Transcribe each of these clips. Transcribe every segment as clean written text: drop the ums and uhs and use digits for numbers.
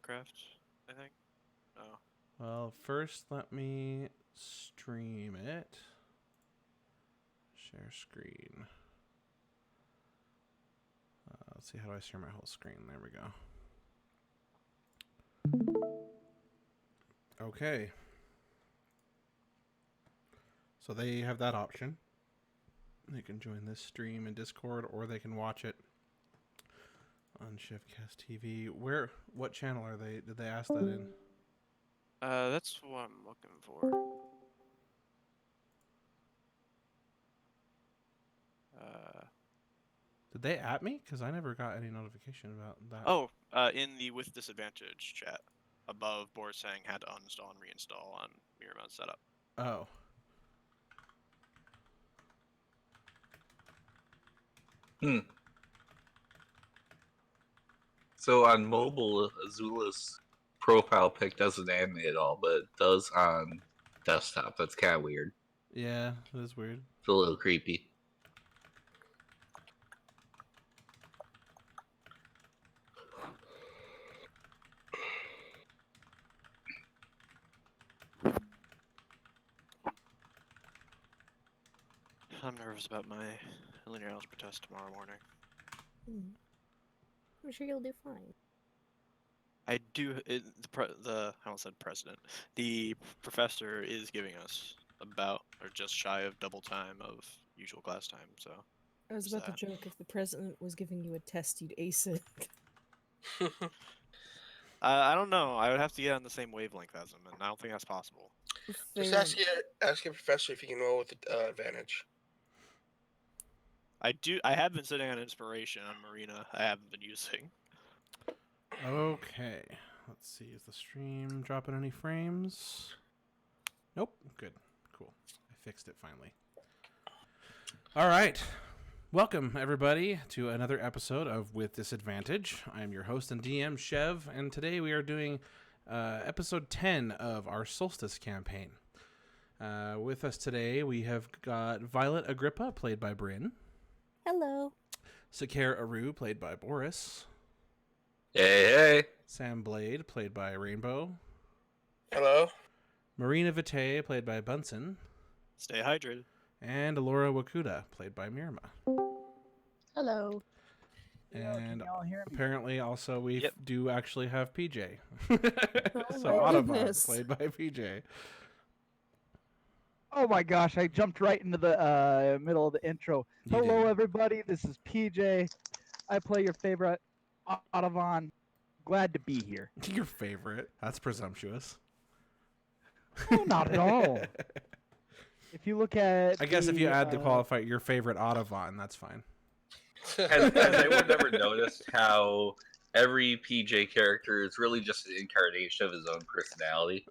Minecraft, I think. Oh. Well, first let me stream it. Share screen. Let's see, how do I share my whole screen? There we go. Okay. So they have that option. They can join this stream in Discord, or they can watch it on Chefcast TV. What channel are they? Did they ask that in? That's what I'm looking for. Did they at me? Because I never got any notification about that. Oh, in the with disadvantage chat above, Boris saying had to uninstall and reinstall on Miramon setup. Oh. So on mobile, Azula's profile pic doesn't animate at all, but it does on desktop. That's kind of weird. Yeah, that is weird. It's a little creepy. I'm nervous about my linear algebra test tomorrow morning. I'm sure you'll do fine. I do. I almost said president. The professor is giving us about or just shy of double time of usual class time. So I was about to joke, if the president was giving you a test, you'd ace it. I don't know. I would have to get on the same wavelength as him, and I don't think that's possible. Just ask your professor if you can roll with advantage. I have been sitting on inspiration on Marina. I haven't been using. Okay. Let's see. Is the stream dropping any frames? Nope. Good. Cool. I fixed it finally. All right. Welcome, everybody, to another episode of With Disadvantage. I'm your host and DM, Chev, and today we are doing episode 10 of our Solstice campaign. With us today, we have got Violet Agrippa, played by Bryn. Hello. Sakar Aru, played by Boris. Hey. Sam Blade, played by Rainbow. Hello. Marina Vitae, played by Bunsen. Stay hydrated. And Alora Wakuda, played by Mirma. Hello. And apparently also we Yep. do actually have PJ. Oh So my Audubon, goodness. played by PJ. Oh my gosh, I jumped right into the middle of the intro. You Hello, did. everybody. This is PJ. I play your favorite Audubon. Glad to be here. Your favorite? That's presumptuous. Oh, not at all. If you look at I guess if you add the qualifier, your favorite Audubon, that's fine. Has anyone ever noticed how every PJ character is really just an incarnation of his own personality?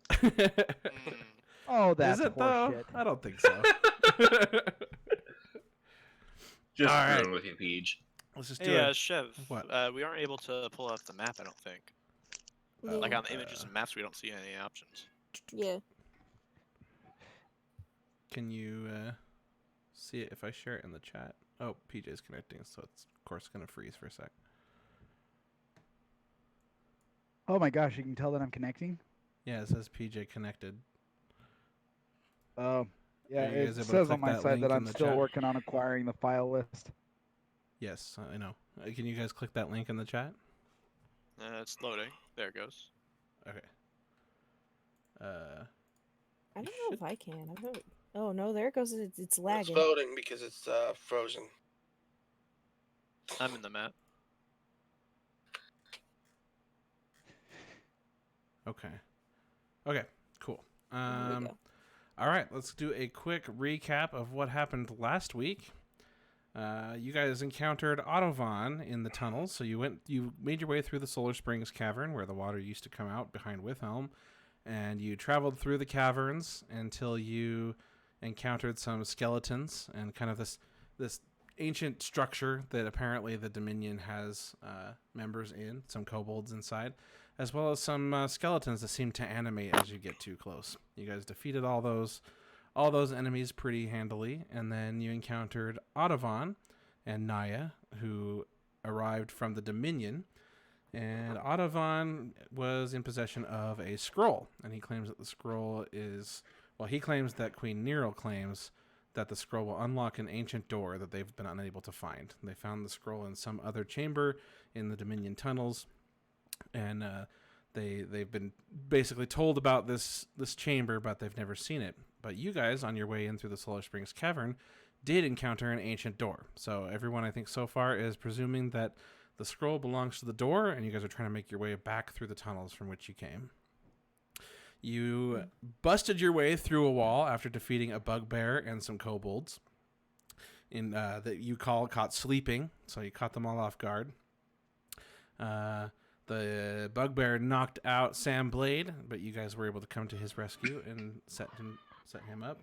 Oh, that's Is it though? horseshit. I don't think so. Just All right. screwing with you, Peach. Let's just do Yeah, it. Chev. What? We aren't able to pull up the map. I don't think. Yeah. Like on the images and maps, we don't see any options. Yeah. Can you see it if I share it in the chat? Oh, PJ's connecting, so it's of course going to freeze for a sec. Oh my gosh, you can tell that I'm connecting. Yeah, it says PJ connected. Oh, yeah, Are you it guys able to says click on my that side link that in I'm the still chat? working on acquiring the file list. Yes, I know. Can you guys click that link in the chat? It's loading. There it goes. Okay. I don't know if I can. I don't. Oh no, there it goes. It's It's lagging. voting because it's frozen. I'm in the map. Okay. Okay, cool. There we go. All right, let's do a quick recap of what happened last week. You guys encountered Audubon in the tunnels, so you made your way through the Solar Springs cavern where the water used to come out behind Withelm, and you traveled through the caverns until you encountered some skeletons and kind of this ancient structure that apparently the Dominion has members in, some kobolds inside, as well as some skeletons that seem to animate as you get too close. You guys defeated all those enemies pretty handily, and then you encountered Audubon and Naya, who arrived from the Dominion, And Autovan was in possession of a scroll, and he claims that the scroll is... Well, he claims that Queen Nero claims that the scroll will unlock an ancient door that they've been unable to find. They found the scroll in some other chamber in the Dominion tunnels, and they've been basically told about this chamber, but they've never seen it. But you guys, on your way in through the Solar Springs Cavern, did encounter an ancient door. So everyone, I think, so far is presuming that the scroll belongs to the door, and you guys are trying to make your way back through the tunnels from which you came. You busted your way through a wall after defeating a bugbear and some kobolds that you caught sleeping, so you caught them all off guard. The bugbear knocked out Sam Blade, but you guys were able to come to his rescue and set him up.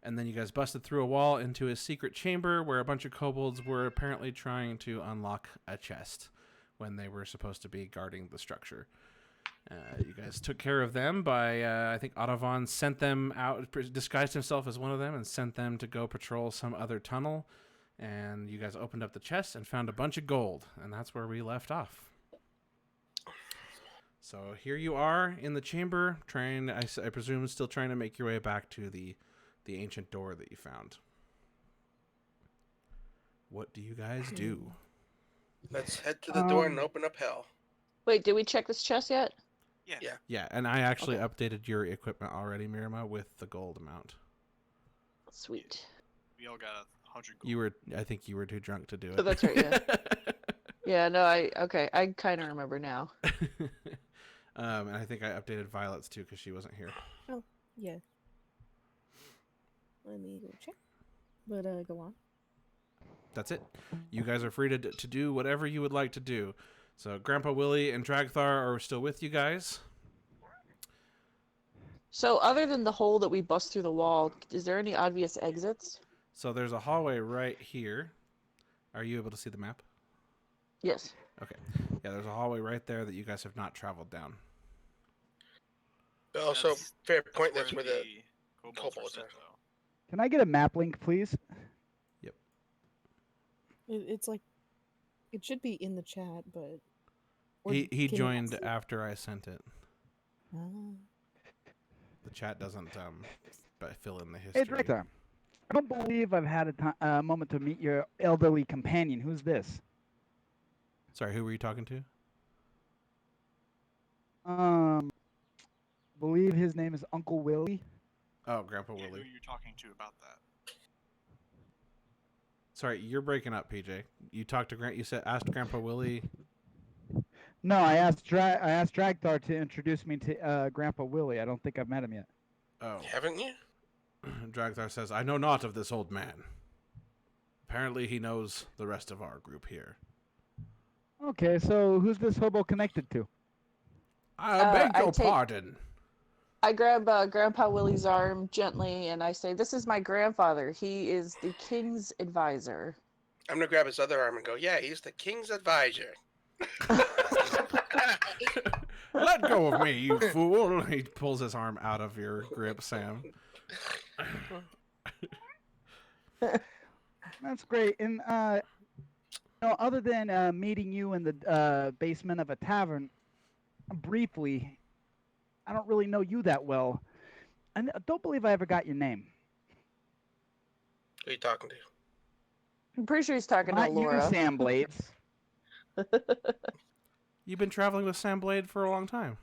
And then you guys busted through a wall into a secret chamber where a bunch of kobolds were apparently trying to unlock a chest when they were supposed to be guarding the structure. You guys took care of them by, I think Autovan sent them out, disguised himself as one of them, and sent them to go patrol some other tunnel. And you guys opened up the chest and found a bunch of gold, and that's where we left off. So here you are in the chamber, I presume, still trying to make your way back to the ancient door that you found. What do you guys do? Let's head to the door and open up hell. Wait, did we check this chest yet? Yeah. Yeah, and I actually updated your equipment already, Mirima, with the gold amount. Sweet. We all got 100 gold. I think you were too drunk to do it. Oh, that's right, yeah. Yeah, no, I kind of remember now. And I think I updated Violet's too because she wasn't here. Oh, yeah. Let me go check. But go on. That's it. You guys are free to do whatever you would like to do. So Grandpa Willie and Dragthar are still with you guys. So other than the hole that we bust through the wall, is there any obvious exits? So there's a hallway right here. Are you able to see the map? Yes. Okay. Yeah, there's a hallway right there that you guys have not traveled down. Also, fair point. That's where the kobolds kobolds are. are. Can I get a map link, please? It's like, it should be in the chat, but... He can you joined access it? after I sent it. Ah. The chat doesn't fill in the history. Hey, Dractar. I don't believe I've had a moment to meet your elderly companion. Who's this? Sorry, who were you talking to? Believe his name is Uncle Willie. Oh, Grandpa Who are Willie. you talking to about that? Sorry, you're breaking up, PJ. You talked to asked Grandpa Willie. No, I asked Dragthar to introduce me to Grandpa Willie. I don't think I've met him yet. Oh. Haven't you? Dragthar says, I know not of this old man. Apparently he knows the rest of our group here. Okay, so who's this hobo connected to? I beg your pardon. I grab Grandpa Willie's arm gently and I say, "This is my grandfather. He is the king's advisor." I'm gonna grab his other arm and go, yeah, he's the king's advisor. Let go of me, you fool. He pulls his arm out of your grip, Sam. That's great. And other than meeting you in the basement of a tavern, briefly, I don't really know you that well. I don't believe I ever got your name. Who are you talking to? I'm pretty sure he's talking Not to Laura. you, Sam Blades. You've been traveling with Sam Blade for a long time.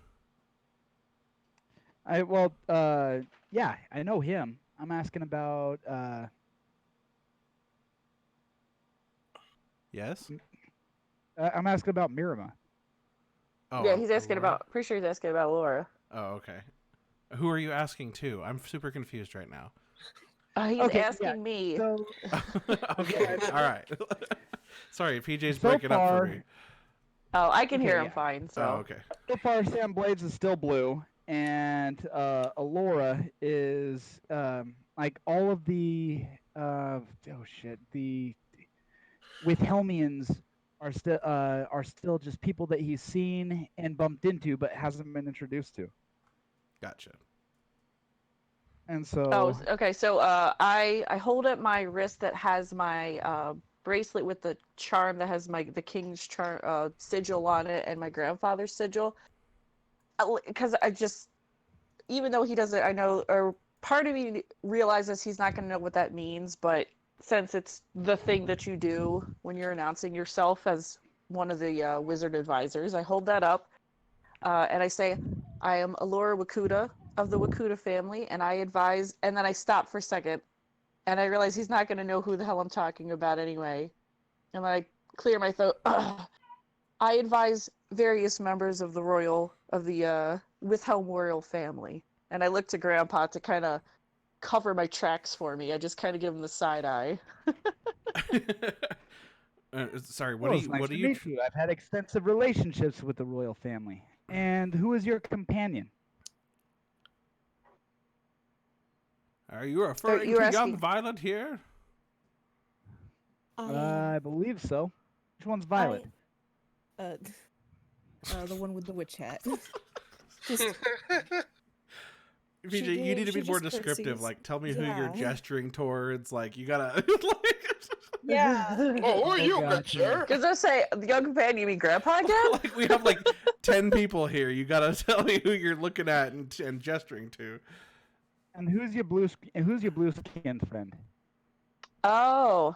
Yeah, I know him. I'm asking about. Yes? I'm asking about Mirima. Oh, Yeah, he's asking Laura? about. Pretty sure he's asking about Laura. Oh, okay. Who are you asking to? I'm super confused right now. He's Okay, asking yeah, me. So, Okay, all right. Sorry, PJ's So breaking up for far- me. Oh, I can hear Okay, him yeah. fine. So. Oh, okay. so far, Sam Blades is still blue, and Alora is like all of the the Wilhelmians are still just people that he's seen and bumped into, but hasn't been introduced to. Gotcha. And so, Oh, okay. So I hold up my wrist that has my bracelet with the charm that has the king's charm sigil on it and my grandfather's sigil. Because I just, even though he doesn't, I know, or part of me realizes he's not going to know what that means, but since it's the thing that you do when you're announcing yourself as one of the wizard advisors, I hold that up and I say, I am Alora Wakuta of the Wakuta family, and I advise, and then I stop for a second, and I realize he's not going to know who the hell I'm talking about anyway. And I clear my throat. I advise various members of the Withhelm royal family. And I look to Grandpa to kind of cover my tracks for me. I just kind of give him the side eye. Sorry, Well, it's nice to meet you. I've had extensive relationships with the royal family. And who is your companion? Are you referring you're to asking- young Violet here? I believe so. Which one's Violet? The one with the witch hat. Just VJ, She you need to she be more just descriptive. curtsies. Like, tell me who you're Yeah. gesturing towards. Like, you gotta. yeah. Oh, who are you, good Gotcha. sir? Because I say, the young companion, you mean Grandpa again? Like, we have like 10 people here. You gotta tell me who you're looking at and gesturing to. And who's your blue skinned friend? Oh.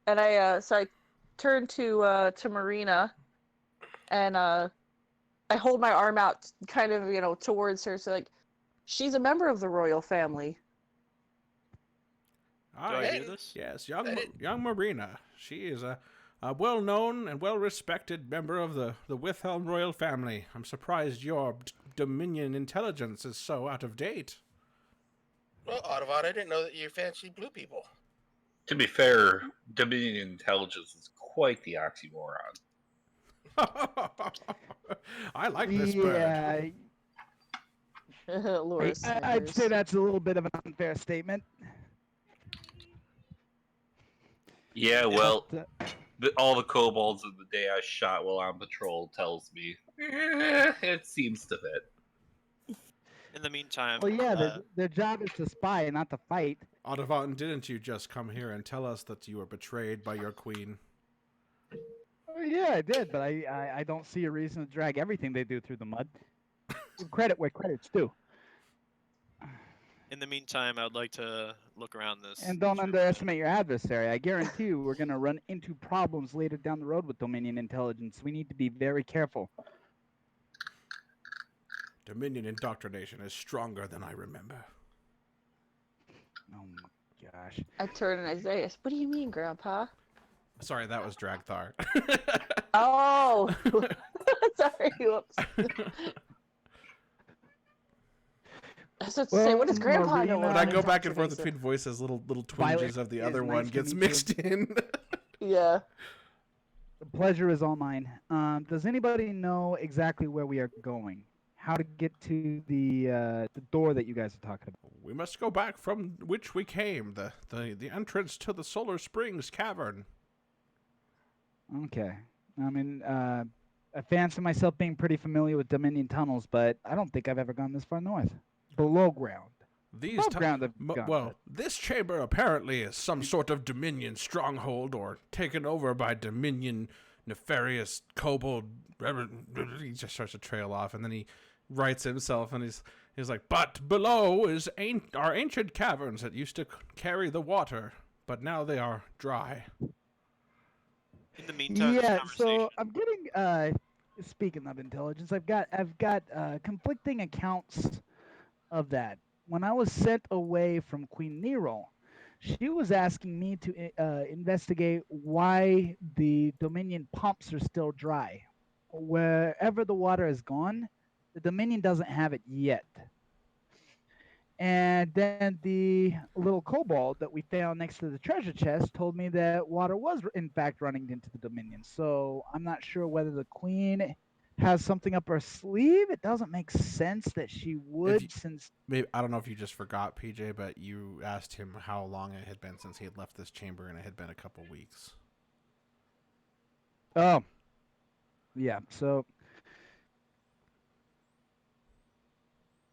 And so I turn to Marina, and I hold my arm out, kind of, towards her. So, like, she's a member of the royal family. All Do I right. hear this? Yes, young Marina. She is a well-known and well-respected member of the Withhelm royal family. I'm surprised your Dominion intelligence is so out of date. Well, Audubon, I didn't know that you fancy blue people. To be fair, Dominion intelligence is quite the oxymoron. I like this bird. Laura I'd say snickers. that's a little bit of an unfair statement. Yeah, well, But, all the kobolds of the day I shot while on patrol tells me it seems to fit. In the meantime, well, yeah, their job is to spy, not to fight. Audubon, didn't you just come here and tell us that you were betrayed by your queen? Oh, yeah, I did, but I don't see a reason to drag everything they do through the mud. Give credit where credit's due. in the meantime, I would like to look around this. And don't underestimate your adversary. I guarantee you we're going to run into problems later down the road with Dominion intelligence. We need to be very careful. Dominion indoctrination is stronger than I remember. Oh my gosh. I turn and I say, what do you mean, Grandpa? Sorry, that was Dragthar. Oh! Sorry, whoops. I was about to say, what does Grandpa know? Marina- When I go back and forth Indoctrination? between voices, little twinges Violet, of the it other is one nice to gets meet you. mixed in. Yeah. The pleasure is all mine. Does anybody know exactly where we are going? How to get to the door that you guys are talking about? We must go back from which we came, the entrance to the Solar Springs Cavern. Okay. I mean, I fancy myself being pretty familiar with Dominion tunnels, but I don't think I've ever gone this far north. Below ground. These Above ground I've gone, well, this chamber apparently is some sort of Dominion stronghold or taken over by Dominion nefarious kobold. He just starts to trail off, and then he writes himself, and he's like, but below is our ancient caverns that used to carry the water, but now they are dry. In the meantime, this Yeah, conversation. so I'm getting speaking of intelligence, I've got conflicting accounts of that. When I was sent away from Queen Nero, she was asking me to investigate why the Dominion pumps are still dry. Wherever the water is gone, the Dominion doesn't have it yet. And then the little kobold that we found next to the treasure chest told me that water was in fact running into the Dominion. So I'm not sure whether the Queen has something up her sleeve. It doesn't make sense that she would, since Maybe I don't know if you just forgot, PJ, but you asked him how long it had been since he had left this chamber, and it had been a couple weeks. oh yeah. So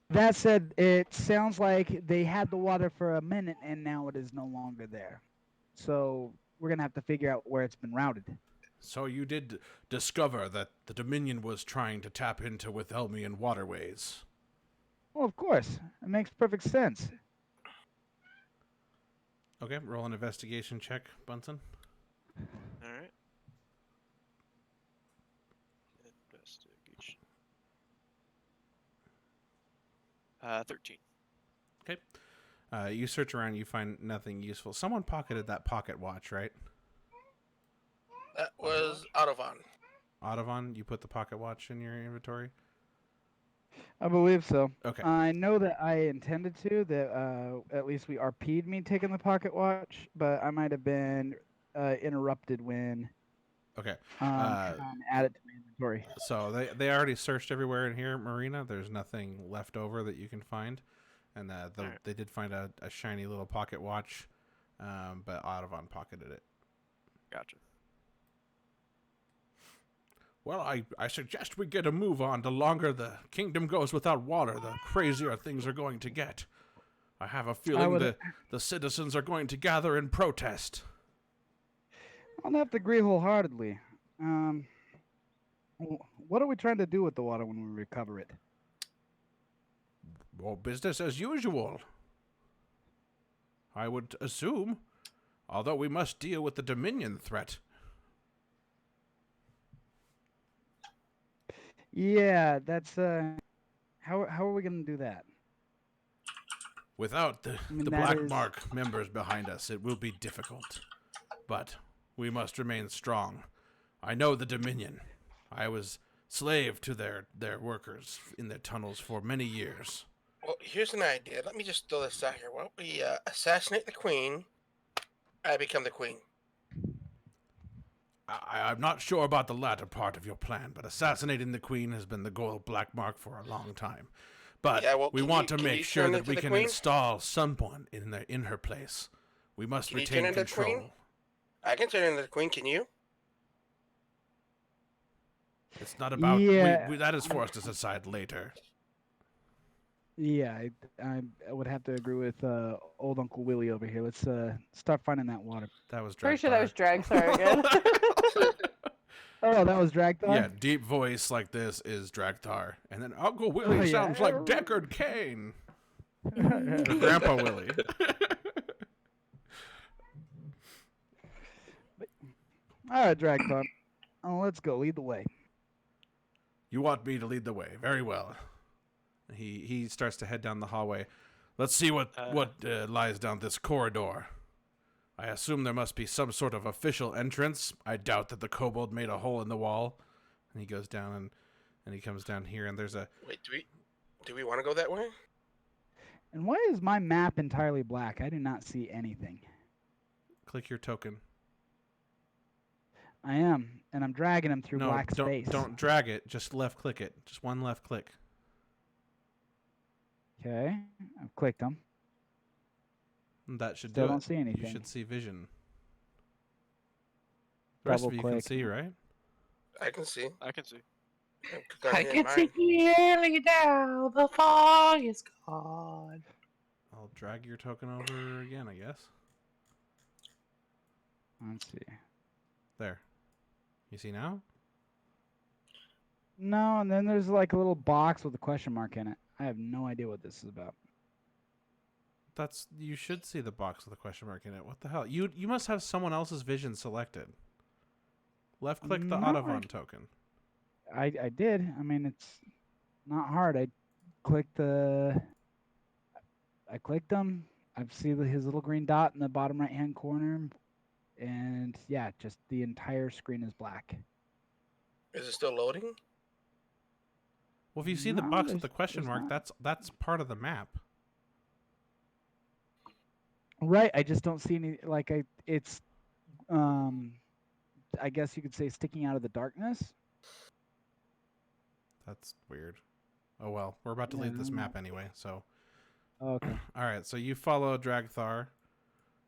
that said, it sounds like they had the water for a minute and now it is no longer there. So we're gonna have to figure out where it's been routed. So you did discover that the Dominion was trying to tap into Withelmian waterways. Well, of course, it makes perfect sense. Okay, roll an investigation check, Bunsen. All right. Investigation. 13. Okay. You search around, you find nothing useful. Someone pocketed that pocket watch, right? That was Autobahn. Audubon, you put the pocket watch in your inventory? I believe so. Okay. I know that I intended to. That at least we RP'd me taking the pocket watch, but I might have been interrupted when Okay. trying to add it to my inventory. So they already searched everywhere in here, Marina. There's nothing left over that you can find. And Alright. they did find a shiny little pocket watch, but Audubon pocketed it. Gotcha. Well, I suggest we get a move on. The longer the kingdom goes without water, the crazier things are going to get. I have a feeling would- the citizens are going to gather in protest. I'll have to agree wholeheartedly. What are we trying to do with the water when we recover it? Well, business as usual, I would assume. Although we must deal with the Dominion threat. Yeah, that's how are we gonna do that? Without the mean, that Black is- Mark members behind us, it will be difficult. But we must remain strong. I know the Dominion. I was slave to their workers in their tunnels for many years. Well, here's an idea. Let me just throw this out here. Why don't we assassinate the queen? I become the queen. I'm not sure about the latter part of your plan, but assassinating the queen has been the goal of Black Mark for a long time. But Yeah, well, we can want you- to can make you sure turn that into we the can queen? install someone in her place. We must Can you retain turn into the queen? control. I can turn into the queen. Can you? It's not about Yeah. that is for us to decide later. Yeah, I would have to agree with old Uncle Willie over here. Let's start finding that water. That was Pretty sure that was Dragthar. Dragthar again. Oh, that was Dragthar? Yeah, deep voice like this is Dragthar, and then Uncle Willie Oh, yeah. sounds like Deckard Cain or Grandpa Willie. All right, Dragthar. Oh, let's go. Lead the way. You want me to lead the way? Very well. He starts to head down the hallway. Let's see what lies down this corridor. I assume there must be some sort of official entrance. I doubt that the kobold made a hole in the wall. And he goes down and he comes down here and there's a Wait, do we want to go that way? And why is my map entirely black? I do not see anything. click your token. I am, and I'm dragging him through No, black space. don't drag it. Just left click it. Just one left click. Okay, I've clicked them. And that should Still do don't it. see anything. You should see vision. The rest of you can Double-click. see, right? I can see. I can see. Click on I here, can see mine. clearly now. The fog is gone. I'll drag your token over again, I guess. Let's see. There. You see now? No, and then there's like a little box with a question mark in it. I have no idea what this is about. You should see the box with a question mark in it. What the hell? You must have someone else's vision selected. Left click the No, Audubon token. I did. I mean, it's not hard. I clicked them. I see his little green dot in the bottom right hand corner, and yeah, just the entire screen is black. Is it still loading? Well, if you see the No, box with the there's- question there's mark, not. that's part of the map. Right. I just don't see any. It's I guess you could say sticking out of the darkness. That's weird. Oh well, we're about to Yeah, leave this I don't map anyway, so. Okay. All right, so you follow Dragthar,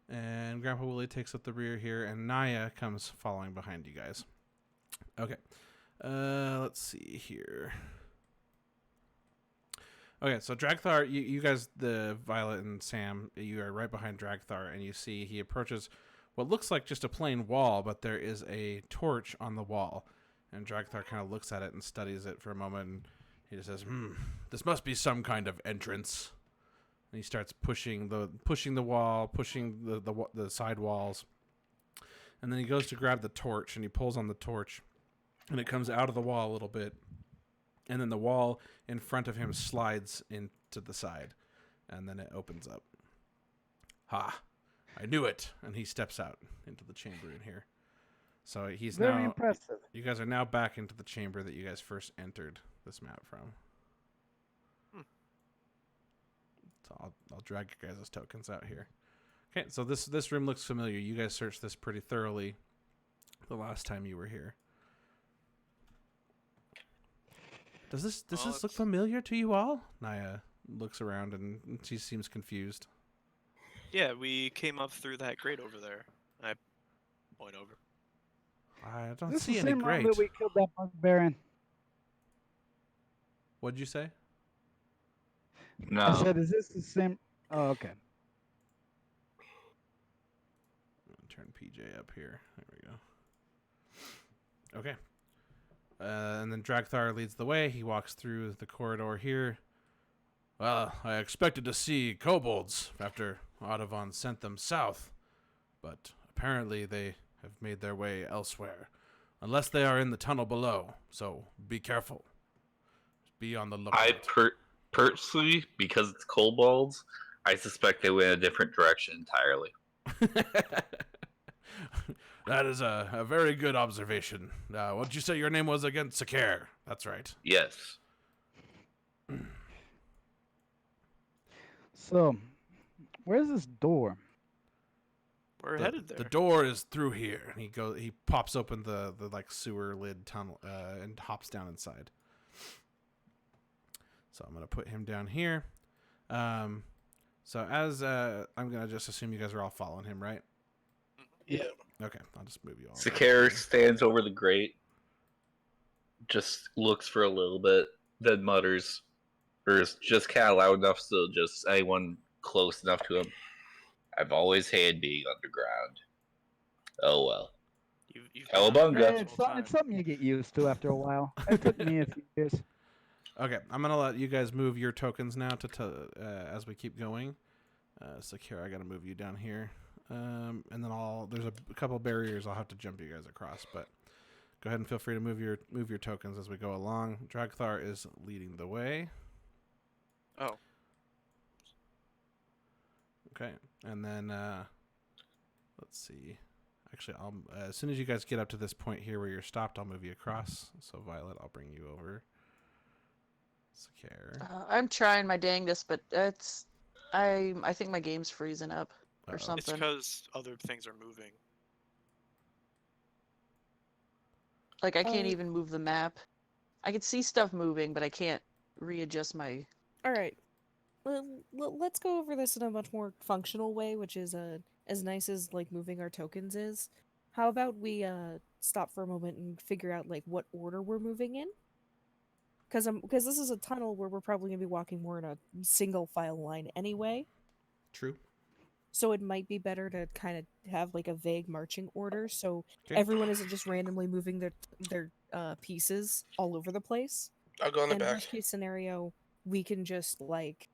and Grandpa Willie takes up the rear here, and Naya comes following behind you guys. Okay, let's see here. Okay, so Dragthar, you guys, the Violet and Sam, you are right behind Dragthar, and you see he approaches what looks like just a plain wall, but there is a torch on the wall. And Dragthar kind of looks at it and studies it for a moment, and he just says, this must be some kind of entrance. And he starts pushing the wall, pushing the side walls. And then he goes to grab the torch, and he pulls on the torch, and it comes out of the wall a little bit. And then the wall in front of him slides into the side, and then it opens up. Ha! I knew it! And he steps out into the chamber in here. So he's Very now... impressive. You guys are now back into the chamber that you guys first entered this map from. So I'll drag you guys' tokens out here. Okay, so this room looks familiar. You guys searched this pretty thoroughly the last time you were here. Does this look familiar to you all? Naya looks around and she seems confused. Yeah, we came up through that grate over there. I point over. I don't This see is any the same round grate. that we killed that barbarian. What'd you say? I No. said, is this the same? Oh, okay. Turn PJ up here. There we go. Okay. And then Dragthar leads the way. He walks through the corridor here. Well, I expected to see kobolds after Audovon sent them south, but apparently they have made their way elsewhere, unless they are in the tunnel below, so be careful. Be on the lookout. Personally, because it's kobolds, I suspect they went a different direction entirely. That is a very good observation. What did you say your name was again? Sakir. That's right. Yes. So, where's this door? We're headed there. The door is through here. He pops open the like sewer lid tunnel and hops down inside. So I'm gonna put him down here. So as I'm gonna just assume you guys are all following him, right? Yeah. Okay, I'll just move you all. Sakar stands over the grate, just looks for a little bit, then mutters, or is just kind of loud enough so just anyone close enough to him. I've always hated being underground. Oh well. You've Cowabunga. been It's, it's something you get used to after a while. It took me a few years. Okay, I'm gonna let you guys move your tokens now as we keep going. Sakira, I gotta move you down here, and then there's a couple barriers I'll have to jump you guys across, but go ahead and feel free to move your tokens as we go along. Dragthar is leading the way. Oh. Okay, and then let's see. Actually, I'll as soon as you guys get up to this point here where you're stopped, I'll move you across. So Violet, I'll bring you over. Sakir. I'm trying my dangest, but I think my game's freezing up or Uh-oh. something. It's because other things are moving. Like I can't even move the map. I can see stuff moving, but I can't readjust my. All right. Let's go over this in a much more functional way, which is as nice as like moving our tokens is. How about we stop for a moment and figure out like what order we're moving in? Because this is a tunnel where we're probably gonna be walking more in a single file line anyway. True. So it might be better to kind of have like a vague marching order, so Okay. everyone isn't just randomly moving their pieces all over the place. I'll go in the And back. worst case scenario, we can just like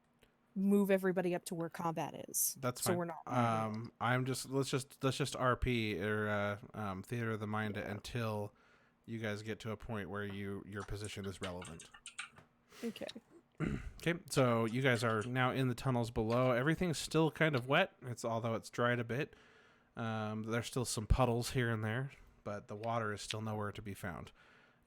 move everybody up to where combat is. That's so fine. we're not. I'm just let's just RP or theater of the mind it until you guys get to a point where your position is relevant. Okay. Okay, so you guys are now in the tunnels below. Everything's still kind of wet. Although it's dried a bit. There's still some puddles here and there, but the water is still nowhere to be found.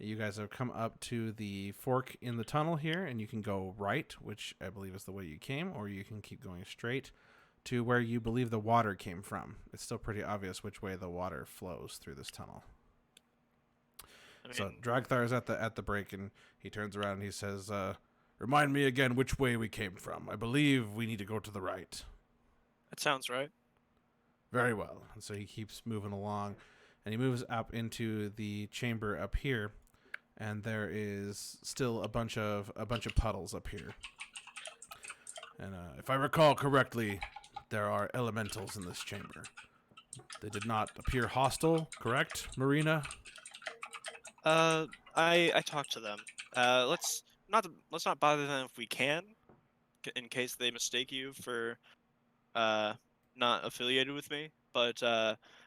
You guys have come up to the fork in the tunnel here, and you can go right, which I believe is the way you came, or you can keep going straight to where you believe the water came from. It's still pretty obvious which way the water flows through this tunnel. So Dragthar is at the break, and he turns around and he says, "Remind me again which way we came from. I believe we need to go to the right." That sounds right. Very well. And so he keeps moving along, and he moves up into the chamber up here, and there is still a bunch of puddles up here. And if I recall correctly, there are elementals in this chamber. They did not appear hostile, correct, Marina? I talked to them. Let's not bother them if we can, in case they mistake you for uh not affiliated with me. But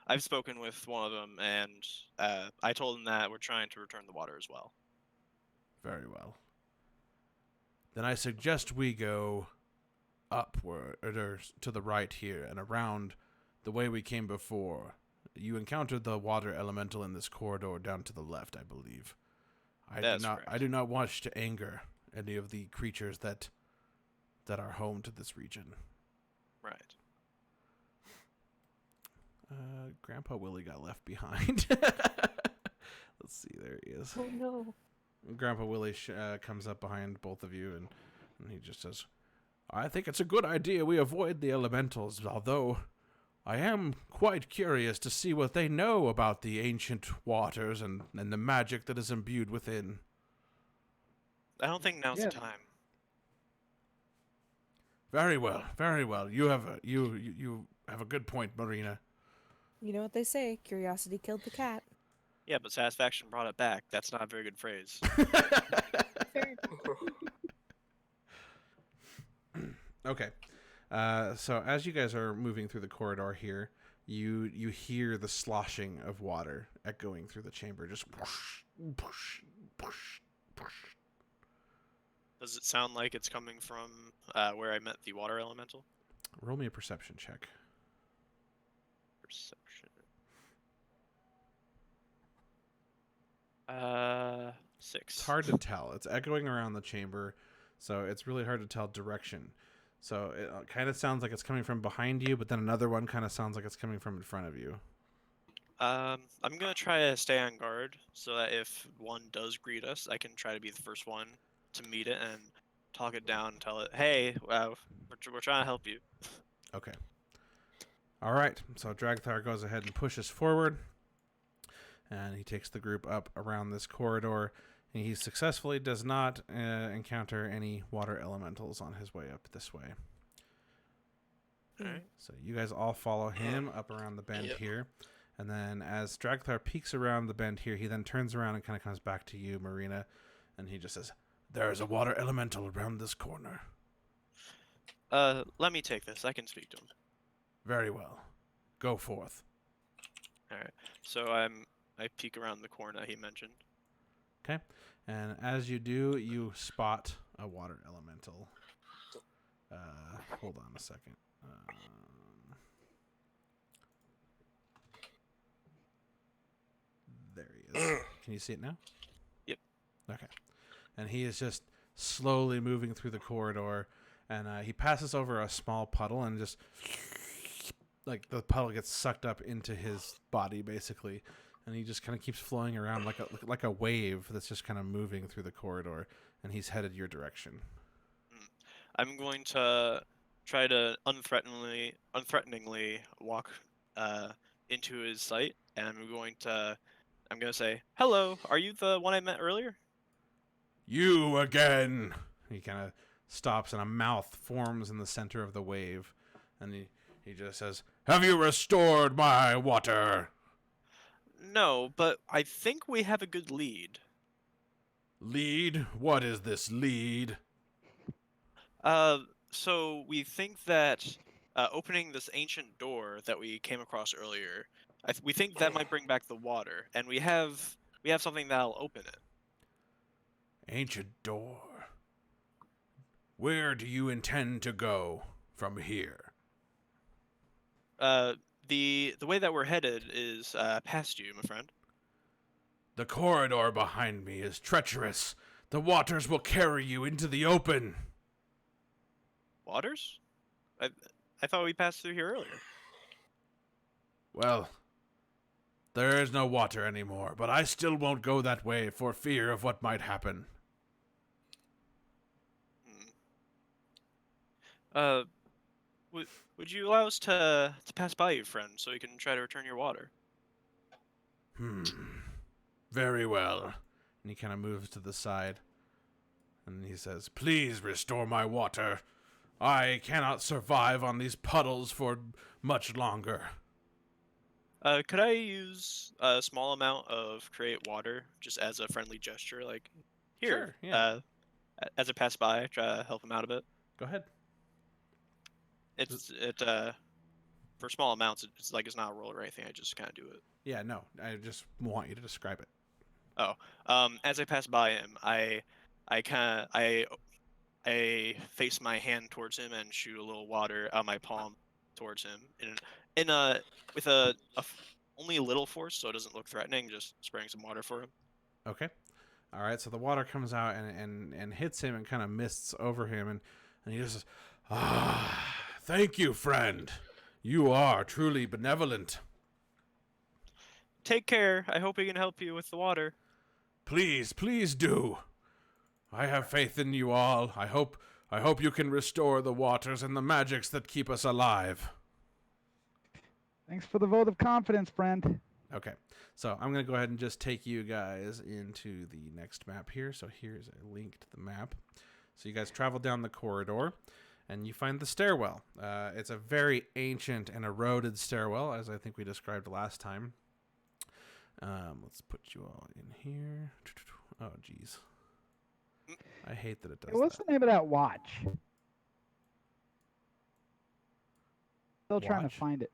I've spoken with one of them, and I told them that we're trying to return the water as well. Very well. Then I suggest we go upward, or to the right here, and around the way we came before. You encountered the water elemental in this corridor down to the left, I believe. That's I correct. do not wish to anger any of the creatures that are home to this region. Right. Grandpa Willie got left behind. Let's see, there he is. Oh no. Grandpa Willie comes up behind both of you, and he just says, I think it's a good idea we avoid the elementals, although I am quite curious to see what they know about the ancient waters and the magic that is imbued within. I don't think now's Yeah. the time. Very well, very well. You have a good point, Marina. You know what they say, curiosity killed the cat. Yeah, but satisfaction brought it back. That's not a very good phrase. Fair. Okay. So as you guys are moving through the corridor here, you hear the sloshing of water echoing through the chamber, just whoosh, whoosh, whoosh, whoosh. Does it sound like it's coming from where I met the water elemental? Roll me a perception check. Perception. 6. It's hard to tell. It's echoing around the chamber, so it's really hard to tell direction. So it kind of sounds like it's coming from behind you, but then another one kind of sounds like it's coming from in front of you. I'm gonna try to stay on guard so that if one does greet us, I can try to be the first one to meet it and talk it down and tell it, hey, we're trying to help you. Okay. All right. So Dragthar goes ahead and pushes forward, and he takes the group up around this corridor. And he successfully does not encounter any water elementals on his way up this way. Alright. So you guys all follow him up around the bend Yep. here. And then as Dragthar peeks around the bend here, he then turns around and kind of comes back to you, Marina. And he just says, there is a water elemental around this corner. Let me take this. I can speak to him. Very well. Go forth. Alright. So I peek around the corner he mentioned. Okay. And as you do, you spot a water elemental. Hold on a second. There he is. Can you see it now? Yep. Okay. And he is just slowly moving through the corridor, and he passes over a small puddle, and just like the puddle gets sucked up into his body, basically. And he just kind of keeps flowing around like a wave that's just kind of moving through the corridor, and he's headed your direction. I'm going to try to unthreateningly walk into his sight, and I'm going to say, hello, are you the one I met earlier? You again! He kind of stops, and a mouth forms in the center of the wave, and he just says, have you restored my water? No, but I think we have a good lead. Lead? What is this lead? So we think that opening this ancient door that we came across earlier, we think that might bring back the water, and we have something that'll open it. Ancient door. Where do you intend to go from here? The way that we're headed is past you, my friend. The corridor behind me is treacherous. The waters will carry you into the open. Waters? I thought we passed through here earlier. Well, there is no water anymore, but I still won't go that way for fear of what might happen. Would you allow us to pass by you, friend, so we can try to return your water? Very well. And he kind of moves to the side. And he says, please restore my water. I cannot survive on these puddles for much longer. Could I use a small amount of create water just as a friendly gesture? Like, here, Sure, yeah. as I pass by, try to help him out a bit. Go ahead. For small amounts, it's like it's not a roll or anything. I just kind of do it. Yeah, no, I just want you to describe it. Oh, as I pass by him, I kind of I face my hand towards him and shoot a little water out my palm towards him in a with only a little force, so it doesn't look threatening. Just spraying some water for him. Okay. All right, so the water comes out and hits him and kind of mists over him, and he just says, "Ah, thank you, friend. You are truly benevolent. Take care. I hope we can help you with the water. Please, please do. I have faith in you all. I hope you can restore the waters and the magics that keep us alive." Thanks for the vote of confidence, friend. Okay, so I'm going to go ahead and just take you guys into the next map here. So here's a link to the map. So you guys travel down the corridor, and you find the stairwell. It's a very ancient and eroded stairwell, as I think we described last time. Let's put you all in here. Oh, geez. I hate that it does What's that. the name of that watch? Still trying to Watch? find it.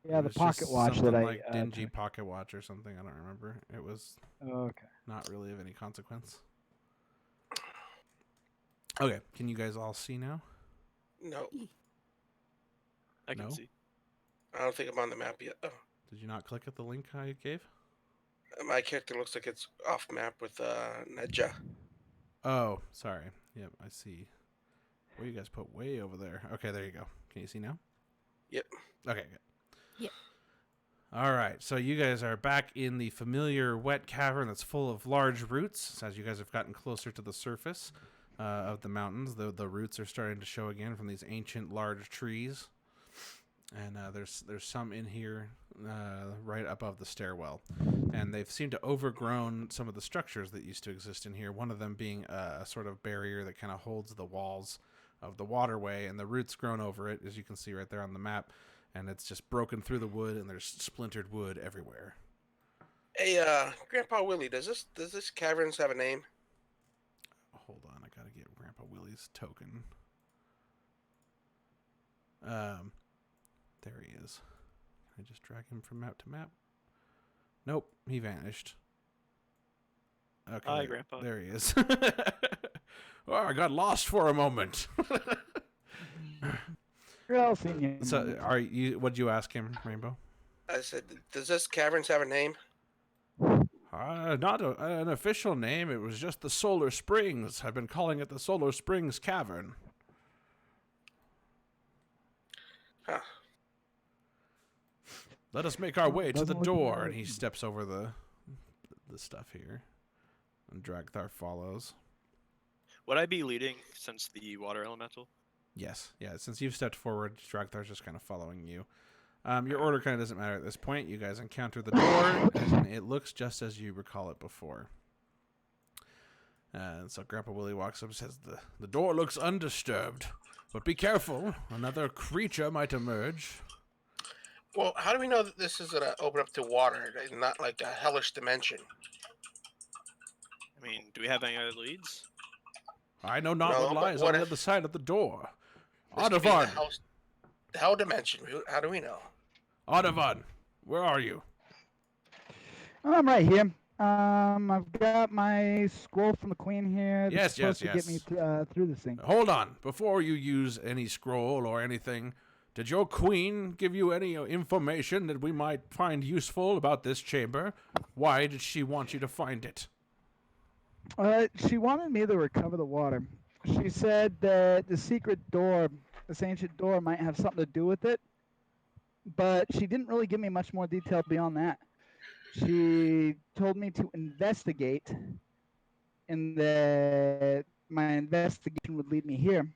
Yeah, It the was pocket just watch that something I like dingy pocket watch or something. I don't remember. It was Okay. not really of any consequence. Okay, can you guys all see now? No, I can No? see. I don't think I'm on the map yet. Oh, Did you not click at the link I gave? my character looks like it's off map with Nedja. Oh, sorry. Yep, I see. Well, you guys put way over there. Okay, there you go. Can you see now? Yep. Okay, good. Yep. All right, so you guys are back in the familiar wet cavern that's full of large roots. As you guys have gotten closer to the surface of the mountains, the roots are starting to show again from these ancient large trees. And there's some in here right above the stairwell. And they've seemed to overgrown some of the structures that used to exist in here, one of them being a sort of barrier that kind of holds the walls of the waterway, and the roots grown over it, as you can see right there on the map, and it's just broken through the wood, and there's splintered wood everywhere. Hey, Grandpa Willie, does this caverns have a name? Hold on, I gotta get Grandpa Willie's token. There he is. Can I just drag him from map to map? Nope, he vanished. Okay, Hi, Grandpa. there he is. Oh, I got lost for a moment. Where else in you? So, what'd you ask him, Rainbow? I said, does this caverns have a name? Not an official name. It was just the Solar Springs. I've been calling it the Solar Springs Cavern. Huh. Let us make our way to the Doesn't look door. right. And he steps over the stuff here. And Dragthar follows. Would I be leading since the water elemental? Yes. Yeah, since you've stepped forward, Dragthar's just kind of following you. Your order kind of doesn't matter at this point. You guys encounter the door, and it looks just as you recall it before. And so Grandpa Willie walks up and says, the door looks undisturbed, but be careful. Another creature might emerge. Well, how do we know that this is going to open up to water and not like a hellish dimension? I mean, do we have any other leads? I know not No, what but lies what on the if- other side of the door. This could be the Audavon! hell dimension. How do we know? Audavon, where are you? I'm right here. I've got my scroll from the queen here. Yes, That's supposed to get me yes. through this thing. Hold on. Before you use any scroll or anything, did your queen give you any information that we might find useful about this chamber? Why did she want you to find it? She wanted me to recover the water. She said that the secret door, this ancient door, might have something to do with it, but she didn't really give me much more detail beyond that. She told me to investigate, and that my investigation would lead me here.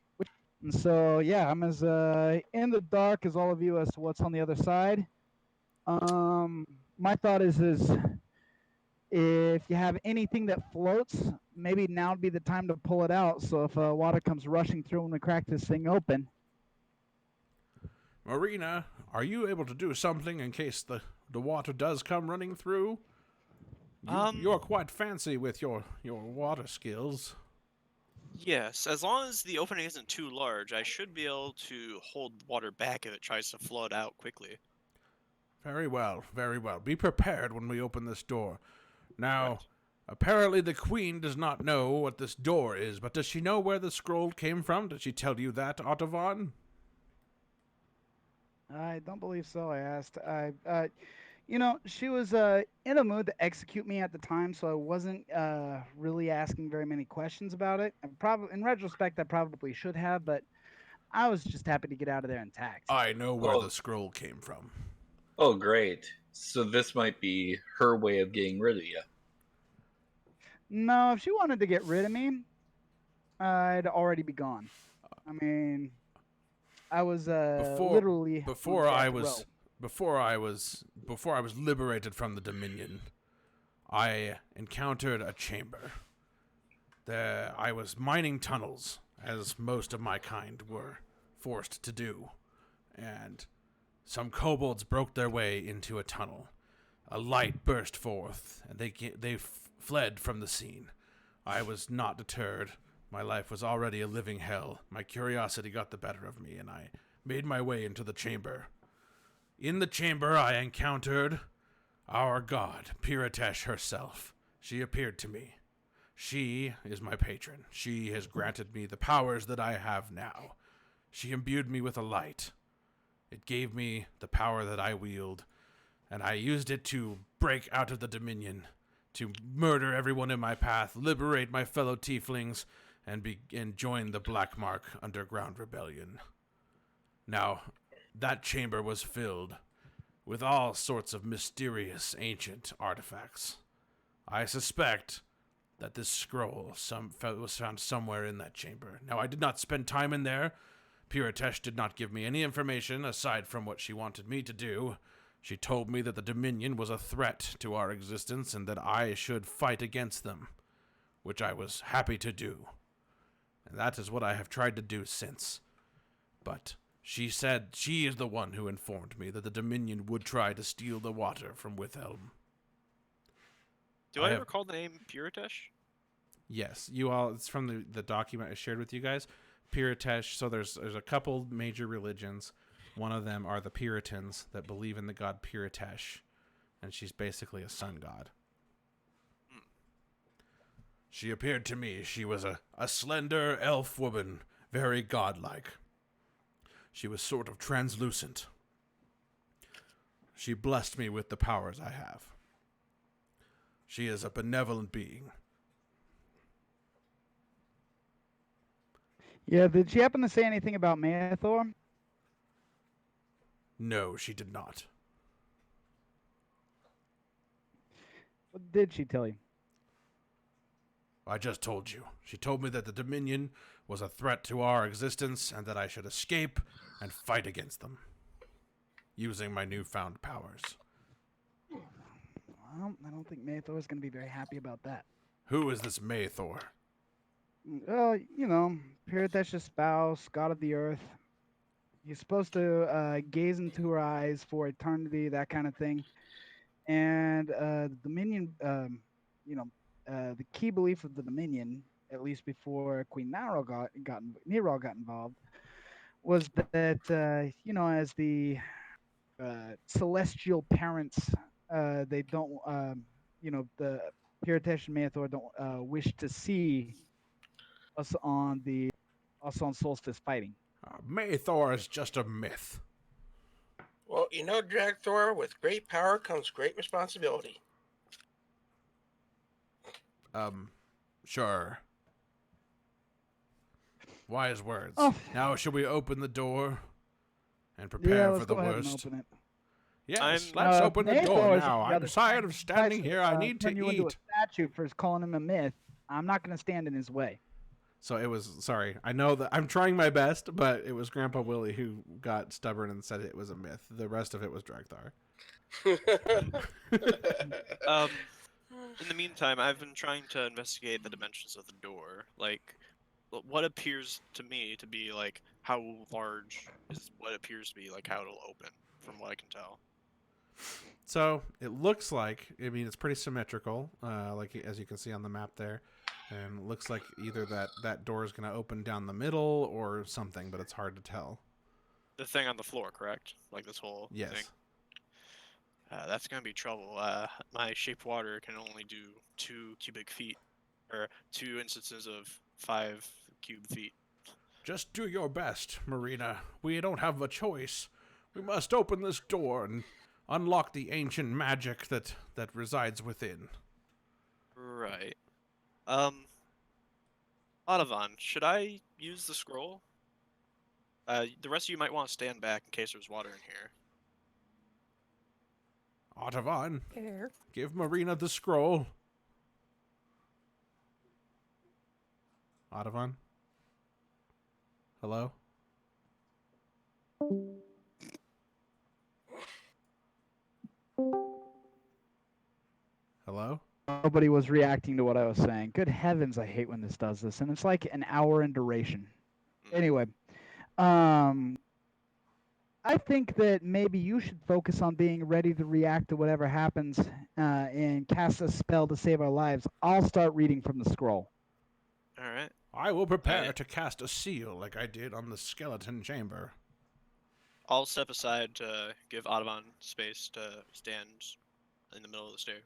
And so, yeah, I'm as in the dark as all of you as to what's on the other side. My thought is if you have anything that floats, maybe now would be the time to pull it out. So if water comes rushing through when we crack this thing open. Marina, are you able to do something in case the water does come running through? You're quite fancy with your water skills. Yes, as long as the opening isn't too large, I should be able to hold water back if it tries to flood out quickly. Very well, very well. Be prepared when we open this door. Now, Right. apparently the queen does not know what this door is, but does she know where the scroll came from? Did she tell you that, Ottovan? I don't believe so. I asked. She was in a mood to execute me at the time, so I wasn't really asking very many questions about it. And probably, in retrospect, I probably should have, but I was just happy to get out of there intact. I know where Oh. the scroll came from. Oh, great. So this might be her way of getting rid of you. No, if she wanted to get rid of me, I'd already be gone. I mean, I was literally before on I death was row. before I was liberated from the Dominion, I encountered a chamber. There I was mining tunnels, as most of my kind were forced to do, and some kobolds broke their way into a tunnel. A light burst forth, and they fled from the scene. I was not deterred. My life was already a living hell. My curiosity got the better of me, and I made my way into the chamber. In the chamber, I encountered our god, Piratesh herself. She appeared to me. She is my patron. She has granted me the powers that I have now. She imbued me with a light. It gave me the power that I wield, and I used it to break out of the Dominion, to murder everyone in my path, liberate my fellow tieflings, and join the Black Mark Underground Rebellion. Now, that chamber was filled with all sorts of mysterious ancient artifacts. I suspect that this scroll was found somewhere in that chamber. Now, I did not spend time in there. Piratesh did not give me any information aside from what she wanted me to do. She told me that the Dominion was a threat to our existence and that I should fight against them, which I was happy to do. And that is what I have tried to do since. But she said she is the one who informed me that the Dominion would try to steal the water from Withelm. Do I recall the name Puritesh? Yes, you all. It's from the document I shared with you guys. Piratesh. So there's a couple major religions. One of them are the Puritans that believe in the god Piratesh, and she's basically a sun god. She appeared to me. She was a slender elf woman, very godlike. She was sort of translucent. She blessed me with the powers I have. She is a benevolent being. Yeah, did she happen to say anything about Maethor? No, she did not. What did she tell you? I just told you. She told me that the Dominion was a threat to our existence and that I should escape and fight against them, using my newfound powers. Well, I don't think Maethor is going to be very happy about that. Who is this Maethor? Well, Piratesh's spouse, god of the earth. He's supposed to gaze into her eyes for eternity, that kind of thing. And the Dominion, the key belief of the Dominion, at least before Queen Nero got involved, was that as the celestial parents, they don't, the Piratesh and Maethor don't wish to see us on Solstice fighting. Maethor is just a myth. Well, Dragthor, with great power comes great responsibility. Sure. Wise words. Oh. Now, should we open the door and Yeah, prepare let's for the go ahead and worst? open it. Yes, I'm- let's open the door Maethor is now. the I'm other tired of standing Besides, here. I need to turn you into a eat. statue for calling him a myth. I'm not going to stand in his way. So it was, sorry, I know that I'm trying my best, but it was Grandpa Willie who got stubborn and said it was a myth. The rest of it was Dragthar. In the meantime, I've been trying to investigate the dimensions of the door. Like, what appears to me to be like how large is what appears to be like how it'll open, from what I can tell. So it looks like, I mean, it's pretty symmetrical, like as you can see on the map there, and it looks like either that door is going to open down the middle or something, but it's hard to tell. The thing on the floor, correct? Like this whole Yes. thing. That's gonna be trouble. My shape water can only do 2 cubic feet, or 2 instances of 5 cube feet. Just do your best, Marina. We don't have a choice. We must open this door and unlock the ancient magic that resides within. Right. Audavon, should I use the scroll? The rest of you might want to stand back in case there's water in here. Audavon, Here. give Marina the scroll. Audavon? Hello? Hello? Nobody was reacting to what I was saying. Good heavens, I hate when this does this, and it's like an hour in duration. Anyway, I think that maybe you should focus on being ready to react to whatever happens and cast a spell to save our lives. I'll start reading from the scroll. All right. I will prepare to cast a seal like I did on the skeleton chamber. I'll step aside to give Audavon space to stand in the middle of the stairs.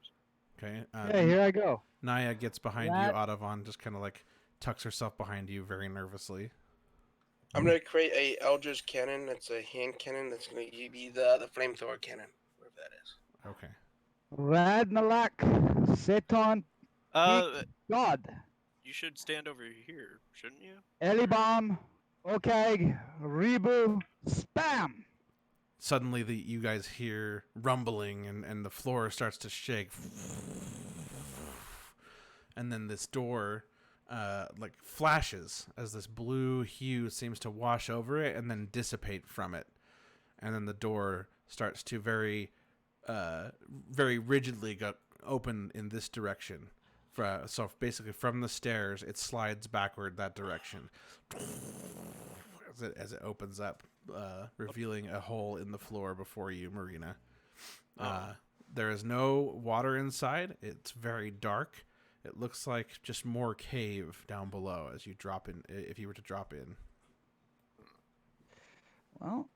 Okay. Hey, here I go. Naya gets behind That- you. Audavon just kind of like tucks herself behind you very nervously. I'm gonna create a Eldritch cannon. That's a hand cannon. That's gonna be the flamethrower cannon, whatever that is. Okay. Radnalak, Seton, God, You should stand over here, shouldn't you? Elibam, Okag, Rebu, Spam. Suddenly, you guys hear rumbling, and the floor starts to shake. And then this door, like flashes as this blue hue seems to wash over it and then dissipate from it. And then the door starts to very rigidly go open in this direction. So basically, from the stairs, it slides backward that direction as it opens up, revealing a hole in the floor before you, Marina. There is no water inside. It's very dark. It looks like just more cave down below as you drop in, if you were to drop in. Well,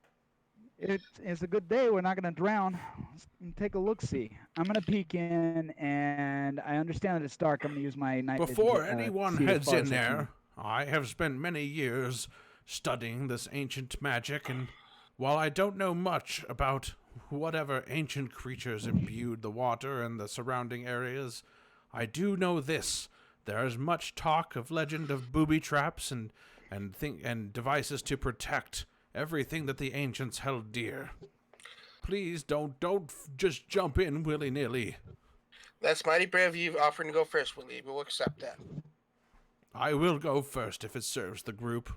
it's a good day. We're not going to drown. Let's take a look-see. I'm going to peek in, and I understand that it's dark. I'm going to use my night vision Before to, anyone see as heads far in as I can. there, I have spent many years studying this ancient magic, and while I don't know much about whatever ancient creatures imbued the water and the surrounding areas, I do know this. There is much talk of legend of booby traps and devices to protect everything that the ancients held dear. Please don't just jump in willy-nilly. That's mighty brave of you offering to go first, Willie. We'll accept that. I will go first if it serves the group.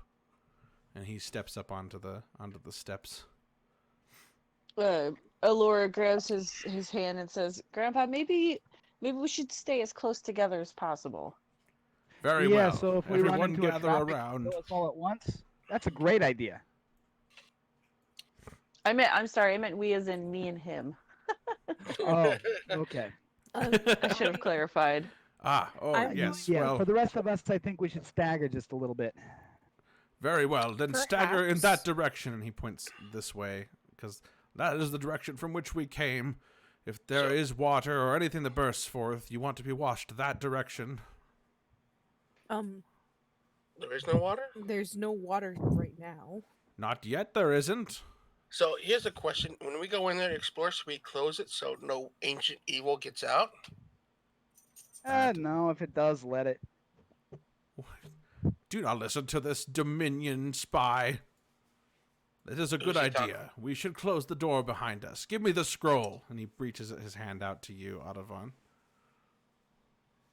And he steps up onto the steps. Allura grabs his hand and says, "Grandpa, maybe we should stay as close together as possible." Very Yeah, well. so if we run Everyone into a gather traffic around. kill us all at once, that's a great idea. I'm sorry, I meant we as in me and him. Oh, okay. I should have clarified. Yes. Yeah, well, for the rest of us, I think we should stagger just a little bit. very well. Then stagger in Perhaps. that direction. And he points this way, because that is the direction from which we came. If there is water or anything that bursts forth, you want to be washed that direction. There is no water? There's no water right now. Not yet, there isn't. So here's a question. When we go in there to explore, should we close it so no ancient evil gets out? No, if it does, let it. Do not listen to this Dominion spy. It is a good Who's he talking- idea. We should close the door behind us. Give me the scroll. And he reaches his hand out to you, Audavon.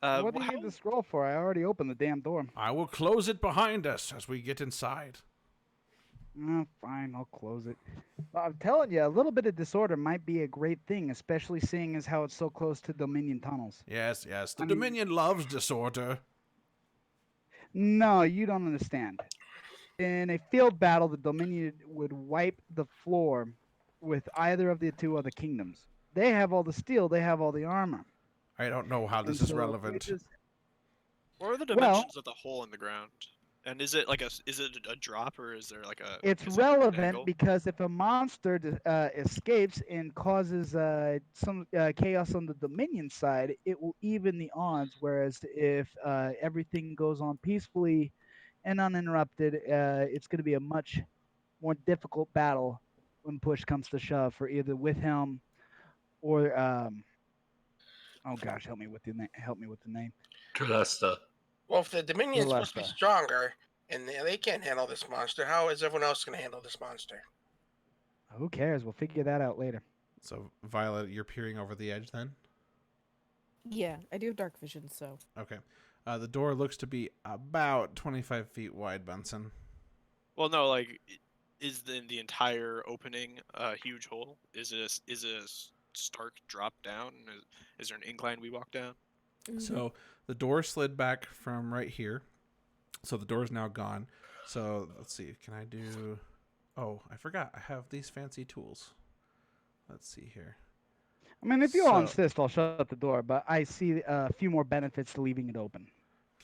What do you need the scroll for? I already opened the damn door. I will close it behind us as we get inside. Fine, I'll close it. But I'm telling you, a little bit of disorder might be a great thing, especially seeing as how it's so close to Dominion tunnels. Yes, the I mean- Dominion loves disorder. No, you don't understand. In a field battle, the Dominion would wipe the floor with either of the two other kingdoms. They have all the steel, they have all the armor. I don't know how And this is so relevant. What are the Well- dimensions of the hole in the ground? And is it like is it a drop or is there like a? it's is it an relevant angle? because if a monster escapes and causes some chaos on the Dominion side, it will even the odds. Whereas if everything goes on peacefully and uninterrupted, it's going to be a much more difficult battle when push comes to shove for either with him or oh gosh, help me with the name. Trista. Well, if the Dominion's supposed to be Celesta. stronger and they can't handle this monster, how is everyone else going to handle this monster? Who cares? We'll figure that out later. So, Violet, you're peering over the edge then? Yeah, I do have dark vision, so. Okay. The door looks to be about 25 feet wide, Bunsen. Well, no, like, is the entire opening a huge hole? Is it a stark drop down? Is there an incline we walk down? So the door slid back from right here. So the door is now gone. So let's see. Can I do... Oh, I forgot. I have these fancy tools. Let's see here. I mean, if you all So- insist, I'll shut the door, but I see a few more benefits to leaving it open.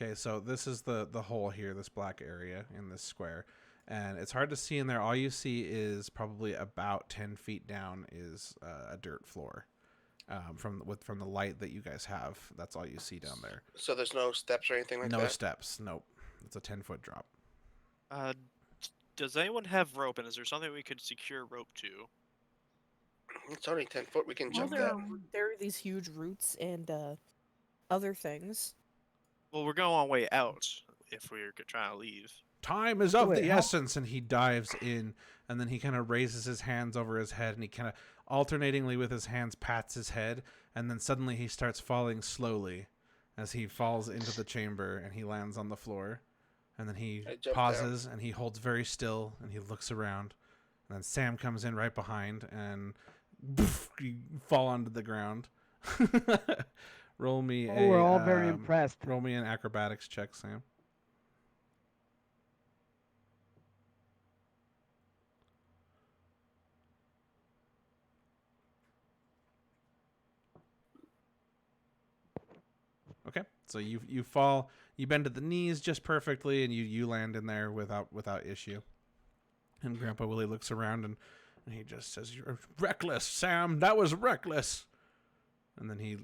Okay, so this is the hole here, this black area in this square. And it's hard to see in there. All you see is probably about 10 feet down is a dirt floor. From the light that you guys have, that's all you see down there. So there's no steps or anything like No that? steps. Nope. It's a 10-foot drop. Does anyone have rope, and is there something we could secure rope to? It's only 10 foot. We can Well, jump there that. are these huge roots and other things. Well, we're going on way out if we're trying to leave. Time is of Wait, the how- essence, and he dives in, and then he kind of raises his hands over his head, and he kind of alternatingly with his hands pats his head, and then suddenly he starts falling slowly as he falls into the chamber, and he lands on the floor, and then he I jump pauses, and he holds very still, and he looks around, and then Sam comes in right behind, and poof, you fall onto the ground. Roll me Oh, we're all very um, impressed. Roll me an acrobatics check, Sam. Okay, so you fall, you bend at the knees just perfectly, and you land in there without issue. And Grandpa Willie looks around and he just says, "You're reckless, Sam. That was reckless." And then he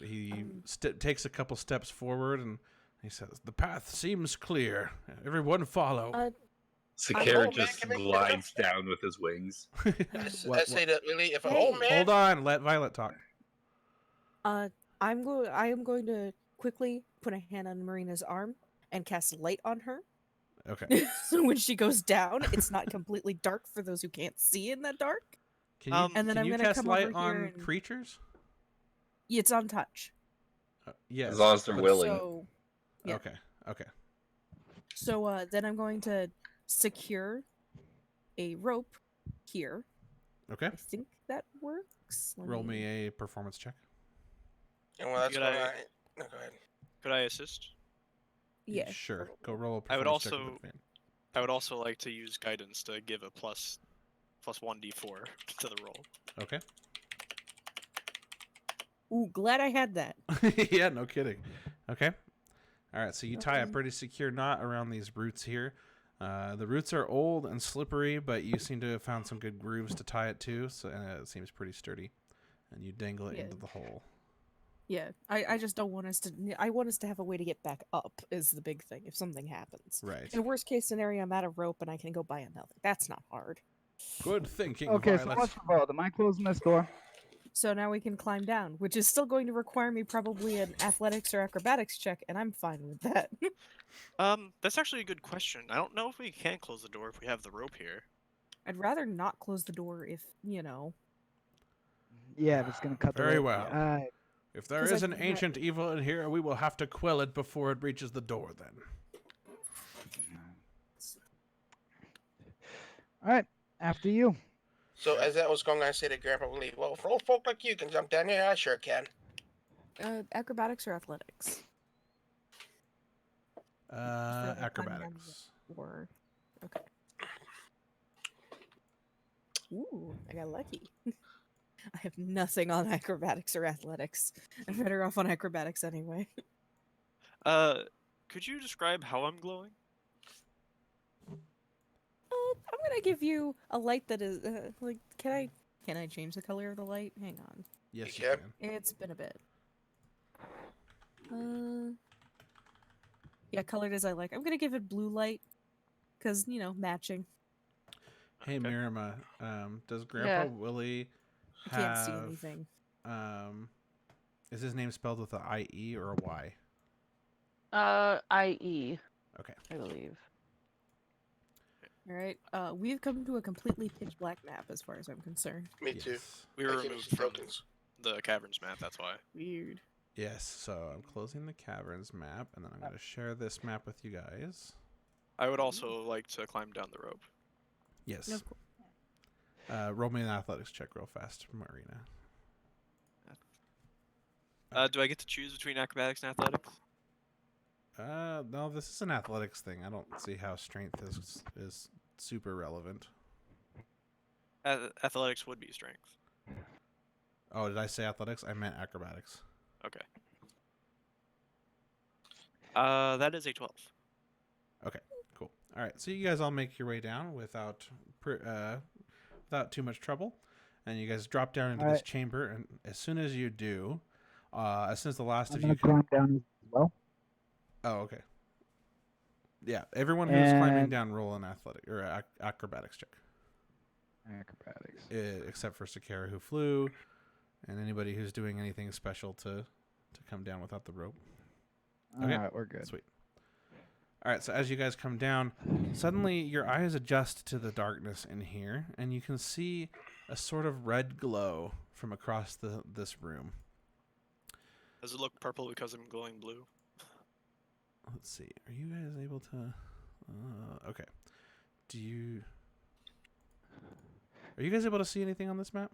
takes a couple steps forward and he says, "The path seems clear. Everyone follow." Sakara man just can make it glides down with his wings. I say that really, if a Hey. whole man. Hold on, let Violet talk. I am going to quickly put a hand on Marina's arm and cast light on her. Okay. So when she goes down, it's not completely dark for those who can't see in that dark. Can you, And then can I'm you gonna cast come light over on here and- creatures? It's on touch. Yes. As long as they're but- willing. So yeah. Okay. So then I'm going to secure a rope here. Okay. I think that works. Let Roll me a performance check. Well, that's Could what I- No, go ahead. Could I assist? Yeah. Sure. Go roll a performance I would check with also- advantage. I would also like to use guidance to give a plus 1d4 to the roll. Okay. Ooh, glad I had that. Yeah, no kidding. Okay. All right, so you tie a Okay. pretty secure knot around these roots here. The roots are old and slippery, but you seem to have found some good grooves to tie it to, so it seems pretty sturdy. And you dangle it Yeah. into the hole. Yeah, I just don't want us to. I want us to have a way to get back up. Is the big thing. If something happens, Right. in worst case scenario, I'm out of rope and I can go buy another. That's not hard. Good thinking, Okay, so Violet. what's the vote? Am I closing this door? So now we can climb down, which is still going to require me probably an athletics or acrobatics check, and I'm fine with that. That's actually a good question. I don't know if we can close the door if we have the rope here. I'd rather not close the door if you know. Yeah, if it's gonna cut the Very rope. well. If there 'Cause is I an think ancient evil in here, we will have to quell it before it reaches the door then. All right, after you. So as that was going, I say to Grandpa Willie, well, if old folk like you can jump down here, I sure can. Acrobatics or athletics? For, like, climbing down Acrobatics. the floor. Okay. Ooh, I got lucky. I have nothing on acrobatics or athletics. I'm better off on acrobatics anyway. Could you describe how I'm glowing? I'm gonna give you a light that is like. Can I change the color of the light? Hang on. Yes, You you can. can. It's been a bit. Yeah, colored as I like. I'm gonna give it blue light, cause matching. Hey, Okay. Mirama, does Grandpa Yeah. Willie I can't see have anything. is his name spelled with a IE or a Y? IE, Okay. I believe. All right. We've come to a completely pitch black map as far as I'm concerned. Me too. Yes. We I were gave you removed some from tokens. the caverns map. That's why. Weird. Yes, so I'm closing the caverns map, and then I'm going to share this map with you guys. I would also like to climb down the rope. Yes. Of course. Roll me an athletics check real fast, Marina. Do I get to choose between acrobatics and athletics? No, this is an athletics thing. I don't see how strength is super relevant. Athletics would be strength. Oh, did I say athletics? I meant acrobatics. Okay. That is a 12. Cool. All right, so you guys all make your way down without too much trouble, and you guys drop down into All this right. chamber. And as soon as you do, as soon as the last I'm of gonna you, climb down as well. oh, okay, yeah, everyone who's climbing And down, roll an athletic or acrobatics check, acrobatics. except for Sakara who flew, and anybody who's doing anything special to come down without the rope. Okay. All right, we're good. Sweet. All right, so as you guys come down, suddenly your eyes adjust to the darkness in here, and you can see a sort of red glow from across this room. Does it look purple because I'm glowing blue? Let's see. Are you guys able to? Okay. Are you guys able to see anything on this map?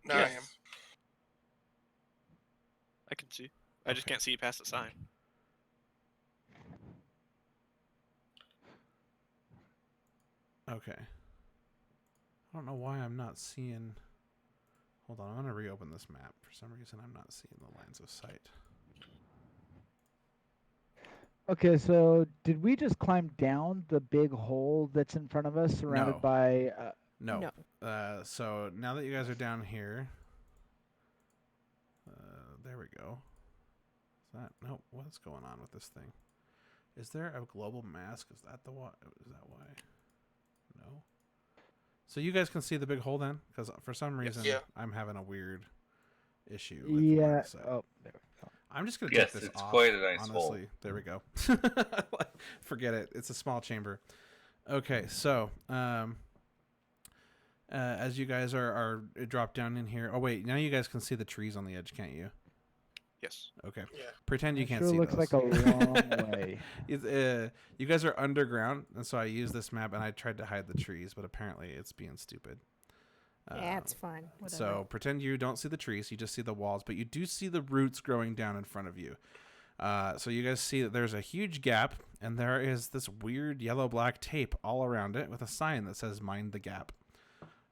No, I am. I can see. I just Okay. can't see past the sign. Okay. I don't know why I'm not seeing. Hold on, I'm gonna reopen this map. For some reason, I'm not seeing the lines of sight. Okay, so did we just climb down the big hole that's in front of us, surrounded No. by? No. No. So now that you guys are down here, there we go. Is that no? What's going on with this thing? Is there a global mask? Is that the why? Is that why? No. So you guys can see the big hole then, because for some reason Yeah. I'm having a weird issue with line Yeah. of sight. Oh, there we go. I'm just gonna Yes, take this it's off. quite a nice hole. honestly, there we go. Forget it. It's a small chamber. Okay, so as you guys are dropped down in here. Oh wait, now you guys can see the trees on the edge, can't you? Yes. Okay. Yeah. Pretend you It can't sure see looks those. like a long way. You guys are underground, and so I used this map, and I tried to hide the trees, but apparently it's being stupid. Yeah, it's fine. Whatever. So pretend you don't see the trees, you just see the walls, but you do see the roots growing down in front of you. So you guys see that there's a huge gap, and there is this weird yellow-black tape all around it with a sign that says "Mind the Gap."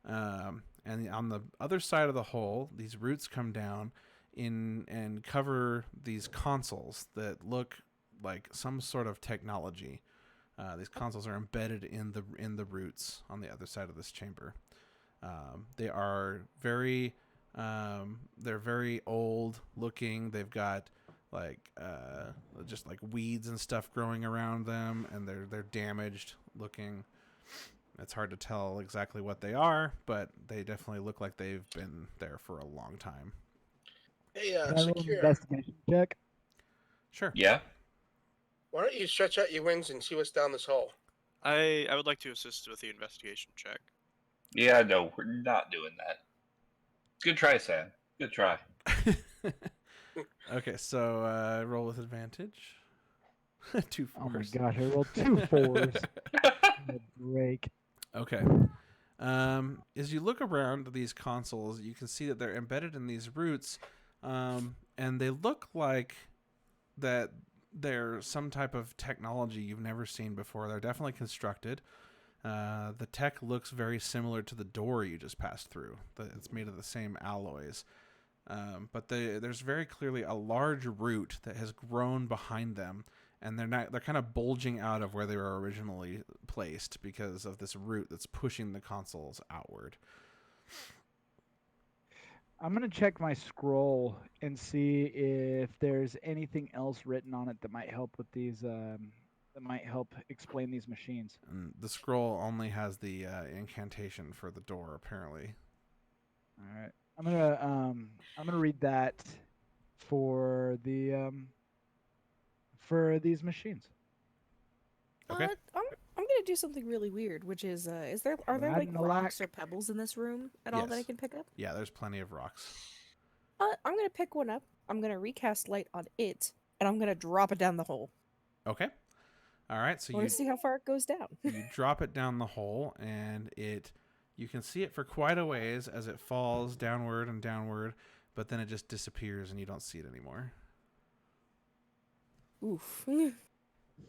And on the other side of the hole, these roots come down and cover these consoles that look like some sort of technology. These consoles are embedded in the roots on the other side of this chamber. They are very they're very old looking. They've got just like weeds and stuff growing around them, and they're damaged looking. It's hard to tell exactly what they are, but they definitely look like they've been there for a long time. Hey, Can I roll an Secure, investigation check? Sure. Yeah. why don't you stretch out your wings and see what's down this hole? I would like to assist with the investigation check. Yeah, no, we're not doing that. Good try, Sam. Good try. Okay, so roll with advantage. 2 4s. Oh my gosh, I rolled 2 4s. What a break. Okay. As you look around these consoles, you can see that they're embedded in these roots, and they look like that they're some type of technology you've never seen before. They're definitely constructed. The tech looks very similar to the door you just passed through. It's made of the same alloys. But there's very clearly a large root that has grown behind them, and they're kind of bulging out of where they were originally placed because of this root that's pushing the consoles outward. I'm gonna check my scroll and see if there's anything else written on it that might help with these. That might help explain these machines. And the scroll only has the incantation for the door, apparently. All right, I'm gonna read that for these machines. Okay. I'm gonna do something really weird, which is are there like Riding the rocks lack. or pebbles in this room at all that I Yes. can pick up? Yeah, there's plenty of rocks. I'm gonna pick one up. I'm gonna recast light on it, and I'm gonna drop it down the hole. Okay. All right, so I want to see how far it goes down. you drop it down the hole, and you can see it for quite a ways as it falls downward and downward, but then it just disappears and you don't see it anymore. Oof.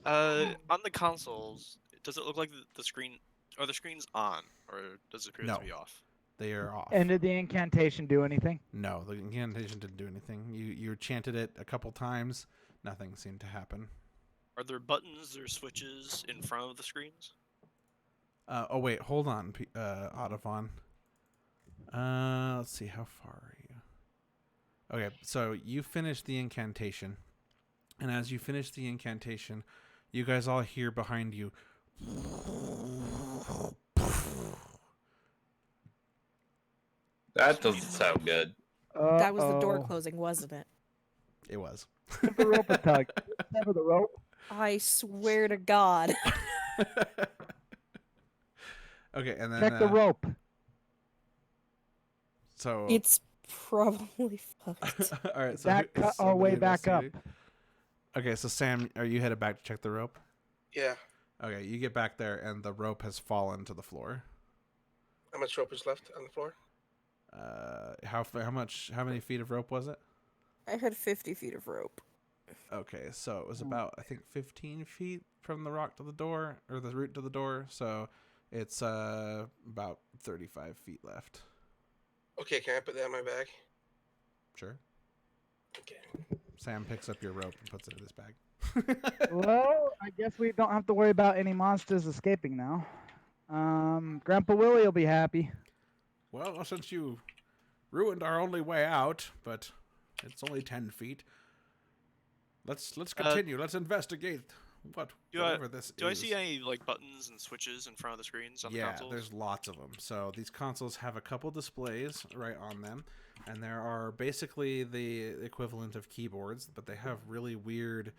On the consoles, does it look like the screen? Are the screens on, or does it appear No. to be off? They are off. And did the incantation do anything? No, the incantation didn't do anything. You chanted it a couple times. Nothing seemed to happen. Are there buttons or switches in front of the screens? Oh wait, hold on, Audavon. Let's see, how far are you? Okay, so you finished the incantation, and as you finish the incantation, you guys all hear behind you. That doesn't sound good. That was the door closing, wasn't it? It was. Give the rope a tug. Sever the rope. I swear to God. Okay, and then Check the rope. So It's probably fucked. all right, so That cut our way back up. Okay, so Sam, are you headed back to check the rope? Yeah. Okay, you get back there, and the rope has fallen to the floor. How much rope is left on the floor? How many feet of rope was it? I had 50 feet of rope. Okay, so it was about, I think, 15 feet from the rock to the door, or the root to the door. So it's about 35 feet left. Okay, can I put that in my bag? Sure. Okay. Sam picks up your rope and puts it in his bag. Well, I guess we don't have to worry about any monsters escaping now. Grandpa Willie will be happy. Well, since you ruined our only way out, but it's only 10 feet. Let's continue. Let's investigate whatever this is. Do I see any like buttons and switches in front of the screens on the consoles? Yeah, there's lots of them. So these consoles have a couple displays right on them, and there are basically the equivalent of keyboards, but they have really weird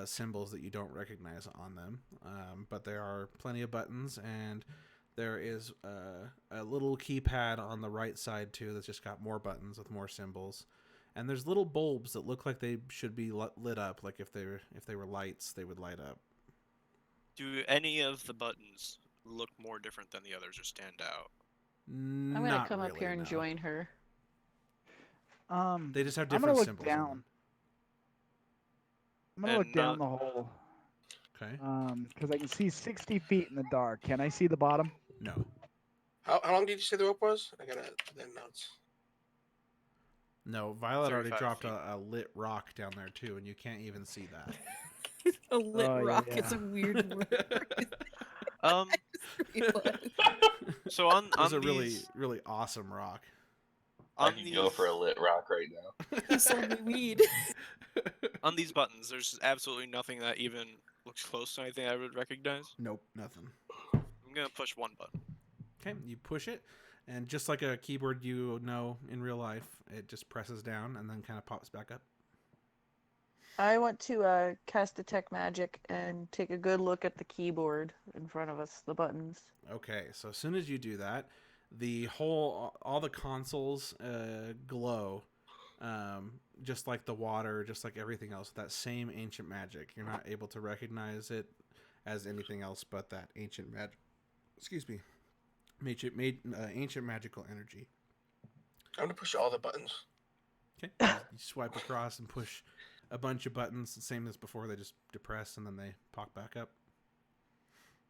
symbols that you don't recognize on them. But there are plenty of buttons, and there is a little keypad on the right side too that's just got more buttons with more symbols. And there's little bulbs that look like they should be lit up. Like if they were lights, they would light up. Do any of the buttons look more different than the others or stand out? I'm gonna come up here and join her. They just have I'm different gonna look symbols. on down. them. I'm gonna look down the hole. Okay. Because I can see 60 feet in the dark. Can I see the bottom? No. How long did you say the rope was? I gotta put that in notes. No, Violet already 35 dropped feet. a lit rock down there too, and you can't even see that. A lit Oh, yeah, rock yeah. is a weird word. Um. So on It's a these, really, really awesome rock. I on can these, go for a lit rock right now. He sold me weed. on these buttons, there's absolutely nothing that even looks close to anything I would recognize. Nope, nothing. I'm gonna push one button. Okay, you push it, and just like a keyboard you know in real life, it just presses down and then kind of pops back up. I want to cast Detect Magic and take a good look at the keyboard in front of us, the buttons. Okay, so as soon as you do that, all the consoles glow, just like the water, just like everything else. That same ancient magic. You're not able to recognize it as anything else but that ancient magic. Excuse me, ancient magical energy. I'm gonna push all the buttons. Okay, you swipe across and push a bunch of buttons, the same as before. They just depress and then they pop back up.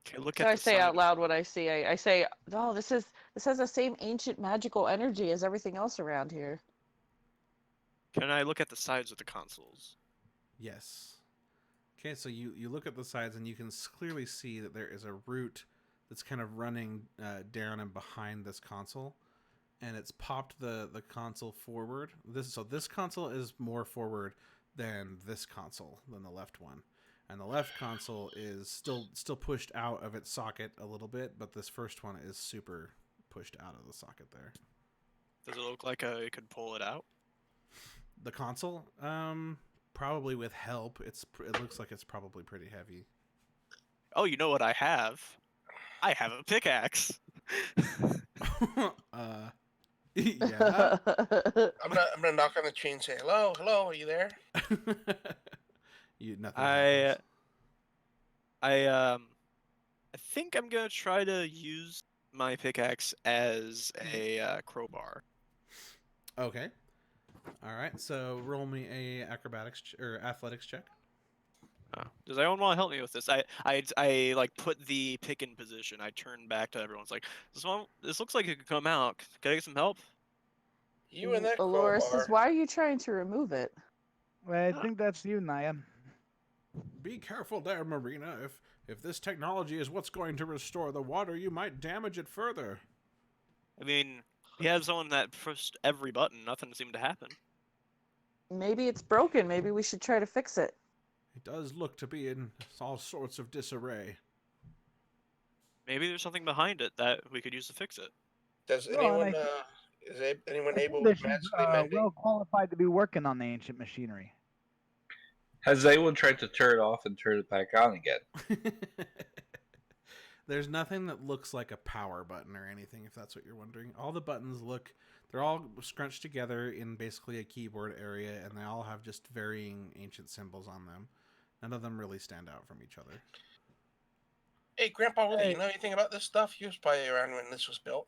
Okay, look So at I the say side. out loud what I see. I say, "Oh, this has the same ancient magical energy as everything else around here." Can I look at the sides of the consoles? Yes. Okay, so you look at the sides and you can clearly see that there is a route that's kind of running down and behind this console, and it's popped the console forward. This console is more forward than this console, than the left one, and the left console is still pushed out of its socket a little bit, but this first one is super pushed out of the socket there. Does it look like I could pull it out? The console, probably with help. It looks like it's probably pretty heavy. Oh, you know what I have? I have a pickaxe. Yeah. I'm gonna knock on the tree and say, "Hello, hello, are you there?" Nothing I happens. I think I'm gonna try to use my pickaxe as a crowbar. Okay. All right. So roll me a acrobatics or athletics check. Does anyone want to help me with this? I like put the pick in position. I turn back to everyone. It's like this looks like it could come out. Can I get some help? You and that Allura says, crowbar. "Why are you trying to remove it?" I think that's you, Naya. Be careful there, Marina. If this technology is what's going to restore the water, you might damage it further. I mean, he has someone that pushed every button. Nothing seemed to happen. Maybe it's broken. Maybe we should try to fix it. It does look to be in all sorts of disarray. Maybe there's something behind it that we could use to fix it. Does Well, and anyone anyone I think able that magically she's mend it? well qualified to be working on the ancient machinery. Has anyone tried to turn it off and turn it back on again? There's nothing that looks like a power button or anything, if that's what you're wondering. All the buttons they're all scrunched together in basically a keyboard area, and they all have just varying ancient symbols on them. None of them really stand out from each other. Hey, Grandpa Willie, Hey. you know anything about this stuff? You was probably around when this was built.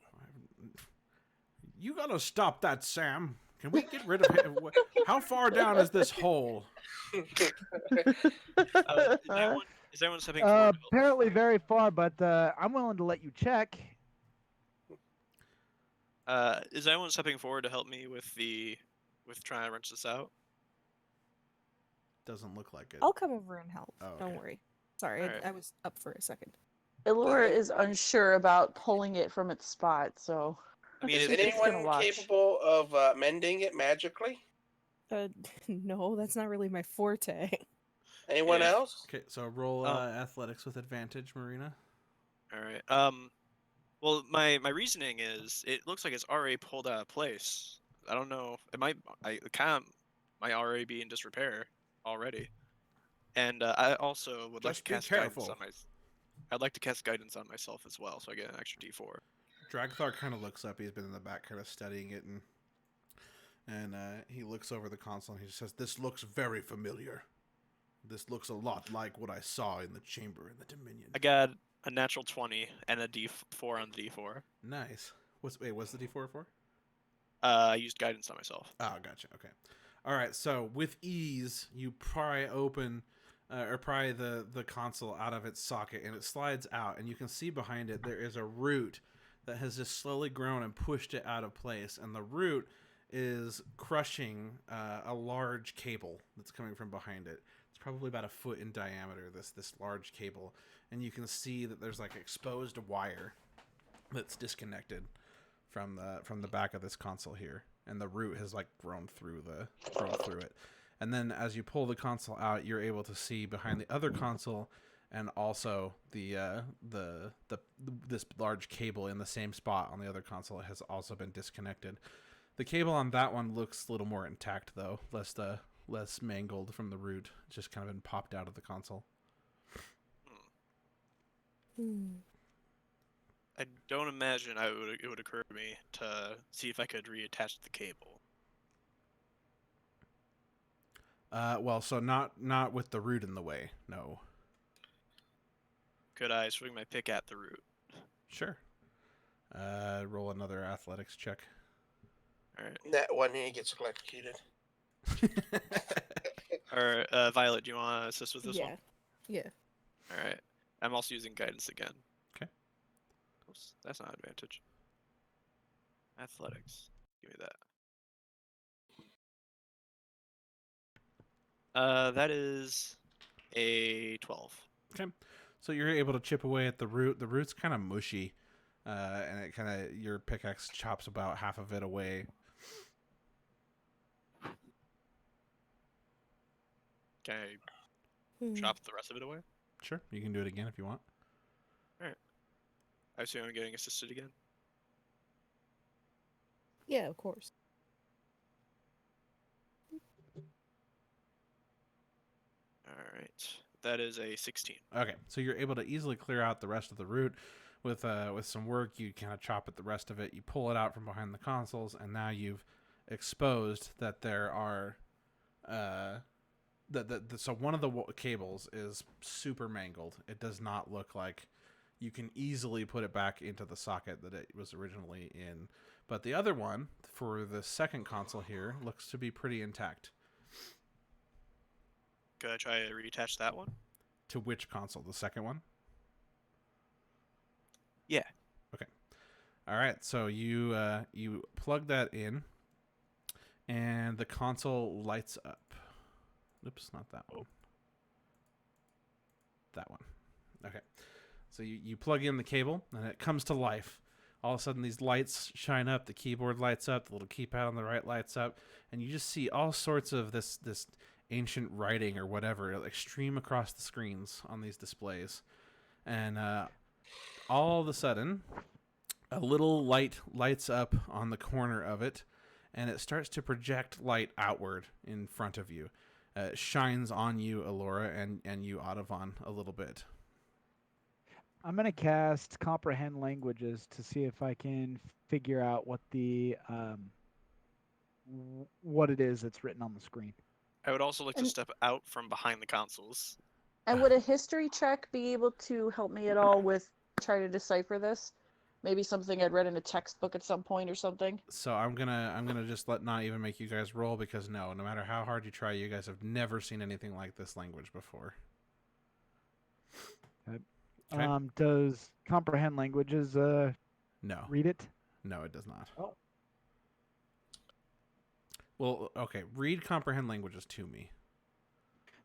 You gotta stop that, Sam. Can we get rid of him? How far down is this hole? Is anyone stepping forward? To help? Apparently very far, but I'm willing to let you check. Is anyone stepping forward to help me with trying to wrench this out? Doesn't look like it. I'll come over and help. Oh, Don't okay. worry. Sorry, Alright. I was up for a second. Allura is unsure about pulling it from its spot, so I mean, Is She's just gonna anyone watch. capable of mending it magically? No, that's not really my forte. Anyone Yeah. else? Okay, so roll Oh. athletics with advantage, Marina. all right. Well, my reasoning is it looks like it's already pulled out of place. I don't know. It might. Might already be in disrepair already. And I also would like Just to be cast guidance careful. on I'd like to cast guidance on myself as well, so I get an extra D4. Dragthar kind of looks up. He's been in the back, kind of studying it, and he looks over the console and he says, "This looks very familiar. This looks a lot like what I saw in the chamber in the Dominion." I got a natural 20 and a D4 on the D4. Nice. What's the D4 for? I used guidance on myself. Oh, gotcha. Okay. All right. So with ease, you pry open or pry the console out of its socket, and it slides out, and you can see behind it there is a root that has just slowly grown and pushed it out of place, and the root is crushing a large cable that's coming from behind it. It's probably about a foot in diameter. This large cable, and you can see that there's like exposed wire that's disconnected from the back of this console here, and the root has like grown through it. And then as you pull the console out, you're able to see behind the other console, and also this large cable in the same spot on the other console has also been disconnected. The cable on that one looks a little more intact though, less mangled from the root. It's just kind of been popped out of the console. I don't imagine it would occur to me to see if I could reattach the cable. Well, so not with the root in the way. No. Could I swing my pick at the root? Sure. Roll another athletics check. All right. That one he gets electrocuted. Or Violet, do you want to assist with this yeah. one? Yeah. All right. I'm also using guidance again. Okay. Oops, that's not advantage. Athletics. Give me that. That is a 12. Okay. So you're able to chip away at the root. The root's kind of mushy, and it kind of your pickaxe chops about half of it away. Can I Hmm. chop the rest of it away? Sure, you can do it again if you want. I assume I'm getting assisted again. Yeah, of course. All right. That is a 16. Okay, so you're able to easily clear out the rest of the root with some work. You kind of chop at the rest of it. You pull it out from behind the consoles, and now you've exposed that there are so one of the cables is super mangled. It does not look like you can easily put it back into the socket that it was originally in. But the other one for the second console here looks to be pretty intact. Could I try to reattach that one? To which console? The second one? Yeah. Okay. All right. So you plug that in, and the console lights up. Oops, not that one. That one. Okay. So you plug in the cable, and it comes to life. All of a sudden, these lights shine up. The keyboard lights up. The little keypad on the right lights up, and you just see all sorts of this ancient writing or whatever like stream across the screens on these displays. And all of a sudden, a little light lights up on the corner of it, and it starts to project light outward in front of you. It shines on you, Alora, and you, Audavon, a little bit. I'm gonna cast comprehend languages to see if I can figure out what the what it is that's written on the screen. I would also like to And- step out from behind the consoles. And would a history check be able to help me at all with trying to decipher this? Maybe something I'd read in a textbook at some point or something. So I'm gonna just not even make you guys roll, because no matter how hard you try, you guys have never seen anything like this language before. Okay. Does comprehend languages No, read it? no, it does not. Oh. Well, okay. Read comprehend languages to me.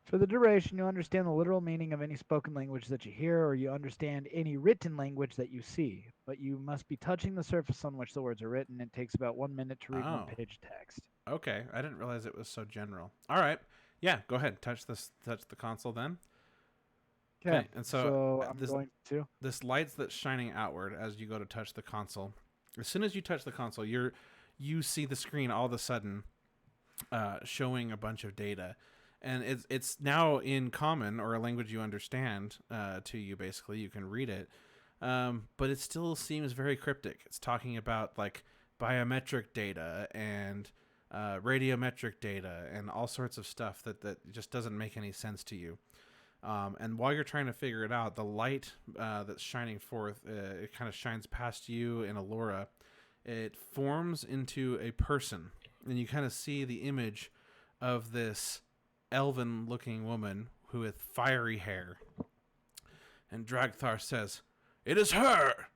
For the duration, you understand the literal meaning of any spoken language that you hear, or you understand any written language that you see. But you must be touching the surface on which the words are written. It takes about 1 minute to read one Oh. page text. Okay, I didn't realize it was so general. All right, yeah, go ahead. Touch the console then. Okay, and so I'm this- going to. This lights that's shining outward as you go to touch the console. As soon as you touch the console, you see the screen all of a sudden showing a bunch of data, and it's now in common, or a language you understand, to you. Basically, you can read it, but it still seems very cryptic. It's talking about like biometric data and radiometric data and all sorts of stuff that just doesn't make any sense to you. And while you're trying to figure it out, the light that's shining forth, it kind of shines past you and Alora. It forms into a person, and you kind of see the image of this elven-looking woman who with fiery hair. And Dragthar says, "It is her!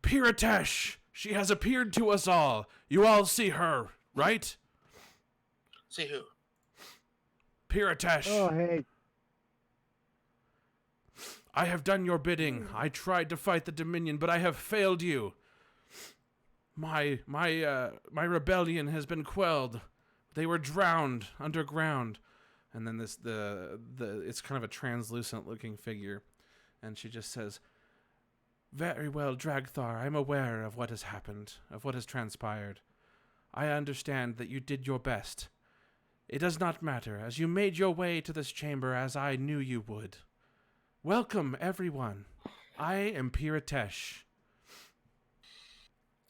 Piratesh! She has appeared to us all. You all see her, right? See who? Piratesh! Oh, hey. I have done your bidding. I tried to fight the Dominion, but I have failed you. My rebellion has been quelled. They were drowned underground." And then it's kind of a translucent looking figure, and she just says, "Very well, Dragthar, I'm aware of what has happened, of what has transpired. I understand that you did your best. It does not matter, as you made your way to this chamber as I knew you would. Welcome, everyone. I am Piratesh."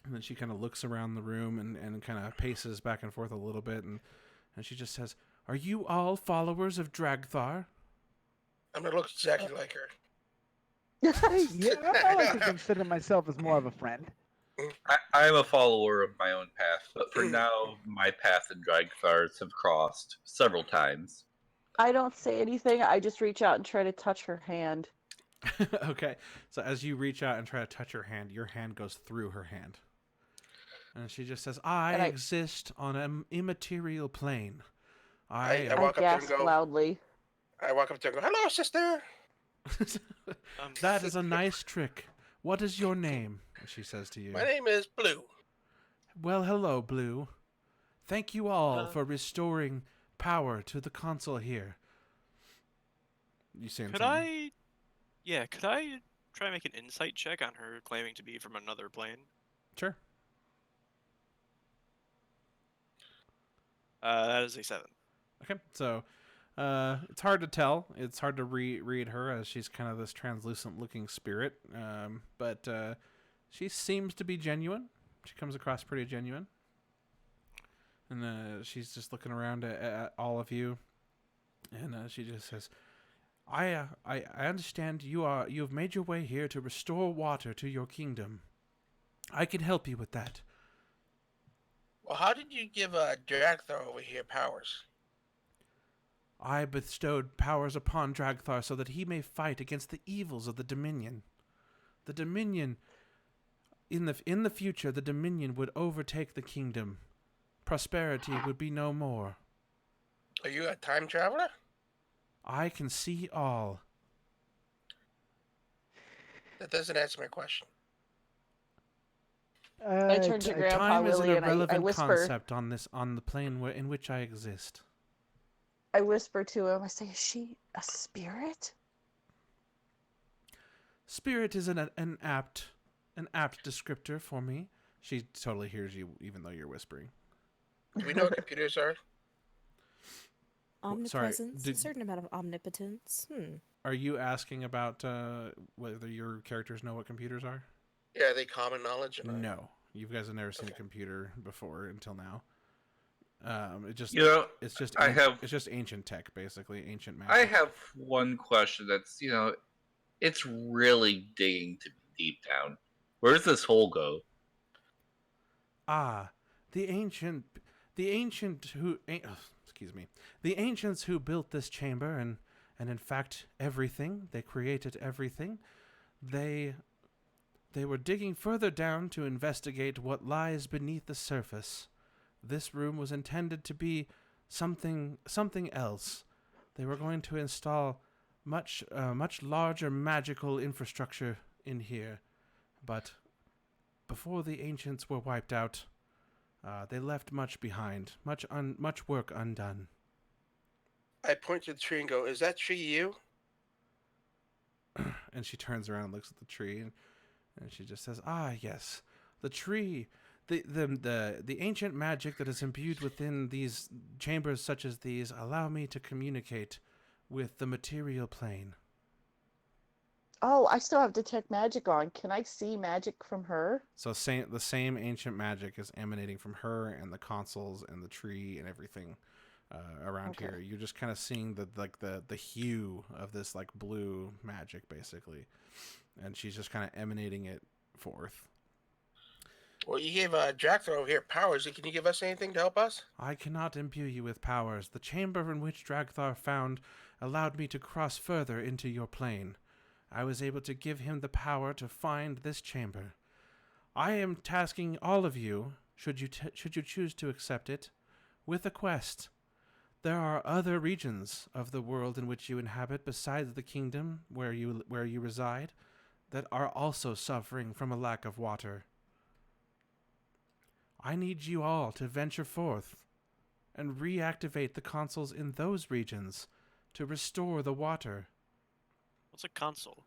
And then she kind of looks around the room and kind of paces back and forth a little bit, and she just says, "Are you all followers of Dragthar?" I'm gonna look exactly like her. Yeah, I like to consider myself as more of a friend. I'm a follower of my own path, but for now, my path and Dragthar's have crossed several times. I don't say anything. I just reach out and try to touch her hand. Okay, so as you reach out and try to touch her hand, your hand goes through her hand. And she just says, I And I- exist on an immaterial plane. I I walk up there and gasp go. loudly. I walk up there and go, "Hello, sister." That is a nice trick. What is your name? She says to you. My name is Blue. Well, hello, Blue. Thank you all for restoring power to the console here. You saying Could something? could I try and make an insight check on her claiming to be from another plane? Sure. That is a 7. Okay, so it's hard to tell. It's hard to read her as she's kind of this translucent-looking spirit. But she seems to be genuine. She comes across pretty genuine. And she's just looking around at all of you. And she just says, I understand you have made your way here to restore water to your kingdom. I can help you with that. Well, how did you give Dragthor over here powers? I bestowed powers upon Dragthar so that he may fight against the evils of the Dominion. The Dominion, in the future, the Dominion would overtake the kingdom. Prosperity would be no more. Are you a time traveler? I can see all. That doesn't answer my question. I turn to Grandpa Time is an Willie and I irrelevant whisper. concept on the plane in which I exist. I whisper to him. I say, "Is she a spirit?" Spirit is an apt descriptor for me. She totally hears you, even though you're whispering. Do we know what computers are? Omnipresence, did- a certain amount of omnipotence. Are you asking about whether your characters know what computers are? Yeah, are they common knowledge? No, you guys have never seen a computer before until now. It just it's just it's just ancient tech, basically ancient magic. I have one question that's it's really digging to deep down. Where does this hole go? The ancients who built this chamber and in fact everything, they created everything. They were digging further down to investigate what lies beneath the surface. This room was intended to be something else. They were going to install much larger magical infrastructure in here, but before the ancients were wiped out, they left much behind, much work undone. I point to the tree and go, "Is that tree you?" And she turns around and looks at the tree, and she just says, yes, the tree. The ancient magic that is imbued within these chambers such as these allow me to communicate with the material plane." Oh, I still have detect magic on. Can I see magic from her? So the same ancient magic is emanating from her and the consoles and the tree and everything around here. You're just kind of seeing the hue of this like blue magic basically, and she's just kind of emanating it forth. Well, you gave Dragthor over here powers. Can you give us anything to help us? I cannot imbue you with powers. The chamber in which Dragthar found allowed me to cross further into your plane. I was able to give him the power to find this chamber. I am tasking all of you, should you choose to accept it, with a quest. There are other regions of the world in which you inhabit besides the kingdom where you reside that are also suffering from a lack of water. I need you all to venture forth and reactivate the consoles in those regions to restore the water. What's a console?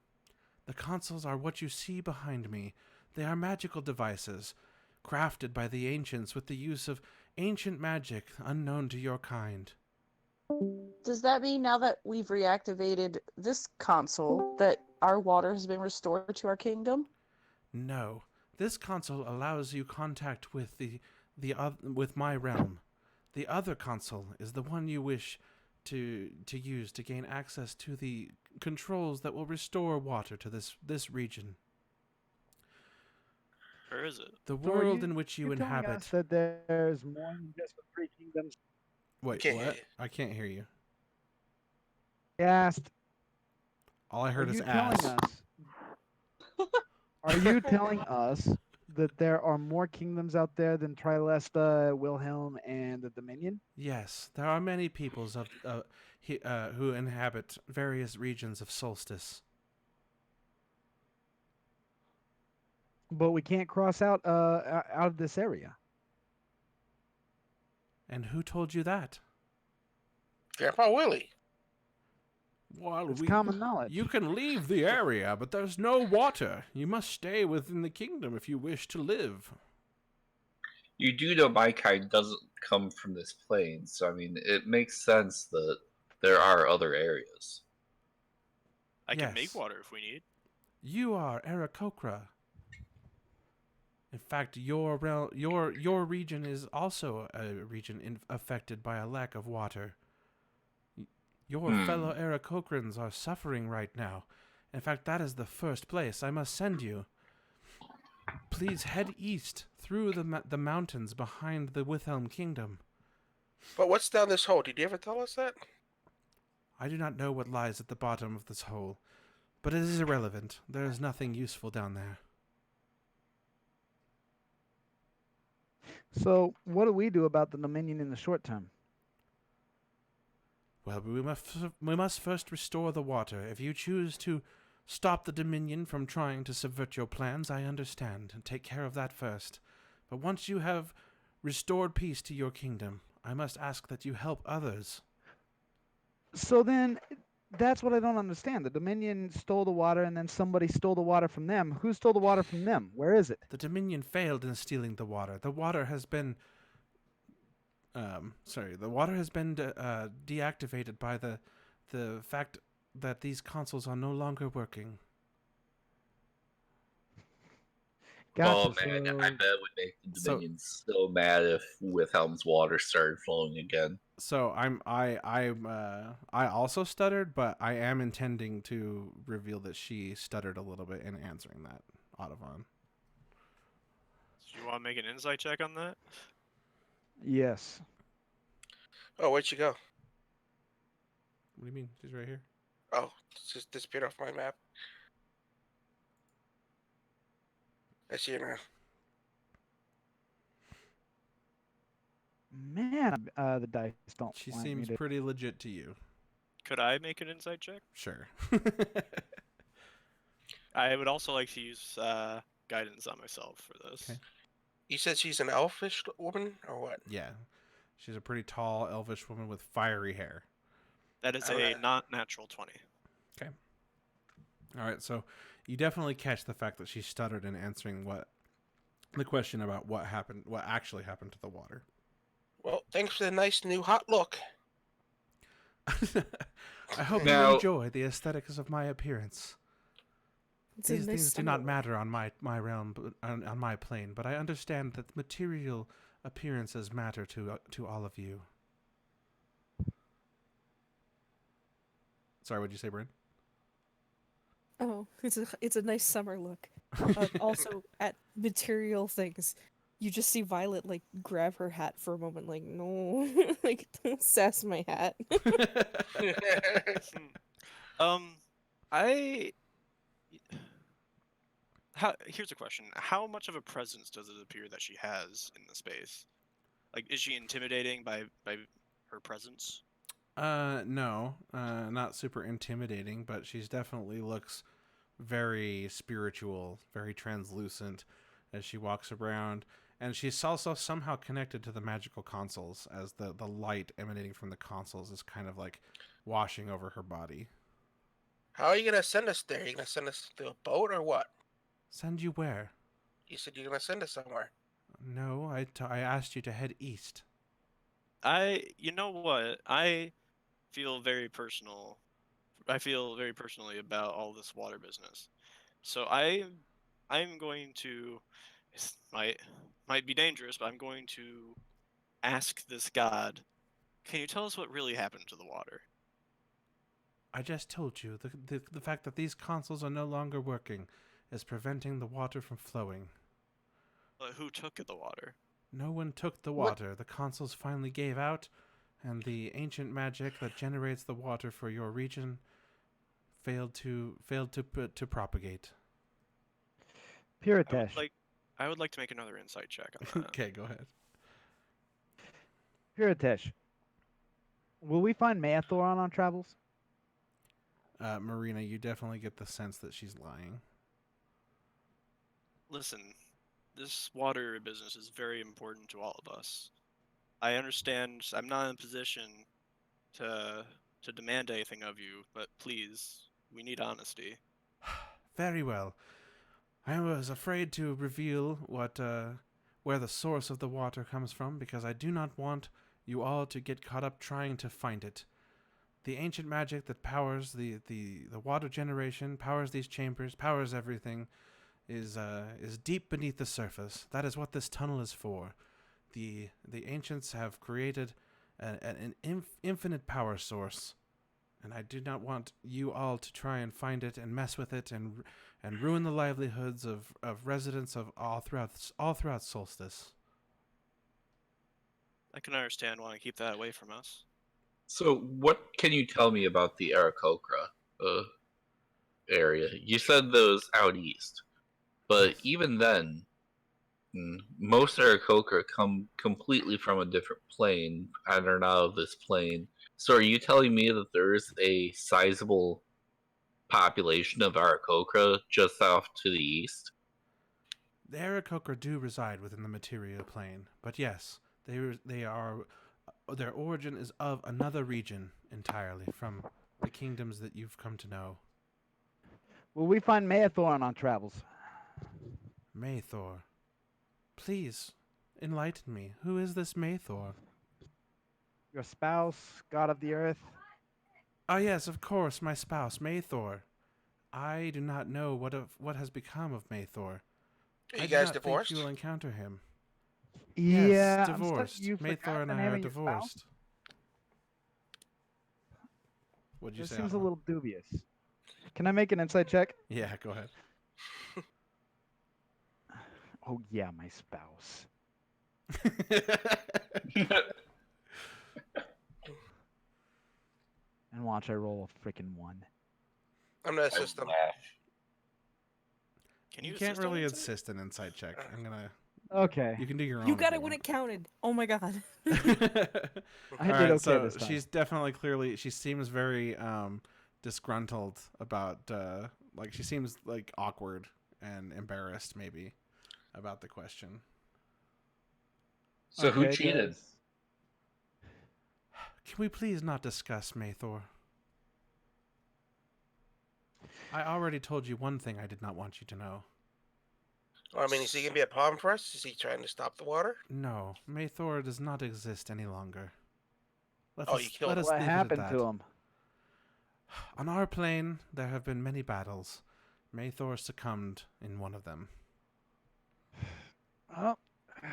The consoles are what you see behind me. They are magical devices, crafted by the ancients with the use of ancient magic unknown to your kind. Does that mean now that we've reactivated this console that our water has been restored to our kingdom? No. This console allows you contact with with my realm. The other console is the one you wish to use to gain access to the controls that will restore water to this region. Where is it? The So are world in which you telling inhabit. us that there's more than just the three kingdoms. Wait, Can't what? hear you. I can't hear you. asked, All I are heard is you telling ass. us? Are you telling us that there are more kingdoms out there than Trilesta, Wilhelm, and the Dominion? Yes, there are many peoples who inhabit various regions of Solstice. But we can't cross out of this area. And who told you that? Grandpa Willie. Well, It's common knowledge. you can leave the area, but there's no water. You must stay within the kingdom if you wish to live. You do know my kind doesn't come from this plane, so I mean, it makes sense that there are other areas. I can make Yes. water if we need. You are Aarakocra. In fact, your region is also a region affected by a lack of water. Your fellow Aarakocrans are suffering right now. In fact, that is the first place I must send you. Please head east through the mountains behind the Wilhelm Kingdom. But what's down this hole? Did you ever tell us that? I do not know what lies at the bottom of this hole, but it is irrelevant. There is nothing useful down there. So, what do we do about the Dominion in the short term? Well, we must first restore the water. If you choose to stop the Dominion from trying to subvert your plans, I understand, and take care of that first. But once you have restored peace to your kingdom, I must ask that you help others. So then, that's what I don't understand. The Dominion stole the water, and then somebody stole the water from them. Who stole the water from them? Where is it? The Dominion failed in stealing the water. The water has been... the water has been deactivated by the fact that these consoles are no longer working. Gotcha. Oh man, so, I bet it would make the Dominion so mad if Wilhelm's water started flowing again. So I also stuttered, but I am intending to reveal that she stuttered a little bit in answering that, Audubon. Do you want to make an insight check on that? yes. Oh, where'd she go? What do you mean? She's right here. Oh, it's just disappeared off my map. I see her now. Man, the dice don't She want seems me to... pretty legit to you. Could I make an insight check? Sure. I would also like to use guidance on myself for this. Okay. You said she's an elfish woman, or what? Yeah. She's a pretty tall, elvish woman with fiery hair. That is a Alright. not natural 20. All right, so you definitely catch the fact that she stuttered in answering the question about what actually happened to the water. Well, thanks for the nice new hot look. I hope you Now- enjoy the aesthetics of my appearance. It's a These nice things do summer not look. matter on my realm, on my plane, but I understand that material appearances matter to all of you. Sorry, what'd you say, Bryn? Oh, it's a nice summer look. Also, at material things, you just see Violet like grab her hat for a moment, like no, like don't sass my hat. I. Here's a question: how much of a presence does it appear that she has in the space? Like, is she intimidating by her presence? No, not super intimidating, but she's definitely looks very spiritual, very translucent as she walks around. And she's also somehow connected to the magical consoles, as the light emanating from the consoles is kind of like washing over her body. How are you gonna send us there? You gonna send us to a boat or what? Send you where? You said you're gonna send us somewhere. No, I asked you to head east. You know what? I feel very personal. I feel very personally about all this water business. So I'm going to. This might be dangerous, but I'm going to ask this god. Can you tell us what really happened to the water? I just told you, the fact that these consoles are no longer working is preventing the water from flowing. Who took the water? No one took the What- water. The consoles finally gave out, and the ancient magic that generates the water for your region failed to propagate. Piratesh. I would like to make another insight check on that. Okay, go ahead. Piratesh. Will we find Maethor on our travels? Marina, you definitely get the sense that she's lying. Listen, this water business is very important to all of us. I understand I'm not in a position to demand anything of you, but please, we need honesty. Very well. I was afraid to reveal where the source of the water comes from because I do not want you all to get caught up trying to find it. The ancient magic that powers the water generation, powers these chambers, powers everything, is deep beneath the surface. That is what this tunnel is for. The ancients have created an infinite power source, and I do not want you all to try and find it and mess with it and ruin the livelihoods of residents of all throughout Solstice. I can understand wanting to keep that away from us. So, what can you tell me about the Aarakocra area? You said those out east, but Yes. even then, most Aarakocra come completely from a different plane and are not of this plane. So, are you telling me that there is a sizable population of Aarakocra just off to the east? The Aarakocra do reside within the material plane, but yes, they are. Their origin is of another region entirely from the kingdoms that you've come to know. Will we find Maethor on our travels? Maethor. Please, enlighten me. Who is this Maethor? Your spouse, god of the earth? Ah, yes, of course, my spouse, Maethor. I do not know what has become of Maethor. Are I you do guys not divorced? think you will encounter him. Yeah, Yes, I'm divorced. certain you Maethor forgot and the I name are of your spouse. divorced. What'd you This say, seems a Otto? little dubious. Can I make an insight check? Yeah, go ahead. Oh yeah, my spouse. And watch I roll a freaking 1. I'm gonna I assist them. laugh. Can You you can't assist on really insight? insist an insight check. I'm gonna. Okay. You can do your own. You if got it when want. it counted. Oh my god. I All did right, okay so this time. she's definitely clearly she seems very disgruntled about like she seems like awkward and embarrassed maybe about the question. So, who Okay, cheated? does- Can we please not discuss Maethor? I already told you one thing I did not want you to know. Well, I mean, is he gonna be a problem for us? Is he trying to stop the water? No, Maethor does not exist any longer. Let Oh, us, you killed let him. us What leave it at happened that. to him? On our plane, there have been many battles. Maethor succumbed in one of them. Oh, I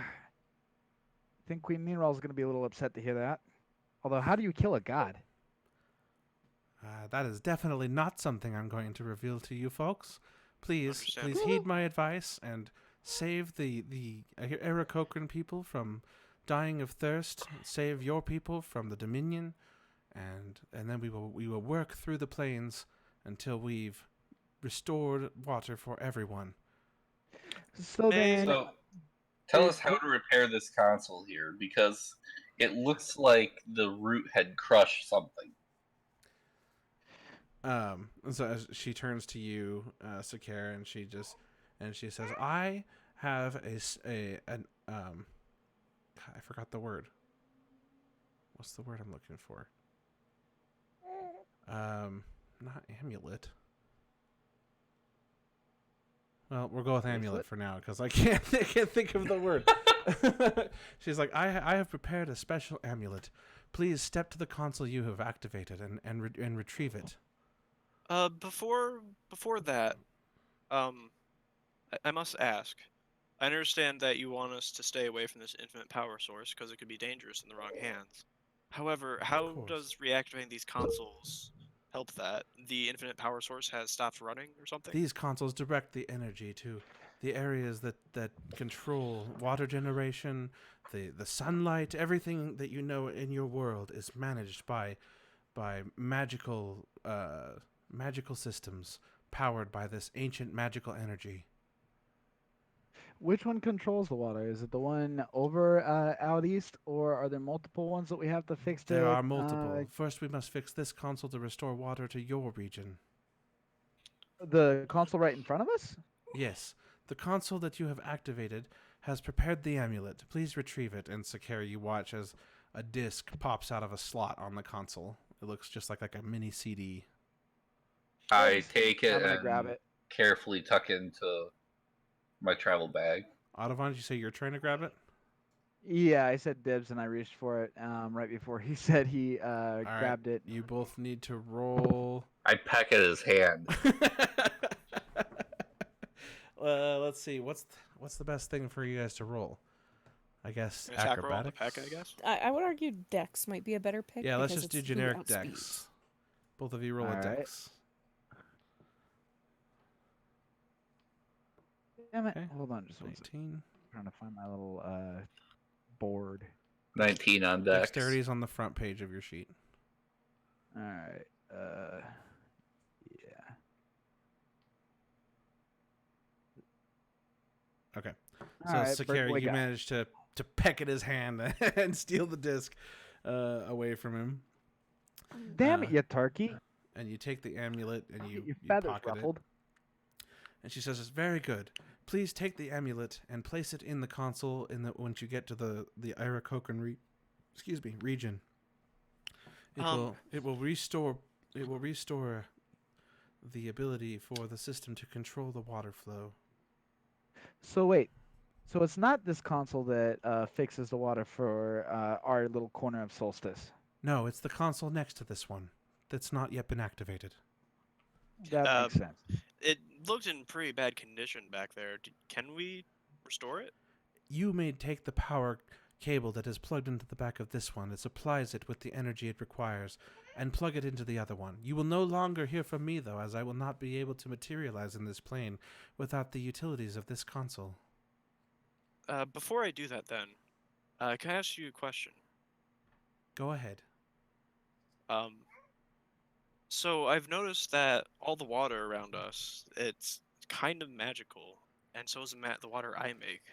think Queen Meanwhile is going to be a little upset to hear that. Although, how do you kill a god? That is definitely not something I'm going to reveal to you folks. Please Understandable. heed my advice and save the Aarakocran people from dying of thirst. Save your people from the Dominion, and then we will work through the plains until we've restored water for everyone. So May- then, So, tell It- us how to repair this console here, because it looks like the root had crushed something. So as she turns to you, Sakara, and she says, "I have I forgot the word. What's the word I'm looking for? Not amulet. Well, we'll go with amulet Bracelet? for now because I can't think of the word." She's like, I have prepared a special amulet. Please step to the console you have activated and retrieve it." Before that, I must ask. I understand that you want us to stay away from this infinite power source because it could be dangerous in the wrong hands. However, how course. does reactivating these consoles help that? The infinite power source has stopped running or something? These consoles direct the energy to the areas that control water generation, the sunlight, everything that you know in your world is managed by magical magical systems powered by this ancient magical energy. Which one controls the water? Is it the one over out east, or are there multiple ones that we have to fix There to? are multiple. First, we must fix this console to restore water to your region. The console right in front of us? Yes, the console that you have activated has prepared the amulet. Please retrieve it. And Sakara, you watch as a disc pops out of a slot on the console. It looks just like a mini CD. I take it I'm gonna and grab it. carefully tuck it into my travel bag. Audubon, did you say you're trying to grab it? Yeah, I said dibs and I reached for it right before he said he All right, grabbed it. you both need to roll. I peck at his hand. Let's see. What's the best thing for you guys to roll? I guess Attack roll on the acrobatics. peck, I guess. I would argue Dex might be a better pick. Yeah, let's because just do it's who generic outspeeds. dex. Both of you roll a All right. dex. Damn it! Okay. Hold on, just one second. 19. Trying to find my little board. 19 on dex. Dexterity is on the front page of your sheet. All right. Yeah. Okay. All So right, break Sakara, away, you guy. managed to peck at his hand and steal the disc away from him. Damn it, you turkey! And you take the amulet and Get you your feathers pocket ruffled. it. And she says, "It's very good. Please take the amulet and place it in the console once you get to the Iroquoian region. It will restore the ability for the system to control the water flow." So wait, so it's not this console that fixes the water for our little corner of Solstice. No, it's the console next to this one that's not yet been activated. That makes sense. It looked in pretty bad condition back there. Can we restore it? You may take the power cable that is plugged into the back of this one. It supplies it with the energy it requires, and plug it into the other one. You will no longer hear from me, though, as I will not be able to materialize in this plane without the utilities of this console. Before I do that, then, can I ask you a question? Go ahead. So I've noticed that all the water around us, it's kind of magical, and so is the water I make.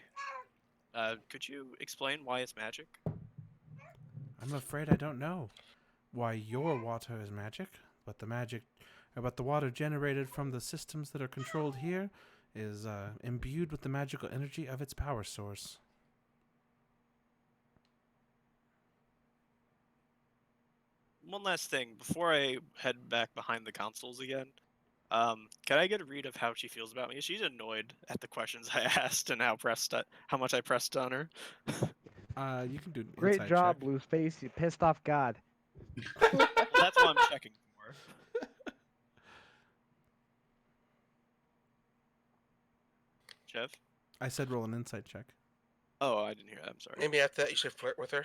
Could you explain why it's magic? I'm afraid I don't know why your water is magic, but the water generated from the systems that are controlled here is imbued with the magical energy of its power source. One last thing, before I head back behind the consoles again, can I get a read of how she feels about me? She's annoyed at the questions I asked and how much I pressed on her. You can do an Great insight job, check. Blueface. You pissed off God. Well, that's what I'm checking for. Jeff? I said roll an insight check. Oh, I didn't hear that. I'm sorry. Maybe after that you should flirt with her.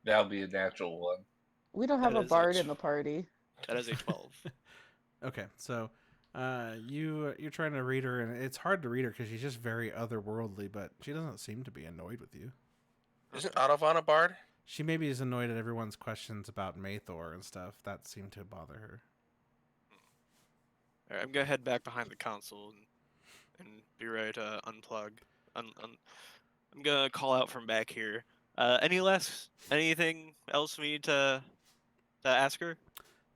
That'll be a natural one. We don't have That a is bard a in the party. That is a 12. Okay, so you're trying to read her, and it's hard to read her because she's just very otherworldly, but she doesn't seem to be annoyed with you. Isn't Audubon a bard? She maybe is annoyed at everyone's questions about Mathor and stuff. That seemed to bother her. Alright, I'm gonna head back behind the console and be ready to unplug. I'm gonna call out from back here. Anything else we need to ask her?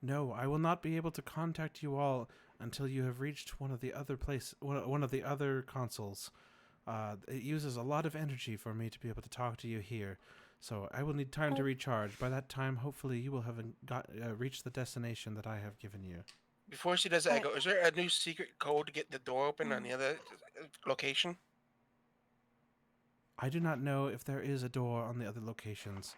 No, I will not be able to contact you all until you have reached one of the other consoles. It uses a lot of energy for me to be able to talk to you here, so I will need time to recharge. By that time, hopefully, you will have reached the destination that I have given you. Before she does that, I go, is there a new secret code to get the door open on the other location? I do not know if there is a door on the other locations.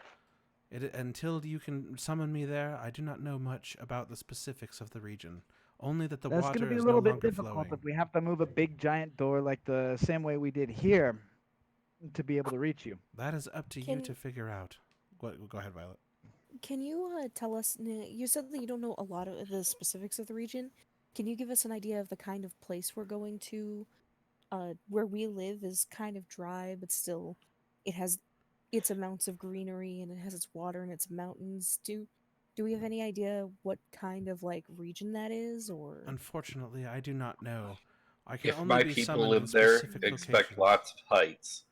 Until you can summon me there, I do not know much about the specifics of the region. Only that the That's water going to be a is little no bit longer difficult flowing. if we have to move a big giant door like the same way we did here to be able to reach you. That is up to you to figure out. Go ahead, Violet. Can you tell us? You said that you don't know a lot of the specifics of the region. Can you give us an idea of the kind of place we're going to, where we live is kind of dry, but still, it has its amounts of greenery and it has its water and its mountains. Do we have any idea what kind of like region that is, or? Unfortunately, I do not know. I can If only my be people summoned in live there, specific expect locations. lots of heights.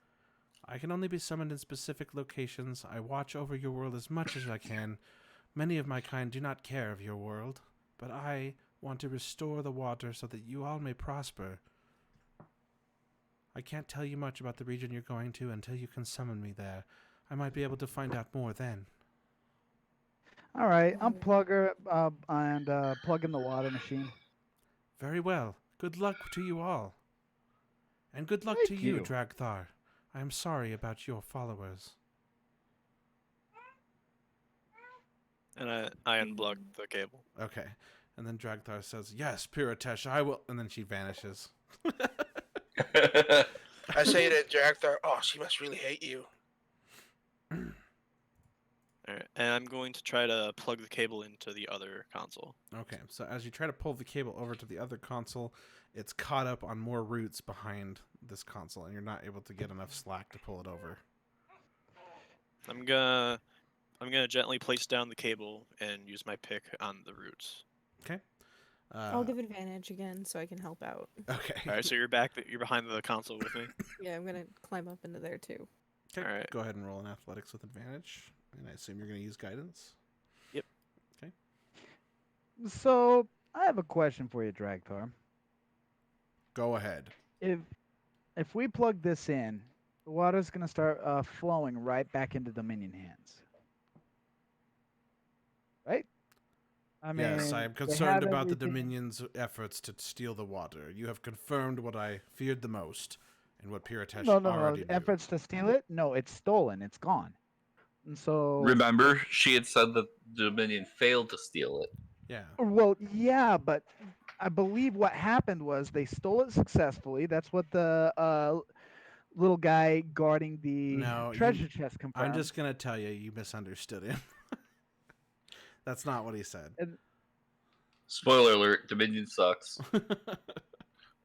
I can only be summoned in specific locations. I watch over your world as much as I can. Many of my kind do not care of your world, but I want to restore the water so that you all may prosper. I can't tell you much about the region you're going to until you can summon me there. I might be able to find out more then. All right, Oh. unplug her and plug in the water machine. Very well. Good luck to you all. And good luck to Thank you, you. Dragthar. I am sorry about your followers. And I unplugged the cable. Okay. And then Dragthar says, "Yes, Piratesh, I will." And then she vanishes. I say to Jackthar, oh, she must really hate you. Alright, and I'm going to try to plug the cable into the other console. Okay, so as you try to pull the cable over to the other console, it's caught up on more roots behind this console, and you're not able to get enough slack to pull it over. I'm gonna gently place down the cable and use my pick on the roots. Okay. I'll give advantage again so I can help out. Okay. Alright, so you're behind the console with me. Yeah, I'm gonna climb up into there too. Okay. All right. Go ahead and roll an athletics with advantage, and I assume you're going to use guidance. So I have a question for you, Dragtar. Go ahead. If we plug this in, the water's gonna start flowing right back into Dominion hands, right? I mean, Yes, I am they concerned have about the everything- Dominion's efforts to steal the water. You have confirmed what I feared the most, and what Piratesh No, already knew. efforts to steal it. No, it's stolen. It's gone. And so, Remember, she had said that the Dominion failed to steal it. Yeah. well, yeah, but I believe what happened was they stole it successfully. That's what the little guy guarding the No, treasure chest confirmed. I'm just going to tell you, you misunderstood him. That's not what he said. Spoiler alert: Dominion sucks.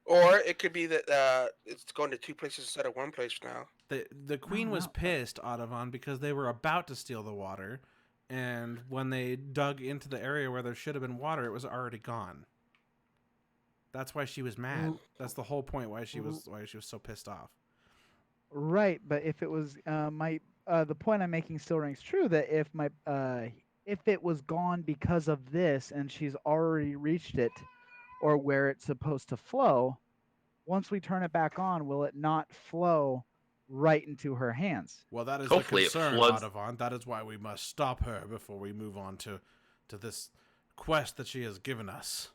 Or it could be that it's going to two places instead of one place now. The queen was no. pissed, Audavon, because they were about to steal the water, and when they dug into the area where there should have been water, it was already gone. That's why she was mad. That's the whole point why she was so pissed off. Right, but if it was the point I'm making still rings true, that if it was gone because of this and she's already reached it or where it's supposed to flow, once we turn it back on, will it not flow right into her hands? Well, that is Hopefully the it concern, floods- Audavon. That is why we must stop her before we move on to this quest that she has given us.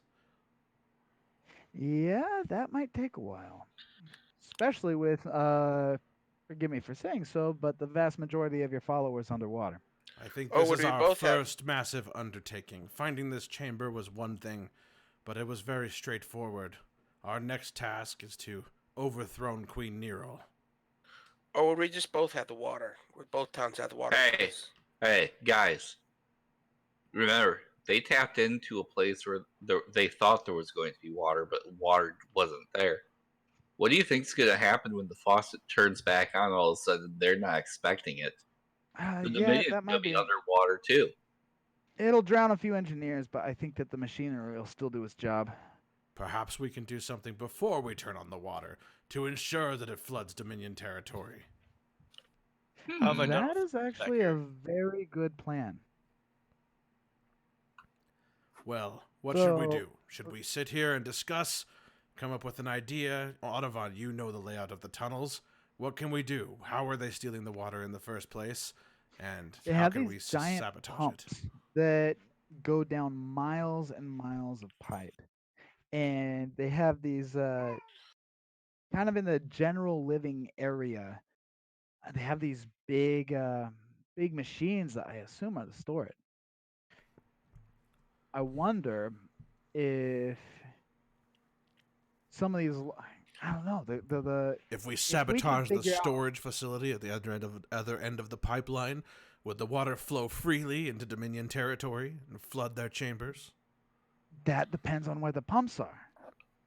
Yeah, that might take a while. Especially with forgive me for saying so, but the vast majority of your followers underwater. I think Oh, this would is we our both have- first massive undertaking. Finding this chamber was one thing, but it was very straightforward. Our next task is to overthrow Queen Nero. Or would we just both have the water? Would both towns have the water? Hey. source? Hey, guys. Remember, they tapped into a place where they thought there was going to be water, but water wasn't there. What do you think's going to happen when the faucet turns back on all of a sudden? They're not expecting it. The Yeah, Dominion's that going might to be be. underwater, too. It'll drown a few engineers, but I think that the machinery will still do its job. Perhaps we can do something before we turn on the water to ensure that it floods Dominion territory. How have I done That with is actually a very good plan. Well, what should we So- do? Should we sit here and discuss, come up with an idea? Audavon, you know the layout of the tunnels. What can we do? How are they stealing the water in the first place? And They how have can these we giant sabotage pumps it? that go down miles and miles of pipe, and they have these kind of in the general living area. They have these big machines that I assume are to store it. I wonder if some of these, I don't know, the If we can sabotage the figure out- storage facility at the other end of the pipeline, would the water flow freely into Dominion territory and flood their chambers? that depends on where the pumps are.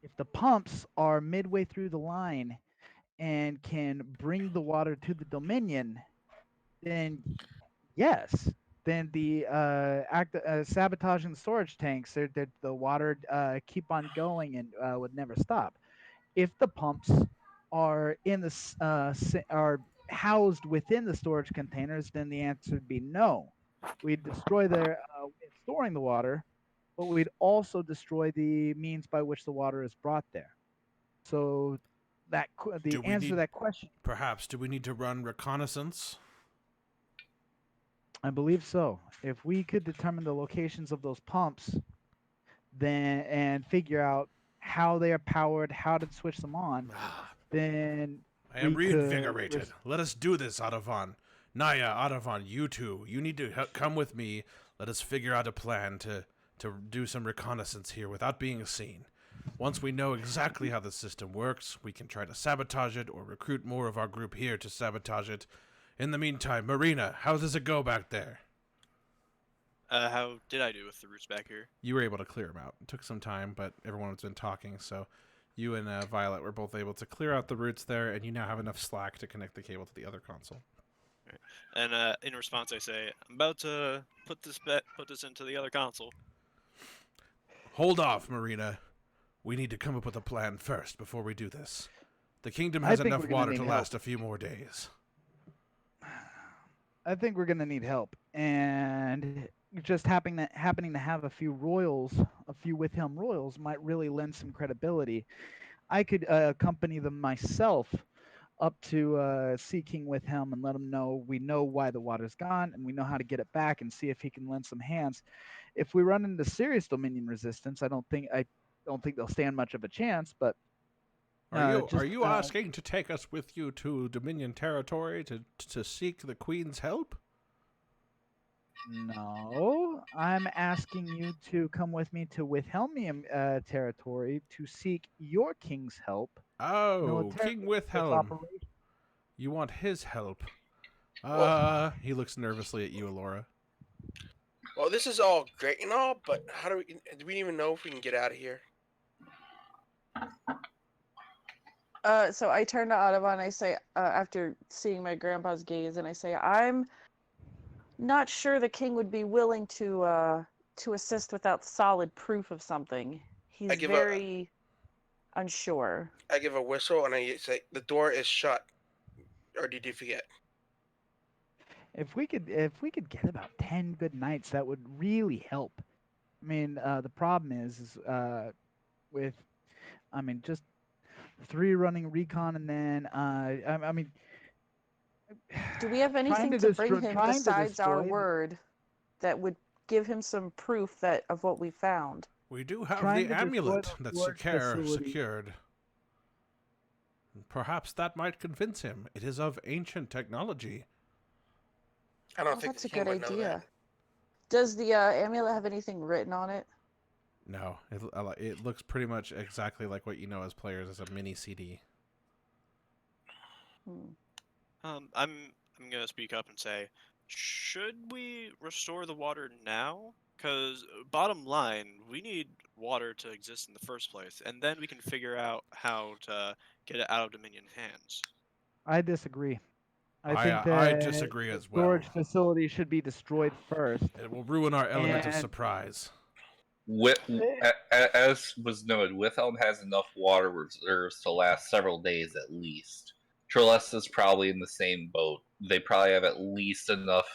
If the pumps are midway through the line and can bring the water to the Dominion, then yes, then the sabotaging the storage tanks, the water keep on going and would never stop. If the pumps are are housed within the storage containers, then the answer would be no. We'd destroy their storing the water, but we'd also destroy the means by which the water is brought there. So Do the we answer to need, that question, perhaps, do we need to run reconnaissance? I believe so. If we could determine the locations of those pumps, then and figure out how they are powered, how to switch them on, then I am we could reinvigorated. Let us do this, Adovan. Naya, Adovan, you two. You need to come with me. Let us figure out a plan to do some reconnaissance here without being seen. Once we know exactly how the system works, we can try to sabotage it or recruit more of our group here to sabotage it. In the meantime, Marina, how does it go back there? How did I do with the roots back here? You were able to clear them out. It took some time, but everyone's been talking, so you and Violet were both able to clear out the roots there, and you now have enough slack to connect the cable to the other console. And in response, I say, I'm about to put this into the other console. Hold off, Marina. We need to come up with a plan first before we do this. The kingdom I has think enough we're gonna water need to help. last a few more days. I think we're gonna need help, and just happening to have a few royals, a few Withhelm royals, might really lend some credibility. I could accompany them myself up to Sea King Withhelm and let him know we know why the water's gone and we know how to get it back, and see if he can lend some hands. If we run into serious Dominion resistance, I don't think they'll stand much of a chance. But Are you asking to take us with you to Dominion territory to seek the Queen's help? No, I'm asking you to come with me to Wilhelmian territory to seek your king's help. Oh, King Militarily, for its Withhelm. operation. You want his help? Well- He looks nervously at you, Alora. Well, this is all great and all, but how do we even know if we can get out of here? So I turn to Audubon and I say, after seeing my grandpa's gaze, and I say, I'm not sure the king would be willing to assist without solid proof of something. He's give very unsure. I give a whistle and I say, the door is shut. Or did you forget? If we could get about 10 good nights, that would really help. I mean, the problem is with, just 3 running recon, and then Do we have trying anything to to bring destroy- him trying to besides our destroy- word that would give him some proof that of what we found? We do have Trying the to destroy amulet the that storage Sakar facility. secured. Perhaps that might convince him. It is of ancient technology. I don't Oh, think that's a the king good would know idea. that. Does the amulet have anything written on it? No, it looks pretty much exactly like what you know as players as a mini CD. I'm gonna speak up and say, should we restore the water now? Because bottom line, we need water to exist in the first place, and then we can figure out how to get it out of Dominion's hands. I disagree. I think I that disagree the as well. storage facility should be destroyed first. It will ruin our element of And- surprise. As was noted, Wilhelm has enough water reserves to last several days at least. Trellis is probably in the same boat. They probably have at least enough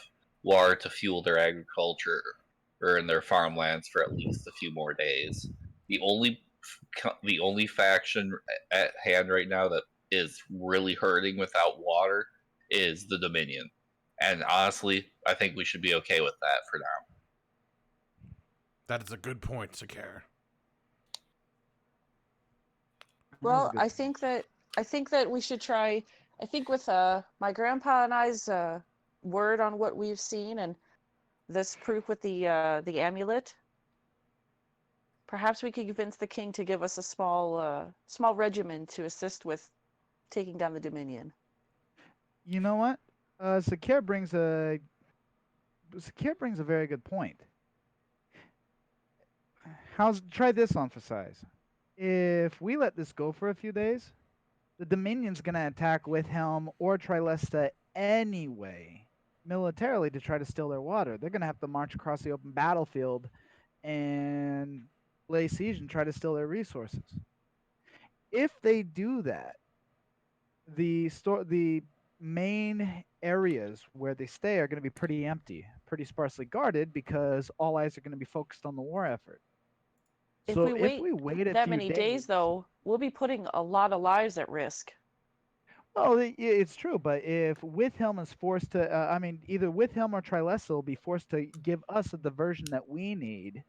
water to fuel their agriculture or in their farmlands for at least a few more days. The only faction at hand right now that is really hurting without water is the Dominion. And honestly, I think we should be okay with that for now. That is a good point, Sakar. Well, I think that we should try. I think with my grandpa and I's word on what we've seen and this proof with the amulet, perhaps we could convince the king to give us a small regiment to assist with taking down the Dominion. You know what? Sakir brings a very good point. Try this on for size. if we let this go for a few days, the Dominion's going to attack with Helm or Trilesta anyway, militarily to try to steal their water. They're going to have to march across the open battlefield and lay siege and try to steal their resources. If they do that, the main areas where they stay are going to be pretty empty, pretty sparsely guarded because all eyes are going to be focused on the war effort. If So we if wait we wait a that few many days, days, though, we'll be putting a lot of lives at risk. well, it's true, but if Withhelm is forced to, I mean, either Withhelm or Trilessa will be forced to give us a diversion that we need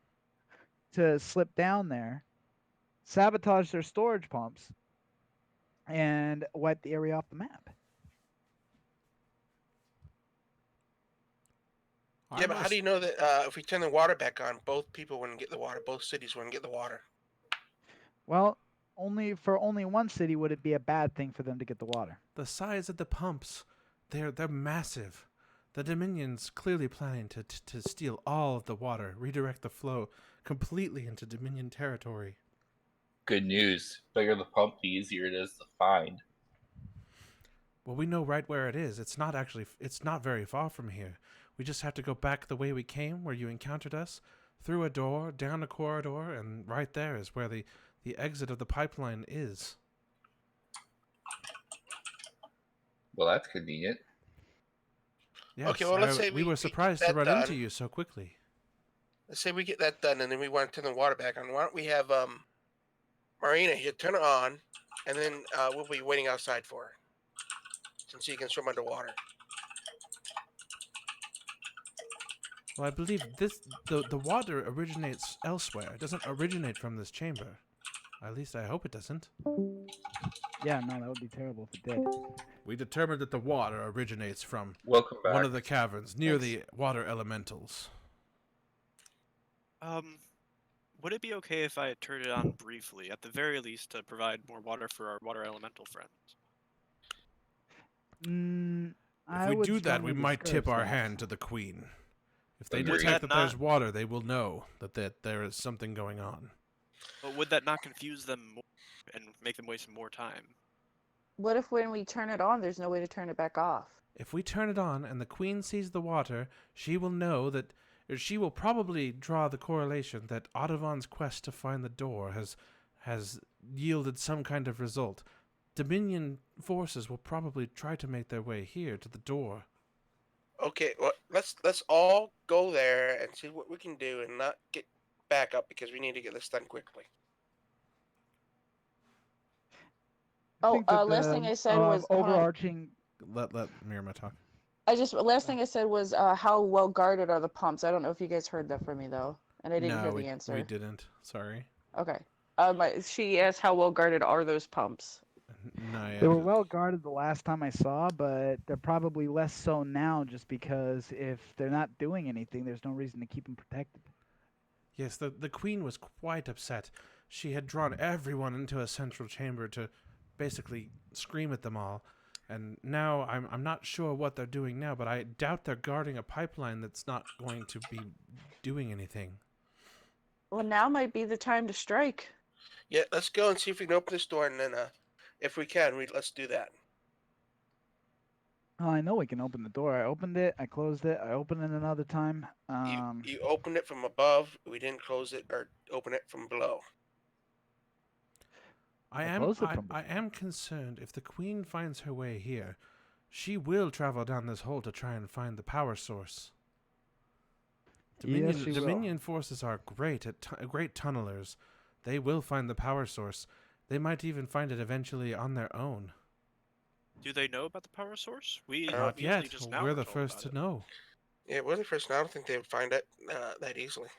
to slip down there, sabotage their storage pumps, and wipe the area off the map. Yeah, but how do you know that if we turn the water back on, both people wouldn't get the water, both cities wouldn't get the water? Well, only one city would it be a bad thing for them to get the water. The size of the pumps, they're massive. The Dominion's clearly planning to steal all of the water, redirect the flow completely into Dominion territory. Good news. Bigger the pump, the easier it is to find. Well, we know right where it is. It's not very far from here. We just have to go back the way we came, where you encountered us, through a door, down a corridor, and right there is where the exit of the pipeline is. Well, that's convenient. Yes, Okay, well, let's say we were we surprised get to that run into done. you so quickly. Let's say we get that done, and then we want to turn the water back on. Why don't we have Marina here turn it on, and then we'll be waiting outside for her, since she can swim underwater. Well, I believe the water originates elsewhere. It doesn't originate from this chamber. At least I hope it doesn't. Yeah, no, that would be terrible if it did. We determined that the water originates from Welcome back. one of the caverns near the water elementals. Would it be okay if I turned it on briefly, at the very least, to provide more water for our water elemental friends? If we do that, we might tip our hand to the Queen. If they Agreed. detect that there's water, they will know that there is something going on. But would that not confuse them more and make them waste more time? What if when we turn it on, there's no way to turn it back off? If we turn it on and the Queen sees the water, she will know that. She will probably draw the correlation that Audubon's quest to find the door has yielded some kind of result. Dominion forces will probably try to make their way here to the door. Okay, well, let's all go there and see what we can do, and not get back up because we need to get this done quickly. Last thing I said was overarching. Let Mirma talk. Last thing I said was how well guarded are the pumps? I don't know if you guys heard that from me though, and I didn't hear the answer. We didn't. Sorry. Okay. She asked how well guarded are those pumps? No, They were well guarded the last time I saw, but they're probably less so now just because if they're not doing anything, there's no reason to keep them protected. Yes, the Queen was quite upset. She had drawn everyone into a central chamber to basically scream at them all. And now I'm not sure what they're doing now, but I doubt they're guarding a pipeline that's not going to be doing anything. Well, now might be the time to strike. Yeah, let's go and see if we can open this door, and then if we can, let's do that. Oh, I know we can open the door. I opened it. I closed it. I opened it another time. You opened it from above. We didn't close it or open it from below. I am concerned if the Queen finds her way here, she will travel down this hole to try and find the power source. Dominion forces are great great tunnelers. They will find the power source. They might even find it eventually on their own. Do they know about the power source? Not yet. We're the first to know. Yeah, we're the first. I don't think they would find it that easily.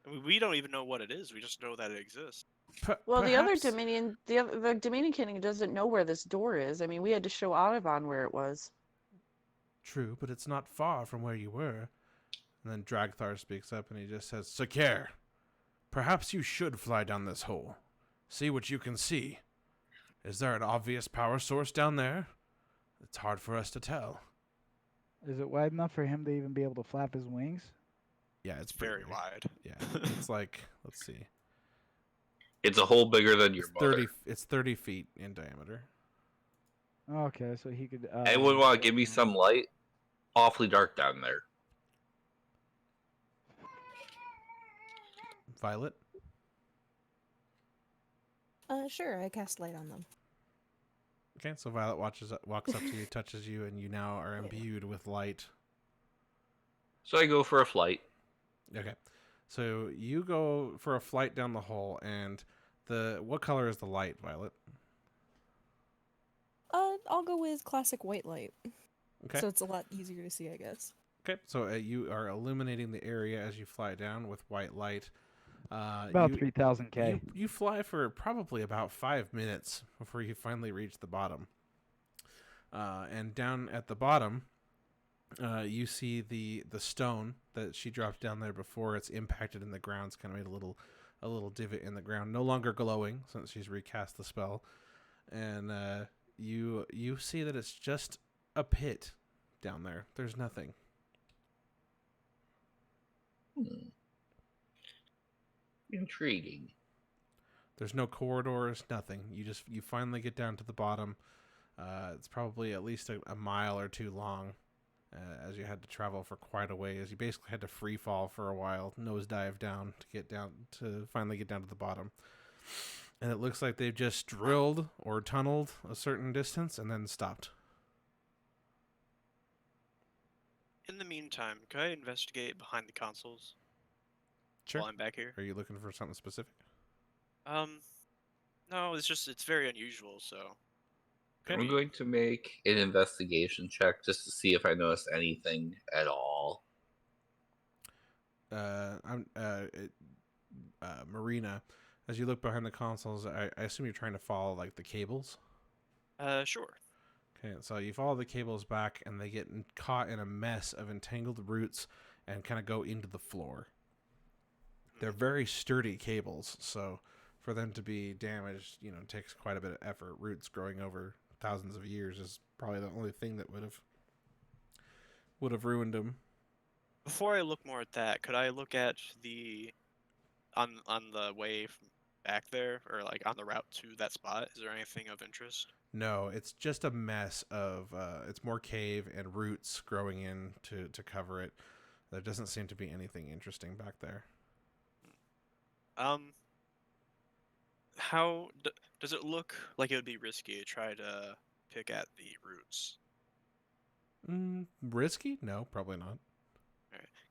I mean, we don't even know what it is. We just know that it exists. Well, the other Dominion, the Dominion King doesn't know where this door is. I mean, we had to show Audubon where it was. True, but it's not far from where you were. And then Dragthar speaks up and he just says, Sakir, perhaps you should fly down this hole. See what you can see. Is there an obvious power source down there? It's hard for us to tell. Is it wide enough for him to even be able to flap his wings? Yeah, it's very wide. Yeah, it's like, let's see. It's a hole bigger than your It's mother. 30. It's 30 feet in diameter. Okay, so he could. Anyone want to give me go- some light? Awfully dark down there. Violet. Sure, I cast light on them. Okay, so Violet walks up to you, touches you, and you now are imbued with light. So I go for a flight. Okay, so you go for a flight down the hole, and what color is the light, Violet? I'll go with classic white light. Okay. So it's a lot easier to see, I guess. Okay, so you are illuminating the area as you fly down with white light. About 3,000 K. You fly for probably about 5 minutes before you finally reach the bottom. And down at the bottom, you see the stone that she dropped down there before it's impacted in the ground. It's kind of made a little divot in the ground, no longer glowing since she's recast the spell. And you see that it's just a pit down there. There's nothing. Intriguing. There's no corridors, nothing. You finally get down to the bottom. It's probably at least a mile or two long, as you had to travel for quite a ways. You basically had to free fall for a while, nosedive down to finally get down to the bottom. And it looks like they've just drilled or tunneled a certain distance and then stopped. In the meantime, could I investigate behind the consoles Sure. while I'm back here? Are you looking for something specific? No, it's very unusual, so. I'm going to make an investigation check just to see if I notice anything at all. Marina, as you look behind the consoles, I assume you're trying to follow like the cables. Sure. Okay, so you follow the cables back, and they get caught in a mess of entangled roots and kind of go into the floor. They're very sturdy cables, so for them to be damaged, takes quite a bit of effort. Roots growing over thousands of years is probably the only thing that would have ruined them. Before I look more at that, could I look at on the way back there, or like on the route to that spot? Is there anything of interest? No, it's just a mess of it's more cave and roots growing in to cover it. There doesn't seem to be anything interesting back there. How does it look like it would be risky to try to pick at the roots? Risky? No, probably not.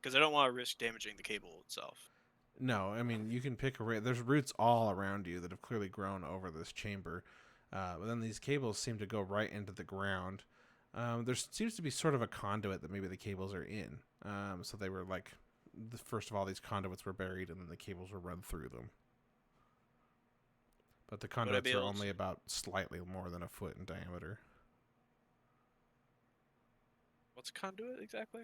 Because I don't want to risk damaging the cable itself. No, I mean, you can pick there's roots all around you that have clearly grown over this chamber. But then these cables seem to go right into the ground. There seems to be sort of a conduit that maybe the cables are in. So they were like, first of all, these conduits were buried, and then the cables were run through them. But the conduits are only about slightly more than a foot in diameter. What's a conduit exactly?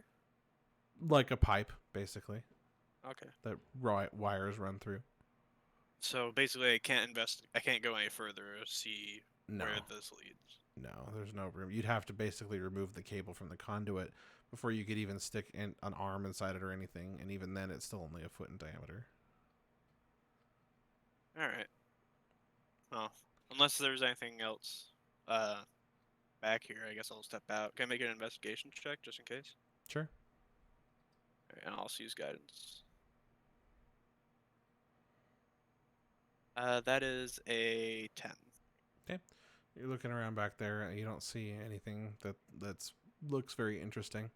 Like a pipe, basically. Okay. That wires run through. So basically, I can't go any further to see No. where this leads. No, there's no room. You'd have to basically remove the cable from the conduit before you could even stick an arm inside it or anything, and even then it's still only a foot in diameter. Alright. Well, unless there's anything else back here, I guess I'll step out. Can I make an investigation check just in case? Sure. Alright, and I'll also use guidance. That is a 10. Okay. You're looking around back there. You don't see anything that's looks very interesting.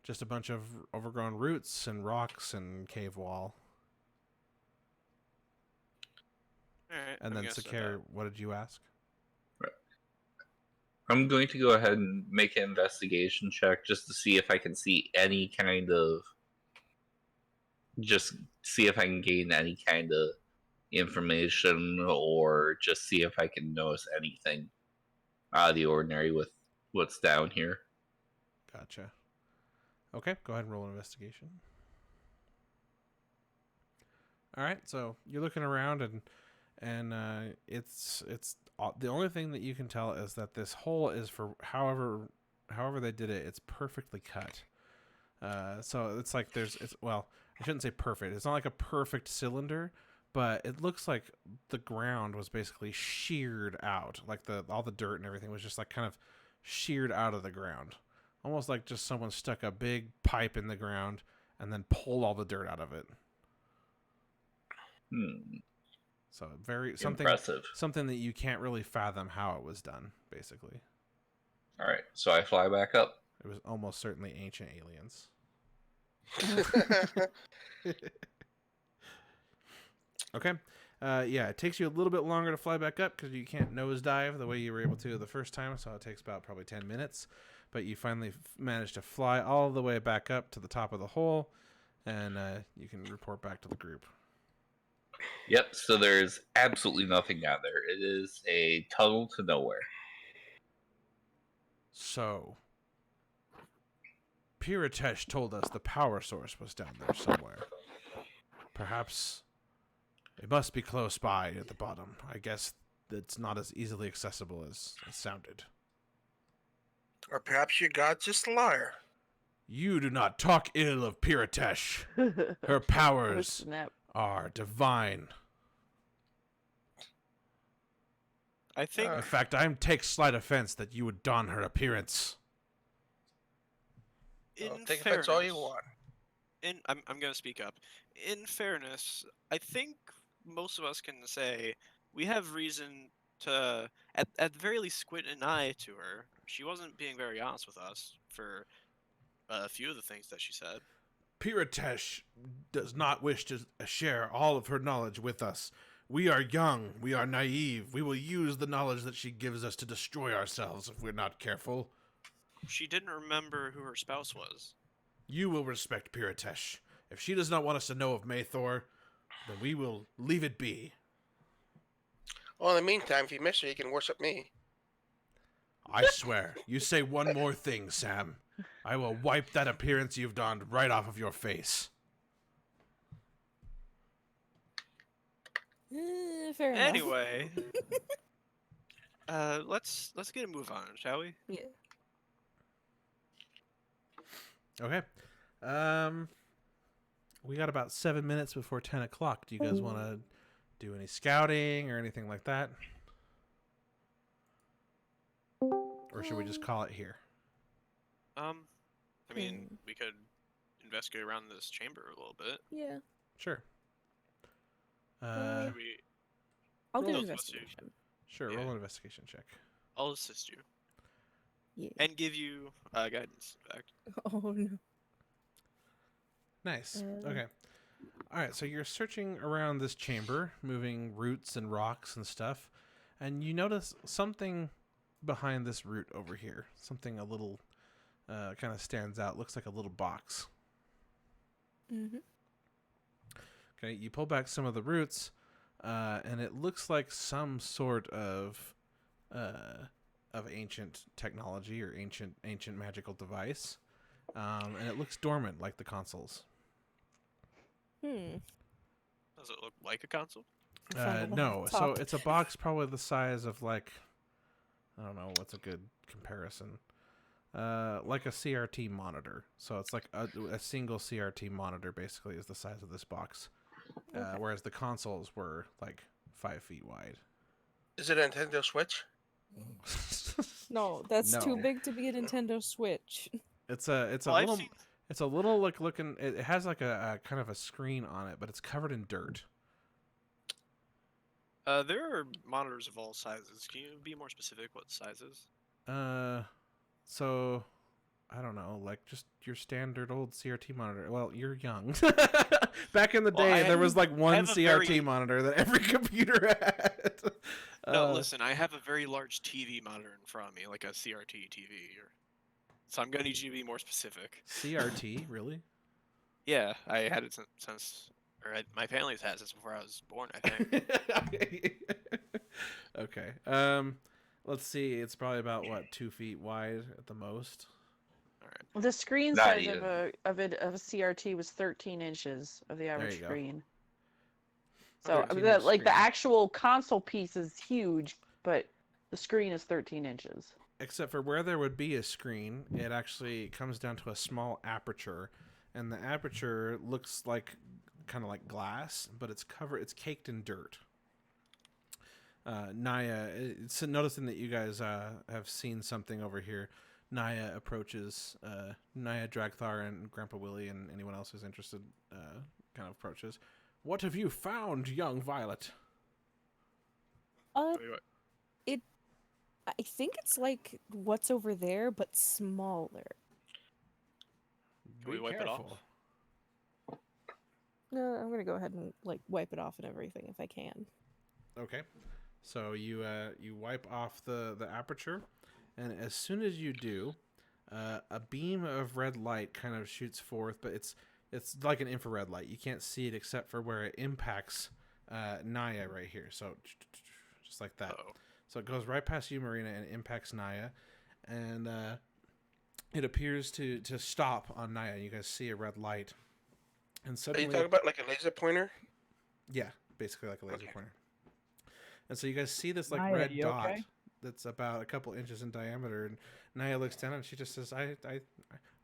Just a bunch of overgrown roots and rocks and cave wall. Alright. And then Sakir, what did you ask? I'm going to go ahead and make an investigation check just to see if I can see any kind of... Just see if I can gain any kind of information, or just see if I can notice anything out of the ordinary with what's down here. Gotcha. Okay, go ahead and roll an investigation. All right, so you're looking around, and it's the only thing that you can tell is that this hole is for however they did it. It's perfectly cut. So it's like I shouldn't say perfect. It's not like a perfect cylinder, but it looks like the ground was basically sheared out, like all the dirt and everything was just like kind of sheared out of the ground, almost like just someone stuck a big pipe in the ground and then pulled all the dirt out of it. So Impressive. something that you can't really fathom how it was done, basically. All right, so I fly back up. It was almost certainly ancient aliens. Okay. Yeah, it takes you a little bit longer to fly back up because you can't nosedive the way you were able to the first time, so it takes about probably 10 minutes. But you finally manage to fly all the way back up to the top of the hole, and you can report back to the group. Yep, so there's absolutely nothing down there. It is a tunnel to nowhere. So, Piritesh told us the power source was down there somewhere. Perhaps it must be close by at the bottom. I guess it's not as easily accessible as it sounded. Or perhaps your god's just a liar. You do not talk ill of Piritesh. Her powers Snap. are divine. I think In fact, I take slight offense that you would don her appearance. in Take fairness, offense all you want. I'm going to speak up. In fairness, I think most of us can say we have reason to, at the very least, squint an eye to her. She wasn't being very honest with us for a few of the things that she said. Piritesh does not wish to share all of her knowledge with us. We are young. We are naive. We will use the knowledge that she gives us to destroy ourselves if we're not careful. She didn't remember who her spouse was. You will respect Piritesh. If she does not want us to know of Maythor, then we will leave it be. Well, in the meantime, if you miss her, you can worship me. I swear, you say one more thing, Sam. I will wipe that appearance you've donned right off of your face. Fair enough. Anyway, let's get a move on, shall we? Yeah. Okay. We got about 7 minutes before 10 o'clock. Do you guys want to do any scouting or anything like that? Or should we just call it here? I mean, we could investigate around this chamber a little bit. Yeah. Sure. Should we? I'll do Roll an investigation. investigation. Sure, Yeah. roll an investigation check. I'll assist you Yeah. and give you guidance. In fact, Oh no. Nice. Okay. All right, so you're searching around this chamber, moving roots and rocks and stuff, and you notice something behind this root over here. Something a little kind of stands out. Looks like a little box. Mm-hmm. Okay, you pull back some of the roots, and it looks like some sort of ancient technology or ancient magical device, and it looks dormant like the consoles. does it look like a console? No, so it's a box probably the size of like, I don't know, what's a good comparison? Like a CRT monitor. So it's like a single CRT monitor basically is the size of this box. Whereas the consoles were like 5 feet wide. Is it a Nintendo Switch? No, that's too No. big to be a Nintendo Switch. It's a Well, I've little seen- it's a little like looking. It has like a kind of a screen on it, but it's covered in dirt. There are monitors of all sizes. Can you be more specific what sizes? So I don't know, like just your standard old CRT monitor. Well, you're young. Back in the Well, day, I there was like one have a CRT very- monitor that every computer had. No, listen, I have a very large TV monitor in front of me, like a CRT TV. So I'm gonna need you to be more specific. CRT, really? Yeah, I had it since my family's had it since before I was born, I think. Okay. Let's see. It's probably about what 2 feet wide at the most. The screen Not size even. of a CRT was 13 inches of the average you go. screen. So 13 the, inch like the screen. actual console piece is huge, but the screen is 13 inches. Except for where there would be a screen, it actually comes down to a small aperture, and the aperture looks like kind of like glass, but it's caked in dirt. Naya, it's noticing that you guys have seen something over here. Naya approaches. Naya, Dragthar, and Grandpa Willie, and anyone else who's interested, kind of approaches. What have you found, young Violet? I think it's like what's over there, but smaller. Can we wipe it off? No, I'm gonna go ahead and like wipe it off and everything if I can. Okay, so you wipe off the aperture, and as soon as you do, a beam of red light kind of shoots forth, but it's like an infrared light. You can't see it except for where it impacts Naya right here. So just like that. Uh-oh. So it goes right past you, Marina, and impacts Naya, and it appears to stop on Naya. You guys see a red light, and Are suddenly, you talking about like a laser pointer? yeah, basically like a laser Okay. pointer. And so you guys see this like Naya, red you dot okay? that's about a couple inches in diameter, and Naya looks down and she just says, "I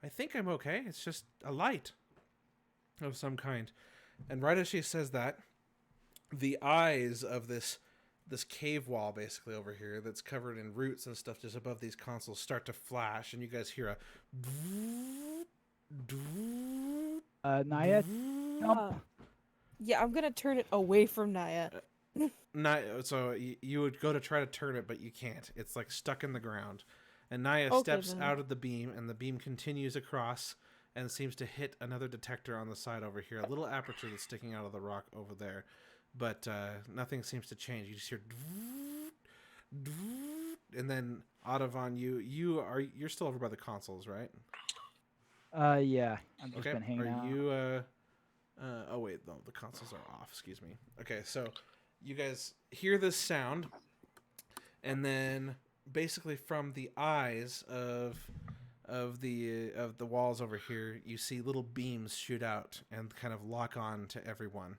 think I'm okay. It's just a light of some kind." And right as she says that, the eyes of this cave wall basically over here that's covered in roots and stuff just above these consoles start to flash, and you guys hear a Naya, jump. Yeah, I'm gonna turn it away from Naya. So you would go to try to turn it, but you can't. It's like stuck in the ground. And Naya Okay, steps then. out of the beam, and the beam continues across and seems to hit another detector on the side over here, a little aperture that's sticking out of the rock over there. But nothing seems to change. You just hear, and then Audavon, you're still over by the consoles, right? Yeah, I've just been hanging out. Are you? Oh wait, no, the consoles are off. Excuse me. Okay, so you guys hear this sound, and then basically from the eyes of the walls over here, you see little beams shoot out and kind of lock on to everyone.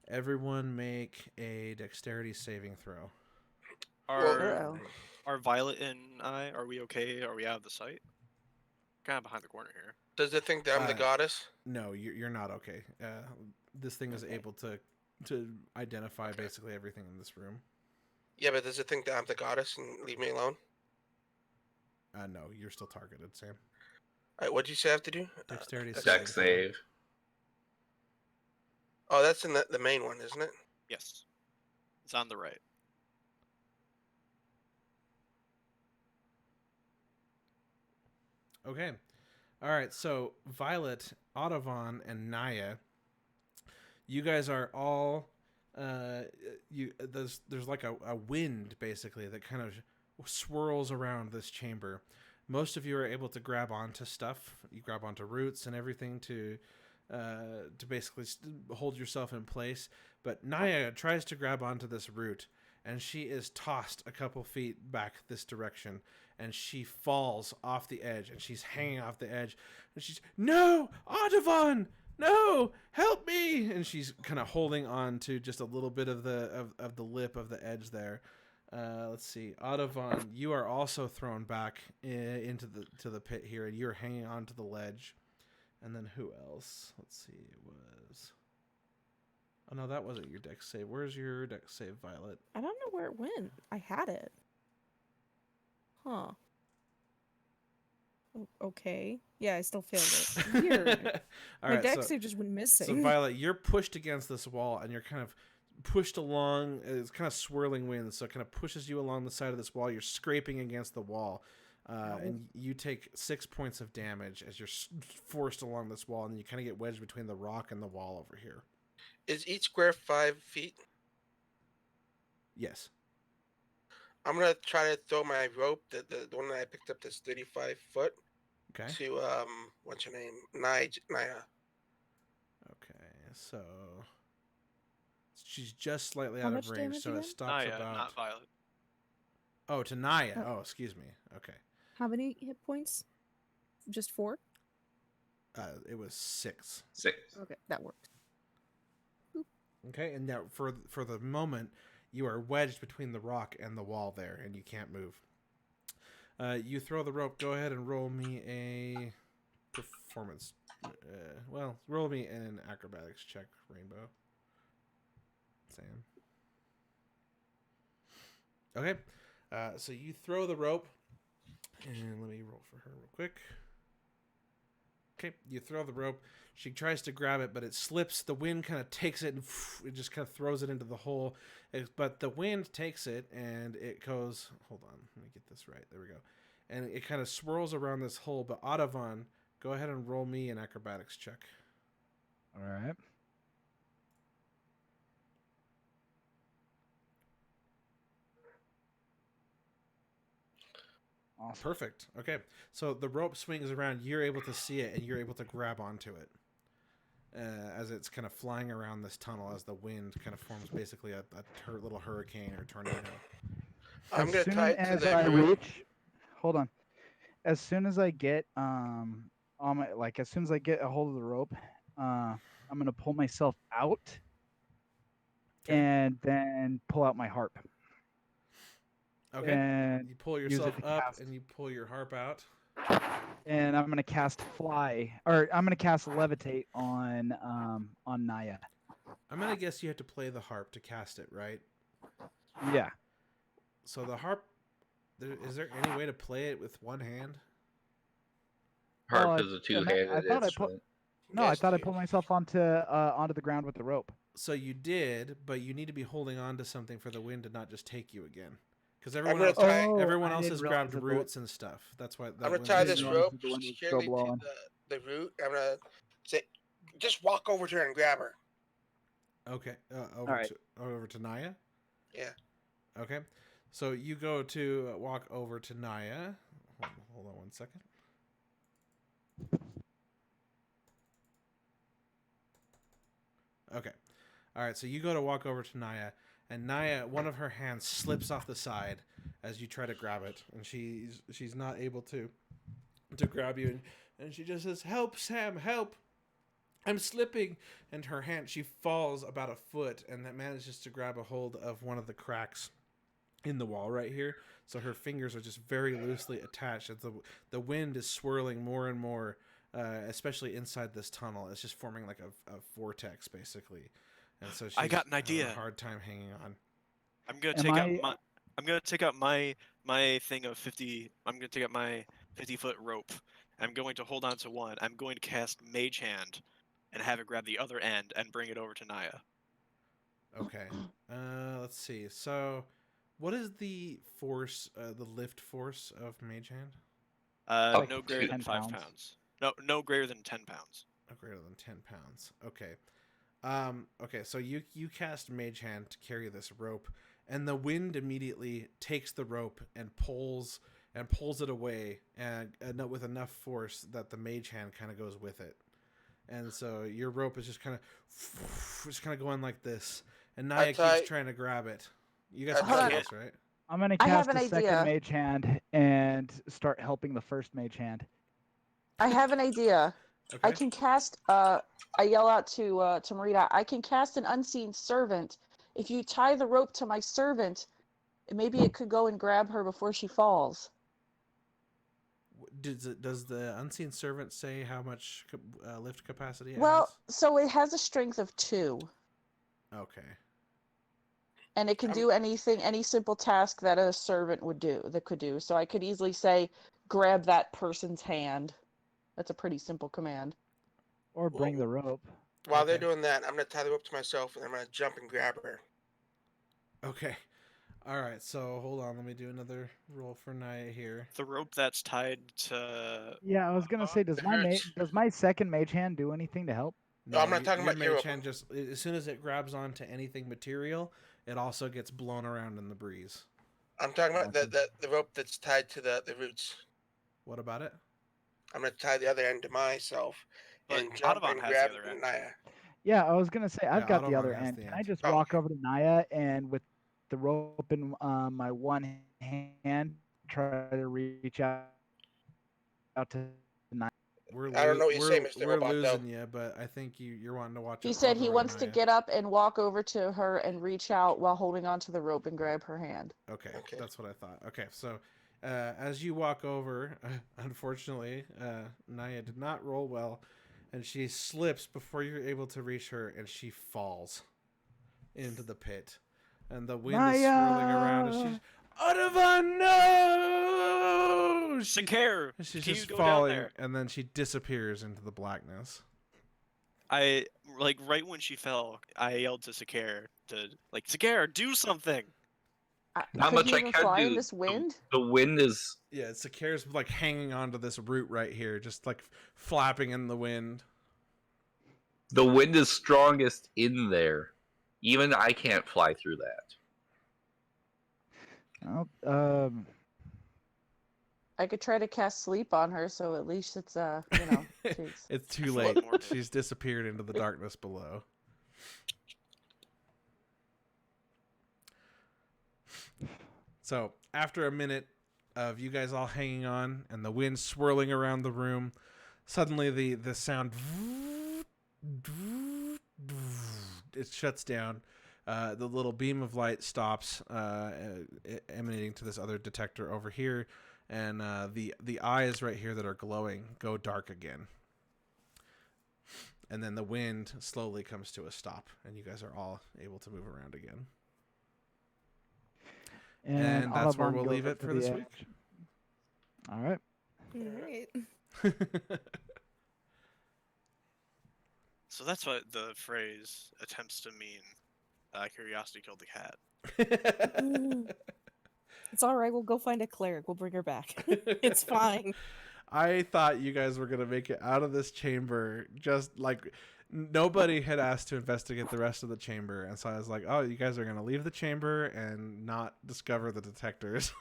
Everyone make a dexterity saving throw. Are Violet and I, are we okay? Are we out of the sight? Kind of behind the corner here. Does it think that I'm the goddess? No, you're not okay. This thing is able to identify basically everything in this room. Yeah, but does it think that I'm the goddess and leave me alone? No, you're still targeted, Sam. All right, what'd you say I have to do? Dexterity Dex save. Oh, that's in the main one, isn't it? Yes. It's on the right. Okay. All right, so Violet, Audavon, and Naya, you guys are all there's like a wind basically that kind of swirls around this chamber. Most of you are able to grab onto stuff. You grab onto roots and everything to basically hold yourself in place. But Naya tries to grab onto this root, and she is tossed a couple feet back this direction, and she falls off the edge, and she's hanging off the edge, and she's, "No, Audavon! No, help me!" And she's kind of holding on to just a little bit of the lip of the edge there. Let's see, Audavon, you are also thrown back into the pit here, and you're hanging on to the ledge. And then who else? Let's see, it was... Oh no, that wasn't your dex save. Where's your dex save, Violet? I don't know where it went. I had it. Huh. Okay. Yeah, I still failed it. Weird. My dex save just went missing. So Violet, you're pushed against this wall, and you're kind of pushed along. It's kind of swirling wind, so it kind of pushes you along the side of this wall. You're scraping against the wall, and you take 6 points of damage as you're forced along this wall, and you kind of get wedged between the rock and the wall over here. Is each square 5 feet? Yes. I'm gonna try to throw my rope, the one that I picked up, that's 35 foot, Okay. to what's her name, Naya. Okay, so she's just slightly How out much of range, damage so again? it stops Naya, about. not Violet. Oh, to Naya. Oh, excuse me. Okay. How many hit points? Just 4? It was 6. 6. Okay, that works. Okay, and now for the moment, you are wedged between the rock and the wall there, and you can't move. You throw the rope. Go ahead and roll me a performance Well, roll me an acrobatics check, Rainbow. Sam. Okay. So you throw the rope, and let me roll for her real quick. Okay, you throw the rope. She tries to grab it, but it slips. The wind kind of takes it, and it just kind of throws it into the hole. But the wind takes it, and it goes... Hold on, let me get this right. There we go. And it kind of swirls around this hole. But Audubon, go ahead and roll me an acrobatics check. All right. Awesome. Perfect. Okay, so the rope swings around. You're able to see it, and you're able to grab onto it as it's kind of flying around this tunnel as the wind kind of forms basically a little hurricane or tornado. I'm As gonna soon tie it to as the I root. reach, hold on. As soon as I get on my as soon as I get a hold of the rope, I'm gonna pull myself out Okay. and then pull out my harp. Okay. And You pull use yourself it to up cast. and you pull your harp out. And I'm gonna cast fly, or I'm gonna cast levitate on Naya. I'm gonna guess you have to play the harp to cast it, right? Yeah. So the harp, is there any way to play it with one hand? Harp Well, is a I two-handed thought I instrument. No, I Yes, thought I dude. pulled myself onto the ground with the rope. So you did, but you need to be holding on to something for the wind to not just take you again. Because I'm everyone gonna else, tie. everyone I else didn't has realize grabbed that roots and stuff. That's why I'm that gonna wind tie is didn't this so- realize rope that the wind was so securely to blowing. the root. I'm gonna say, just walk over to her and grab her. Okay, All right. over to Naya. Yeah. Okay, so you go to walk over to Naya. Hold on 1 second. Okay, all right. So you go to walk over to Naya, and Naya, one of her hands slips off the side as you try to grab it, and she's not able to grab you, and she just says, "Help, Sam, help! I'm slipping!" And her hand, she falls about a foot, and that manages to grab a hold of one of the cracks in the wall right here. So her fingers are just very loosely attached. As the wind is swirling more and more, especially inside this tunnel. It's just forming like a vortex basically, and so she's I got an having idea. a hard time hanging on. I'm gonna Am take out I- my. I'm gonna take out my thing of 50. I'm gonna take out my 50-foot rope. I'm going to hold on to one. I'm going to cast Mage Hand, and have it grab the other end and bring it over to Naya. Okay, let's see. So, what is the force, the lift force of Mage Hand? Like No greater than 10 5 pounds. pounds. No greater than 10 pounds. Oh, greater than 10 pounds. Okay. Okay, so you cast Mage Hand to carry this rope, and the wind immediately takes the rope and pulls it away, and with enough force that the Mage Hand kind of goes with it. And so your rope is just kind of going like this, and Naya tie- keeps trying to grab it. You guys I can Hold see on. this, right? I'm gonna I have cast an a second idea. mage hand and start helping the first mage hand. I have an idea. Okay. I can cast. I yell out to Marita. I can cast an unseen servant. If you tie the rope to my servant, maybe it could go and grab her before she falls. Does the unseen servant say how much lift capacity it Well, has? so it has a strength of 2, Okay. and it can do anything, any simple task that a servant could do. So I could easily say, grab that person's hand. That's a pretty simple command. Or bring the rope. While they're Okay. doing that, I'm gonna tie the rope to myself, and I'm gonna jump and grab her. Okay. All right. So hold on. Let me do another roll for Naya here. The rope that's tied to. Yeah, I was gonna say, does It my hurts. does my second mage hand do anything to help? No, I'm not talking about your mage rope. hand. Just as soon as it grabs onto anything material, it also gets blown around in the breeze. I'm talking about Gotcha. the rope that's tied to the roots. What about it? I'm gonna tie the other end to myself But and jump Audubon and has the grab other end. Naya. Yeah, I was gonna say I've Yeah, got the Audubon other has end. the Can I end. just Oh, walk okay. over to Naya and with the rope in my one hand try to reach out to Naya? I don't know what you're saying, Mr. We're Robot, though. losing you, but I think you're wanting to watch. He out said he for wants to Naya. get up and walk over to her and reach out while holding onto the rope and grab her hand. Okay, Okay. that's what I thought. Okay, so as you walk over, unfortunately, Naya did not roll well, and she slips before you're able to reach her, and she falls into the pit. And the wind is swirling around, and she's, Audubon, no! Sakare, She's can just you go down falling, there? and then she disappears into the blackness. I like right when she fell, I yelled to Sakare to like Sakare, do something. Not Could much you I even can fly do. in this wind? The wind is Yeah, Sakare's like hanging onto this root right here, just like flapping in the wind. strongest in there. Even I can't fly through that. Well, I could try to cast sleep on her, so at least it's she's... It's too Float late. more. She's disappeared into the darkness below. So, after a minute of you guys all hanging on and the wind swirling around the room, suddenly the sound it shuts down. The little beam of light stops, emanating to this other detector over here, and the eyes right here that are glowing go dark again. And then the wind slowly comes to a stop, and you guys are all able to move around again. And that's where Audubon we'll goes leave up it to for the this edge. week. All right. Alright. So that's what the phrase attempts to mean. Curiosity killed the cat. It's alright, we'll go find a cleric. We'll bring her back. It's fine. I thought you guys were going to make it out of this chamber. Just like nobody had asked to investigate the rest of the chamber. And so I was like, oh, you guys are going to leave the chamber and not discover the detectors.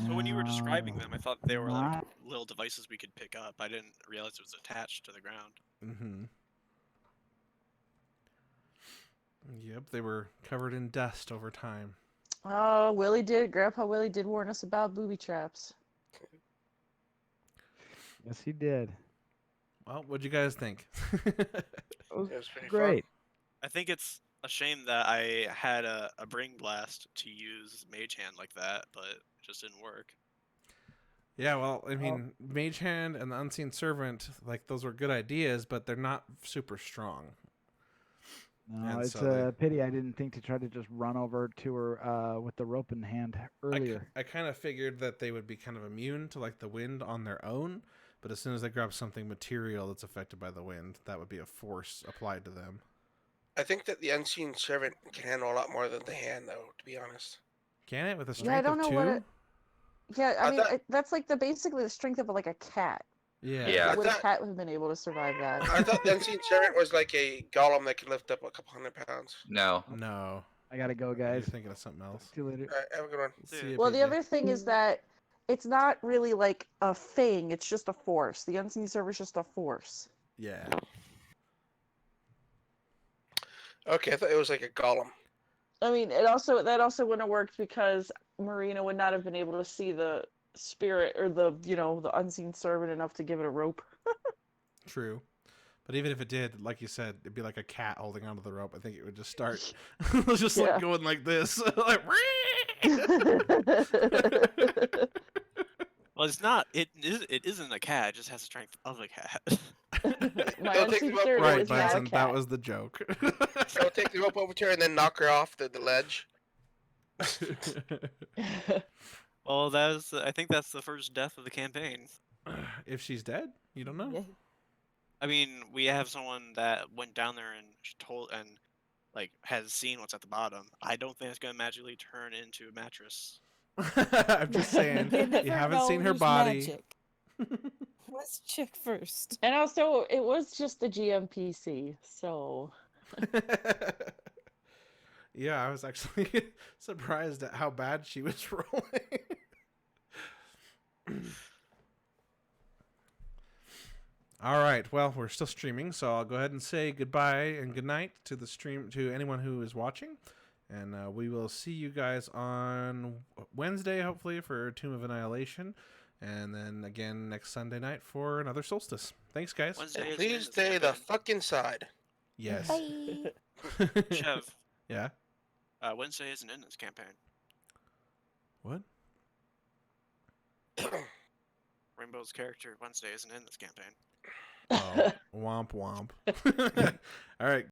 So when you were describing them, I thought they were like Not- little devices we could pick up. I didn't realize it was attached to the ground. Mm-hmm. Yep, they were covered in dust over time. Oh, Grandpa Willie did warn us about booby traps. Yes, he did. Well, what'd you guys think? It was It was pretty great. I think it's a shame that I had a Bring Blast to use Mage Hand like that, but it just didn't work. Yeah, well, I mean, Mage Hand and the Unseen Servant, like, those were good ideas, but they're not super strong. No, And it's so a pity I didn't think to try to just run over to her with the rope in hand earlier. I kind of figured that they would be kind of immune to, like, the wind on their own, but as soon as they grab something material that's affected by the wind, that would be a force applied to them. I think that the unseen servant can handle a lot more than the hand, though. To be honest. Can it with a strength Yeah, I don't of know 2? what it... Yeah, I I mean, thought- that's like basically the strength of like a cat. Yeah. Yeah. Would a thought- cat have been able to survive that? I thought the unseen servant was like a golem that could lift up a couple $100. No. No. I gotta go, You're guys. thinking of something else. See you later. All right, have a good one. See ya, Well, the PJ. other thing is that it's not really like a thing, it's just a force. The unseen server is just a force. Yeah. Okay, I thought it was like a golem. I mean, that also wouldn't have worked because Marina would not have been able to see the spirit or the unseen servant enough to give it a rope. True. But even if it did, like you said, it'd be like a cat holding onto the rope. I think it would just start just Yeah. like going like this. Like, Well, it's not. It isn't a cat. It just has the strength of a cat. My Don't take unseen the rope servant right, is not a Benson, cat. that was the joke. So I'll take the rope over to her and then knock her off the ledge. Well, I think that's the first death of the campaign. If she's dead, you don't know. Yeah. I mean, we have someone that went down there and told and like has seen what's at the bottom. I don't think it's gonna magically turn into a mattress. I'm just saying, You you never haven't seen know her who's body. magic. Let's check first. And also, it was just the GMPC, so Yeah, I was actually surprised at how bad she was rolling. All right, well, we're still streaming, so I'll go ahead and say goodbye and good night to the stream to anyone who is watching, and we will see you guys on Wednesday, hopefully, for Tomb of Annihilation, and then again next Sunday night for another Solstice. Thanks, guys. Wednesday And is please in this stay the campaign. fuck inside. Yes. Bye. Chev, Yeah. Wednesday isn't in this campaign. What? Rainbow's character Wednesday isn't in this campaign. Oh, womp womp. All right.